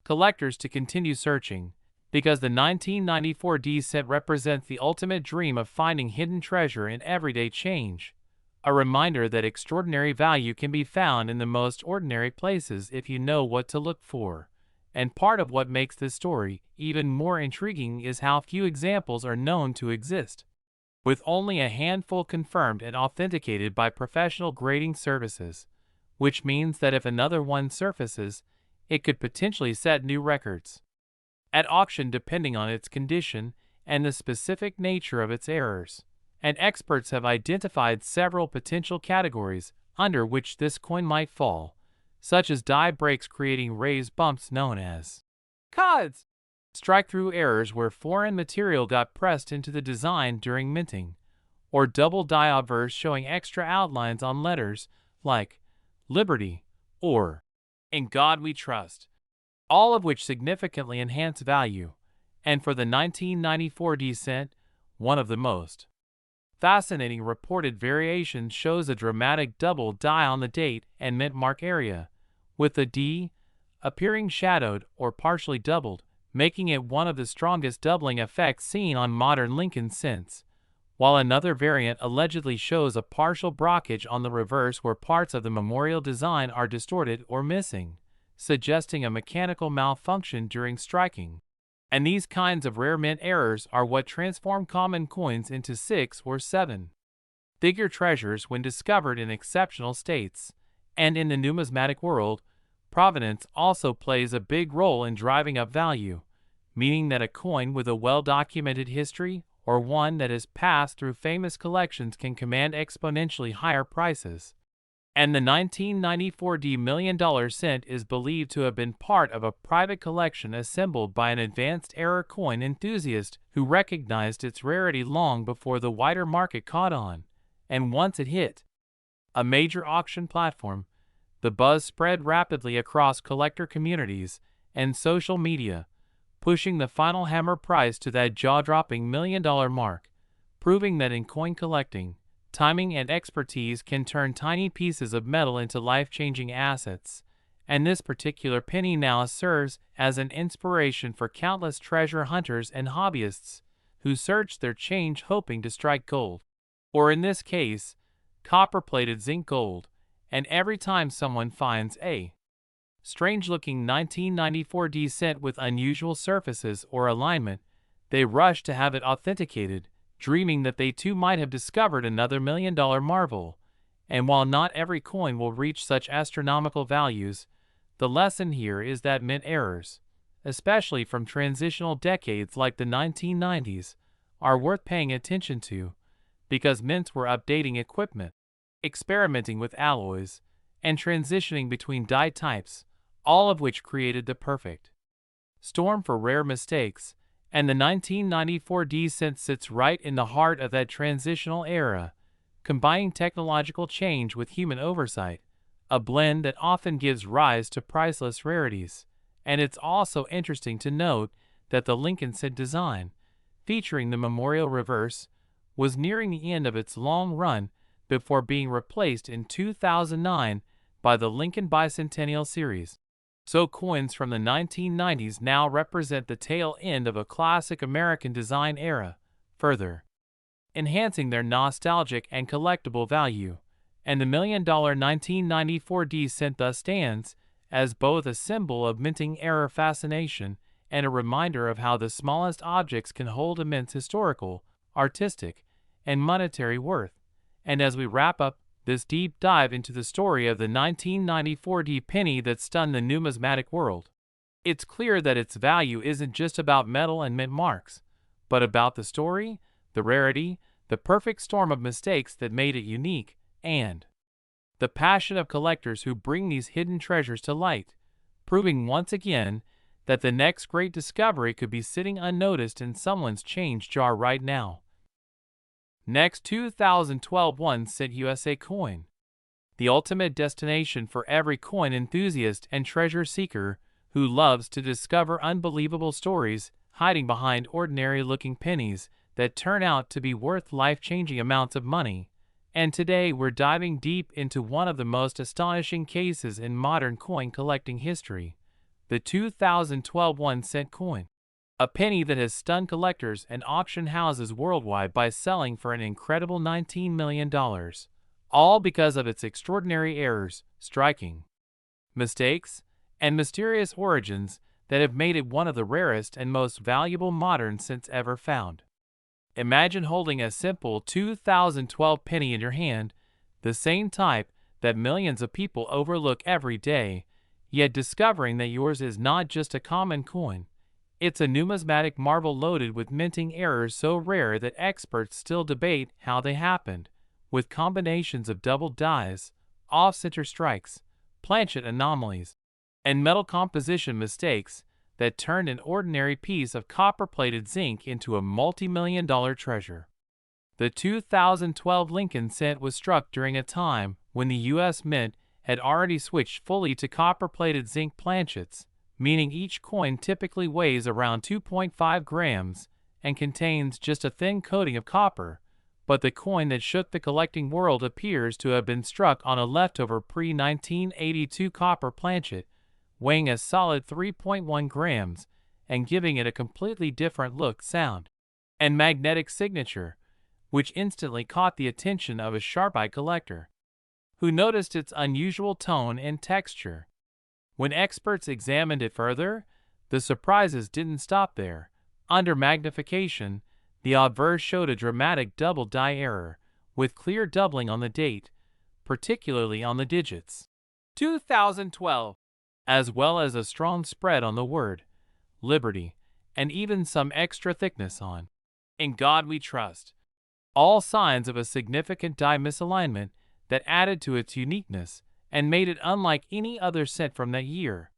collectors to continue searching, because the 1994 D cent represents the ultimate dream of finding hidden treasure in everyday change, a reminder that extraordinary value can be found in the most ordinary places if you know what to look for. And part of what makes this story even more intriguing is how few examples are known to exist, with only a handful confirmed and authenticated by professional grading services, which means that if another one surfaces, it could potentially set new records at auction depending on its condition and the specific nature of its errors. And experts have identified several potential categories under which this coin might fall, such as die breaks creating raised bumps known as cods, strike-through errors where foreign material got pressed into the design during minting, or double die obverse showing extra outlines on letters like Liberty or In God We Trust, all of which significantly enhance value. And for the 1994 D cent, one of the most fascinating reported variations shows a dramatic double die on the date and mint mark area, with the D appearing shadowed or partially doubled, making it one of the strongest doubling effects seen on modern Lincoln cents, while another variant allegedly shows a partial brockage on the reverse where parts of the memorial design are distorted or missing, suggesting a mechanical malfunction during striking. And these kinds of rare mint errors are what transform common coins into 6 or 7-figure treasures when discovered in exceptional states. And in the numismatic world, provenance also plays a big role in driving up value, meaning that a coin with a well-documented history or one that has passed through famous collections can command exponentially higher prices. And the 1994 $1 million cent is believed to have been part of a private collection assembled by an advanced error coin enthusiast who recognized its rarity long before the wider market caught on. And once it hit a major auction platform, the buzz spread rapidly across collector communities and social media, pushing the final hammer price to that jaw-dropping $1 million mark, proving that in coin collecting, timing and expertise can turn tiny pieces of metal into life-changing assets. And this particular penny now serves as an inspiration for countless treasure hunters and hobbyists who search their change hoping to strike gold, or in this case, copper-plated zinc gold. And every time someone finds a strange-looking 1994 D cent with unusual surfaces or alignment, they rush to have it authenticated, dreaming that they too might have discovered another $1 million marvel. And while not every coin will reach such astronomical values, the lesson here is that mint errors, especially from transitional decades like the 1990s, are worth paying attention to, because mints were updating equipment, experimenting with alloys, and transitioning between die types, all of which created the perfect storm for rare mistakes, and the 1994 descent sits right in the heart of that transitional era, combining technological change with human oversight, a blend that often gives rise to priceless rarities. And it's also interesting to note that the Lincoln set design, featuring the memorial reverse, was nearing the end of its long run before being replaced in 2009 by the Lincoln Bicentennial Series. So coins from the 1990s now represent the tail end of a classic American design era, further enhancing their nostalgic and collectible value. And the $1 million 1994 D cent thus stands as both a symbol of minting era fascination and a reminder of how the smallest objects can hold immense historical, artistic, and monetary worth. And as we wrap up this deep dive into the story of the 1994 D penny that stunned the numismatic world, it's clear that its value isn't just about metal and mint marks, but about the story, the rarity, the perfect storm of mistakes that made it unique, and the passion of collectors who bring these hidden treasures to light, proving once again that the next great discovery could be sitting unnoticed in someone's change jar right now. Next, 2012 1-cent USA coin. The ultimate destination for every coin enthusiast and treasure seeker who loves to discover unbelievable stories hiding behind ordinary-looking pennies that turn out to be worth life-changing amounts of money. And today we're diving deep into one of the most astonishing cases in modern coin collecting history, the 2012 1-cent coin. A penny that has stunned collectors and auction houses worldwide by selling for an incredible $19 million, all because of its extraordinary errors, striking mistakes, and mysterious origins that have made it one of the rarest and most valuable modern cents ever found. Imagine holding a simple 2012 penny in your hand, the same type that millions of people overlook every day, yet discovering that yours is not just a common coin. It's a numismatic marvel loaded with minting errors so rare that experts still debate how they happened, with combinations of double dies, off-center strikes, planchet anomalies, and metal composition mistakes that turned an ordinary piece of copper-plated zinc into a multi-million-dollar treasure. The 2012 Lincoln cent was struck during a time when the U.S. Mint had already switched fully to copper-plated zinc planchets, meaning each coin typically weighs around 2.5 grams and contains just a thin coating of copper, but the coin that shook the collecting world appears to have been struck on a leftover pre-1982 copper planchet, weighing a solid 3.1 grams and giving it a completely different look, sound, and magnetic signature, which instantly caught the attention of a sharp-eyed collector, who noticed its unusual tone and texture. When experts examined it further, the surprises didn't stop there. Under magnification, the obverse showed a dramatic double die error, with clear doubling on the date, particularly on the digits 2012, as well as a strong spread on the word Liberty, and even some extra thickness on In God We Trust. All signs of a significant die misalignment that added to its uniqueness and made it unlike any other cent from that year.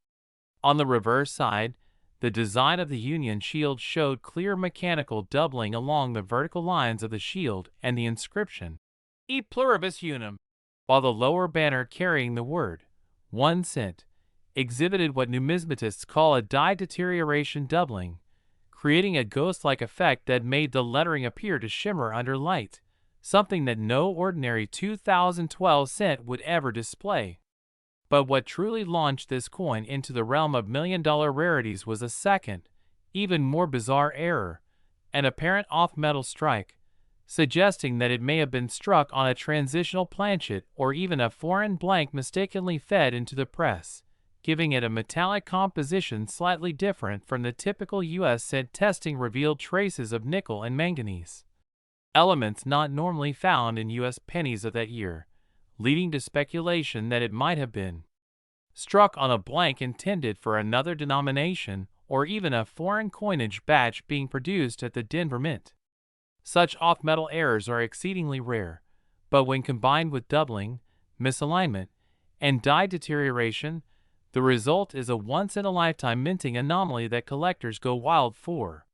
On the reverse side, the design of the Union shield showed clear mechanical doubling along the vertical lines of the shield and the inscription, E pluribus unum, while the lower banner carrying the word 1 cent exhibited what numismatists call a die deterioration doubling, creating a ghost-like effect that made the lettering appear to shimmer under light, something that no ordinary 2012 cent would ever display. But what truly launched this coin into the realm of million-dollar rarities was a second, even more bizarre error, an apparent off-metal strike, suggesting that it may have been struck on a transitional planchet or even a foreign blank mistakenly fed into the press, giving it a metallic composition slightly different from the typical U.S. cent. Testing revealed traces of nickel and manganese, elements not normally found in U.S. pennies of that year, leading to speculation that it might have been struck on a blank intended for another denomination or even a foreign coinage batch being produced at the Denver Mint. Such off-metal errors are exceedingly rare, but when combined with doubling, misalignment, and die deterioration, The result is a once-in-a-lifetime minting anomaly that collectors go wild for.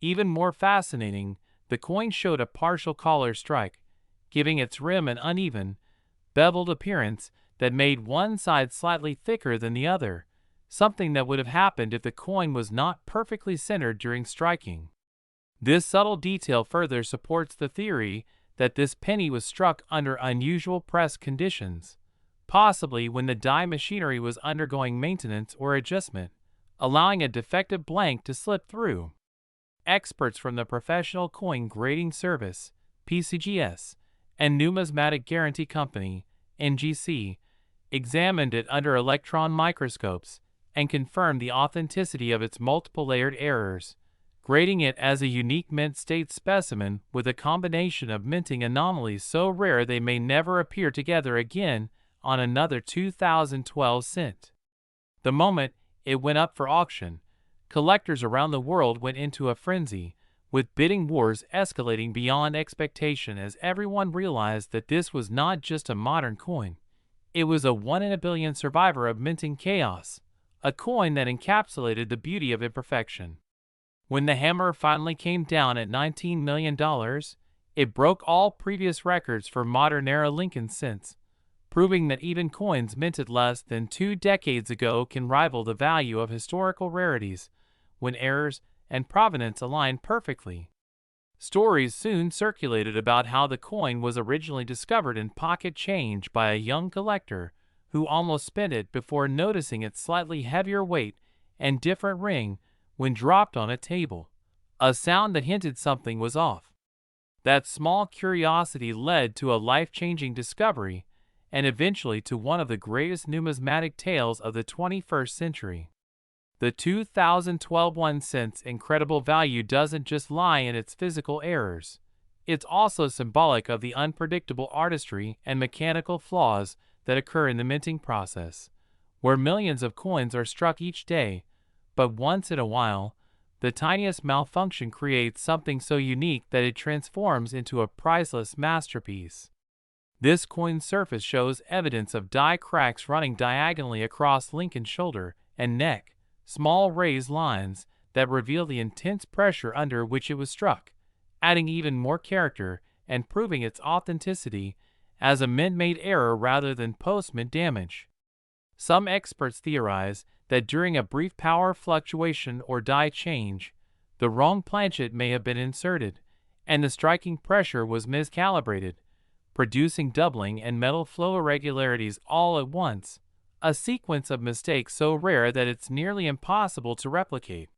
Even more fascinating, the coin showed a partial collar strike, giving its rim an uneven, beveled appearance that made one side slightly thicker than the other, something that would have happened if the coin was not perfectly centered during striking. This subtle detail further supports the theory that this penny was struck under unusual press conditions, possibly when the die machinery was undergoing maintenance or adjustment, allowing a defective blank to slip through. Experts from the Professional Coin Grading Service (PCGS) and Numismatic Guarantee Company (NGC) examined it under electron microscopes and confirmed the authenticity of its multiple layered errors, grading it as a unique mint state specimen with a combination of minting anomalies so rare they may never appear together again on another 2012 cent. The moment it went up for auction, collectors around the world went into a frenzy, with bidding wars escalating beyond expectation as everyone realized that this was not just a modern coin. It was a one-in-a-billion survivor of minting chaos, a coin that encapsulated the beauty of imperfection. When the hammer finally came down at $19 million, it broke all previous records for modern-era Lincoln cents, proving that even coins minted less than 2 decades ago can rival the value of historical rarities when errors and provenance align perfectly. Stories soon circulated about how the coin was originally discovered in pocket change by a young collector who almost spent it before noticing its slightly heavier weight and different ring when dropped on a table, a sound that hinted something was off. That small curiosity led to a life-changing discovery and eventually to one of the greatest numismatic tales of the 21st century. The 2012 1 cent's incredible value doesn't just lie in its physical errors. It's also symbolic of the unpredictable artistry and mechanical flaws that occur in the minting process, where millions of coins are struck each day, but once in a while, the tiniest malfunction creates something so unique that it transforms into a priceless masterpiece. This coin's surface shows evidence of die cracks running diagonally across Lincoln's shoulder and neck, small raised lines that reveal the intense pressure under which it was struck, adding even more character and proving its authenticity as a mint-made error rather than post-mint damage. Some experts theorize that during a brief power fluctuation or die change, the wrong planchet may have been inserted, and the striking pressure was miscalibrated, producing doubling and metal flow irregularities all at once, a sequence of mistakes so rare that it's nearly impossible to replicate.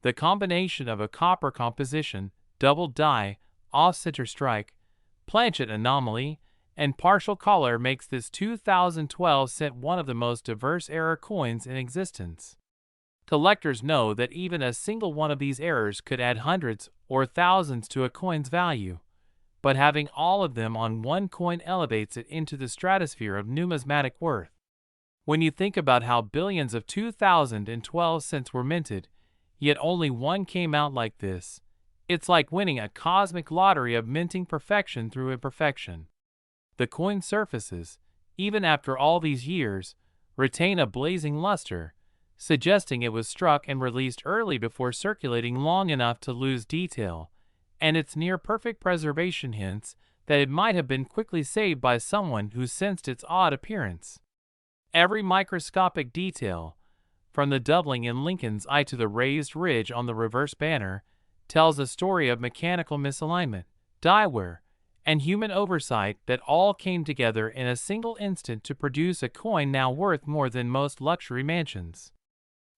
The combination of a copper composition, double die, off-center strike, planchet anomaly, and partial collar makes this 2012 cent one of the most diverse error coins in existence. Collectors know that even a single one of these errors could add hundreds or thousands to a coin's value, but having all of them on one coin elevates it into the stratosphere of numismatic worth. When you think about how billions of 2012 cents were minted, yet only one came out like this, it's like winning a cosmic lottery of minting perfection through imperfection. The coin surfaces, even after all these years, retain a blazing luster, suggesting it was struck and released early before circulating long enough to lose detail, and its near-perfect preservation hints that it might have been quickly saved by someone who sensed its odd appearance. Every microscopic detail, from the doubling in Lincoln's eye to the raised ridge on the reverse banner, tells a story of mechanical misalignment, die wear, and human oversight that all came together in a single instant to produce a coin now worth more than most luxury mansions.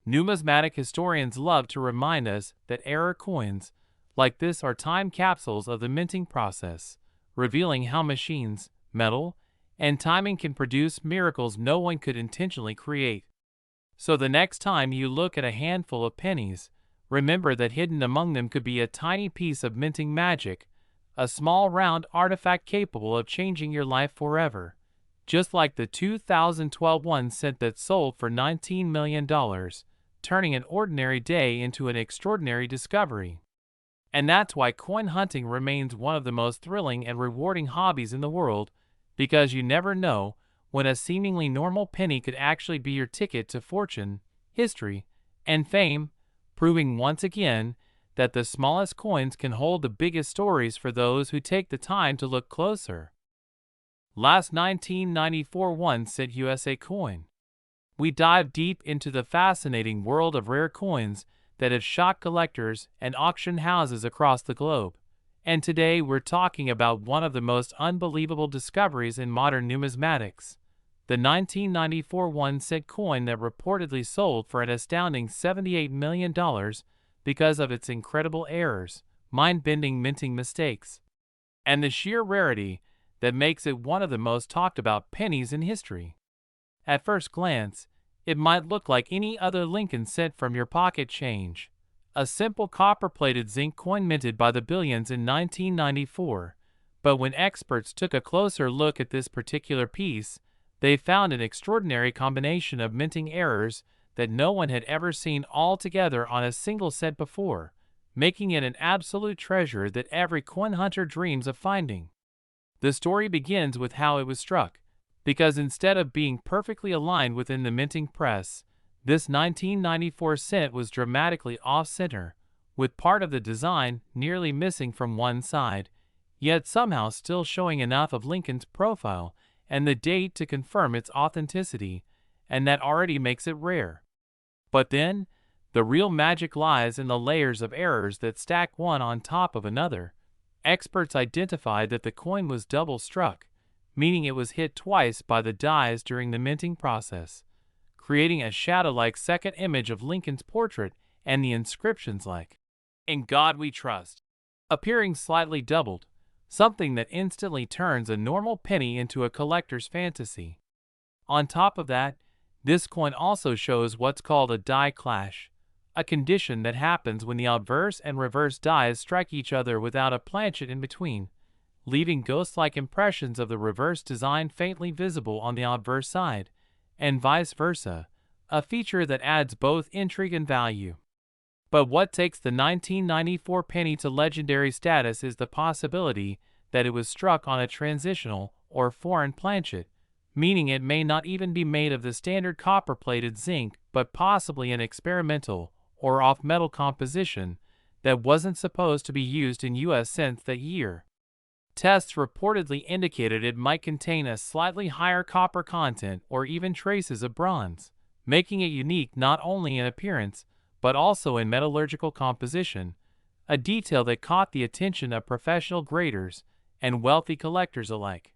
Numismatic historians love to remind us that error coins, like this, are time capsules of the minting process, revealing how machines, metal, and timing can produce miracles no one could intentionally create. So the next time you look at a handful of pennies, remember that hidden among them could be a tiny piece of minting magic, a small round artifact capable of changing your life forever, just like the 2012 1 cent that sold for $19 million, turning an ordinary day into an extraordinary discovery. And that's why coin hunting remains one of the most thrilling and rewarding hobbies in the world, because you never know when a seemingly normal penny could actually be your ticket to fortune, history, and fame, proving once again that the smallest coins can hold the biggest stories for those who take the time to look closer. Last 1994 1-cent USA coin. We dive deep into the fascinating world of rare coins that have shocked collectors and auction houses across the globe. And today we're talking about one of the most unbelievable discoveries in modern numismatics, the 1994 1-cent coin that reportedly sold for an astounding $78 million because of its incredible errors, mind-bending minting mistakes, and the sheer rarity that makes it one of the most talked about pennies in history. At first glance, it might look like any other Lincoln cent from your pocket change, a simple copper-plated zinc coin minted by the billions in 1994. But when experts took a closer look at this particular piece, they found an extraordinary combination of minting errors that no one had ever seen all together on a single cent before, making it an absolute treasure that every coin hunter dreams of finding. The story begins with how it was struck, because instead of being perfectly aligned within the minting press, this 1994 cent was dramatically off-center, with part of the design nearly missing from one side, yet somehow still showing enough of Lincoln's profile and the date to confirm its authenticity, and that already makes it rare. But then, the real magic lies in the layers of errors that stack one on top of another. Experts identified that the coin was double-struck, meaning it was hit twice by the dies during the minting process, creating a shadow-like second image of Lincoln's portrait and the inscriptions like, "In God We Trust," appearing slightly doubled, something that instantly turns a normal penny into a collector's fantasy. On top of that, this coin also shows what's called a die clash, a condition that happens when the obverse and reverse dies strike each other without a planchet in between, leaving ghost-like impressions of the reverse design faintly visible on the obverse side, and vice versa, a feature that adds both intrigue and value. But what takes the 1994 penny to legendary status is the possibility that it was struck on a transitional or foreign planchet, meaning it may not even be made of the standard copper-plated zinc but possibly an experimental or off-metal composition that wasn't supposed to be used in U.S. cents that year. Tests reportedly indicated it might contain a slightly higher copper content or even traces of bronze, making it unique not only in appearance but also in metallurgical composition, a detail that caught the attention of professional graders and wealthy collectors alike.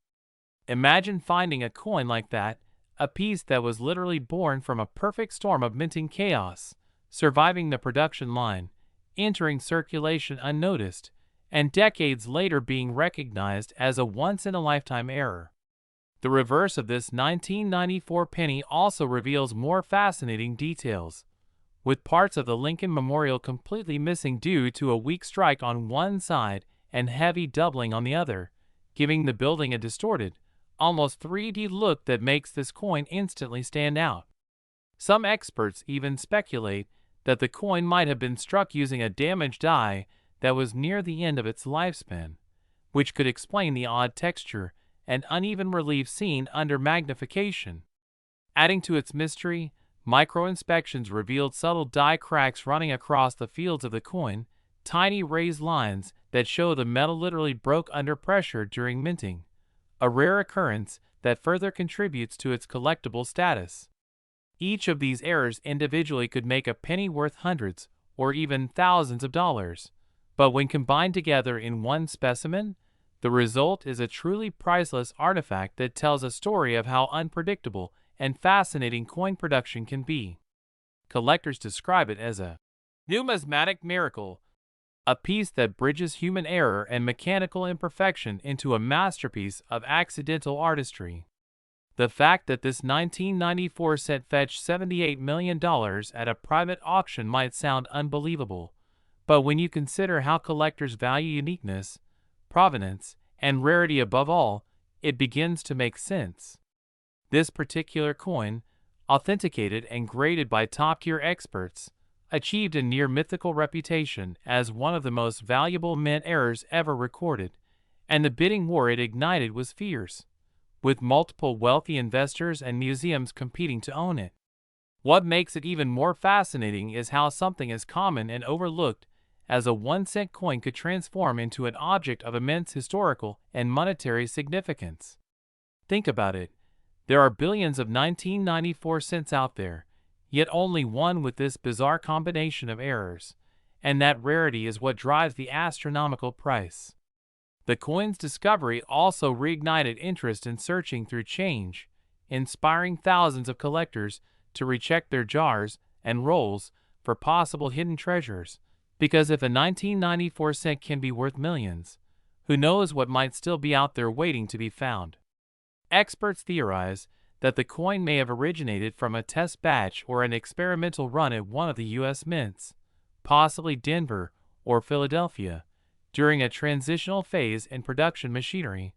Imagine finding a coin like that, a piece that was literally born from a perfect storm of minting chaos, surviving the production line, entering circulation unnoticed, and decades later being recognized as a once-in-a-lifetime error. The reverse of this 1994 penny also reveals more fascinating details, with parts of the Lincoln Memorial completely missing due to a weak strike on one side and heavy doubling on the other, giving the building a distorted, almost 3D look that makes this coin instantly stand out. Some experts even speculate that the coin might have been struck using a damaged die that was near the end of its lifespan, which could explain the odd texture and uneven relief seen under magnification. Adding to its mystery, micro-inspections revealed subtle die cracks running across the fields of the coin, tiny raised lines that show the metal literally broke under pressure during minting, a rare occurrence that further contributes to its collectible status. Each of these errors individually could make a penny worth hundreds or even thousands of dollars, but when combined together in one specimen, the result is a truly priceless artifact that tells a story of how unpredictable and fascinating coin production can be. Collectors describe it as a numismatic miracle, a piece that bridges human error and mechanical imperfection into a masterpiece of accidental artistry. The fact that this 1994 set fetched $78 million at a private auction might sound unbelievable, but when you consider how collectors value uniqueness, provenance, and rarity above all, it begins to make sense. This particular coin, authenticated and graded by top-tier experts, achieved a near-mythical reputation as one of the most valuable mint errors ever recorded, and the bidding war it ignited was fierce. with multiple wealthy investors and museums competing to own it. What makes it even more fascinating is how something as common and overlooked as a 1-cent coin could transform into an object of immense historical and monetary significance. Think about it. There are billions of 1994 cents out there, yet only one with this bizarre combination of errors, and that rarity is what drives the astronomical price. The coin's discovery also reignited interest in searching through change, inspiring thousands of collectors to recheck their jars and rolls for possible hidden treasures. Because if a 1994 cent can be worth millions, who knows what might still be out there waiting to be found? Experts theorize that the coin may have originated from a test batch or an experimental run at one of the U.S. mints, possibly Denver or Philadelphia, during a transitional phase in production machinery,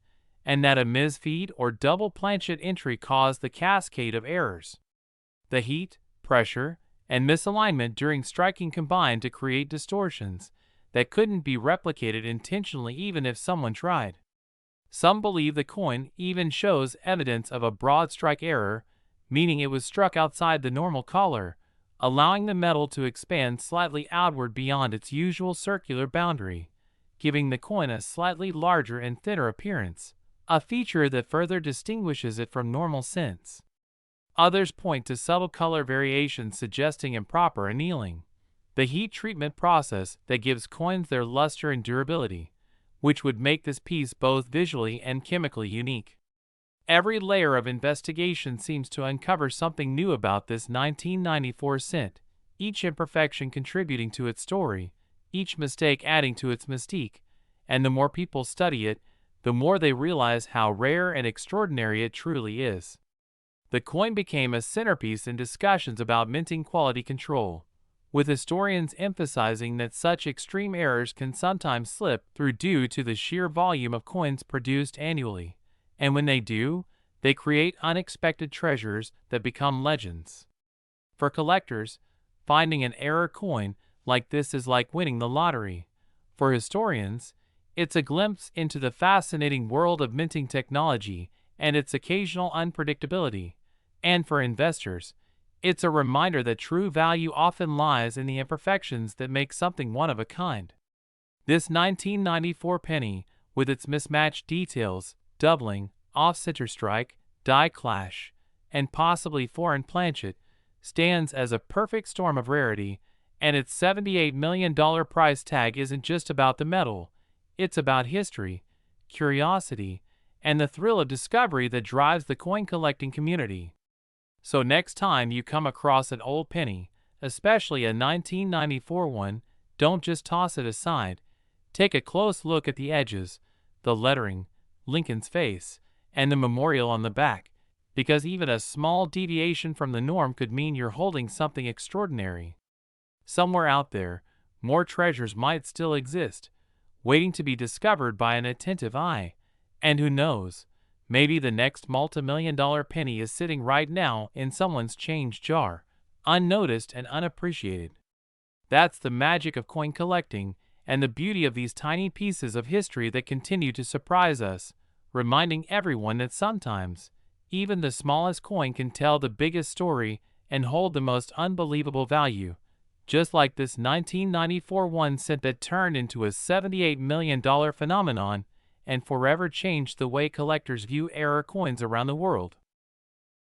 and that a misfeed or double planchet entry caused the cascade of errors. The heat, pressure, and misalignment during striking combined to create distortions that couldn't be replicated intentionally even if someone tried. Some believe the coin even shows evidence of a broadstrike error, meaning it was struck outside the normal color, allowing the metal to expand slightly outward beyond its usual circular boundary, giving the coin a slightly larger and thinner appearance, a feature that further distinguishes it from normal cents. Others point to subtle color variations suggesting improper annealing, the heat treatment process that gives coins their luster and durability, which would make this piece both visually and chemically unique. Every layer of investigation seems to uncover something new about this 1994 cent, each imperfection contributing to its story, each mistake adding to its mystique, and the more people study it, the more they realize how rare and extraordinary it truly is. The coin became a centerpiece in discussions about minting quality control, with historians emphasizing that such extreme errors can sometimes slip through due to the sheer volume of coins produced annually, and when they do, they create unexpected treasures that become legends. For collectors, finding an error coin like this is like winning the lottery. For historians, it's a glimpse into the fascinating world of minting technology and its occasional unpredictability. And for investors, it's a reminder that true value often lies in the imperfections that make something one of a kind. This 1994 penny, with its mismatched details, doubling, off-center strike, die clash, and possibly foreign planchet, stands as a perfect storm of rarity, and its $78 million price tag isn't just about the metal, it's about history, curiosity, and the thrill of discovery that drives the coin collecting community. So next time you come across an old penny, especially a 1994 one, don't just toss it aside. Take a close look at the edges, the lettering, Lincoln's face, and the memorial on the back, because even a small deviation from the norm could mean you're holding something extraordinary. Somewhere out there, more treasures might still exist, waiting to be discovered by an attentive eye. And who knows, maybe the next multi-million-dollar penny is sitting right now in someone's change jar, unnoticed and unappreciated. That's the magic of coin collecting and the beauty of these tiny pieces of history that continue to surprise us, reminding everyone that sometimes, even the smallest coin can tell the biggest story and hold the most unbelievable value, just like this 1994 1 cent that turned into a $78 million phenomenon and forever changed the way collectors view error coins around the world.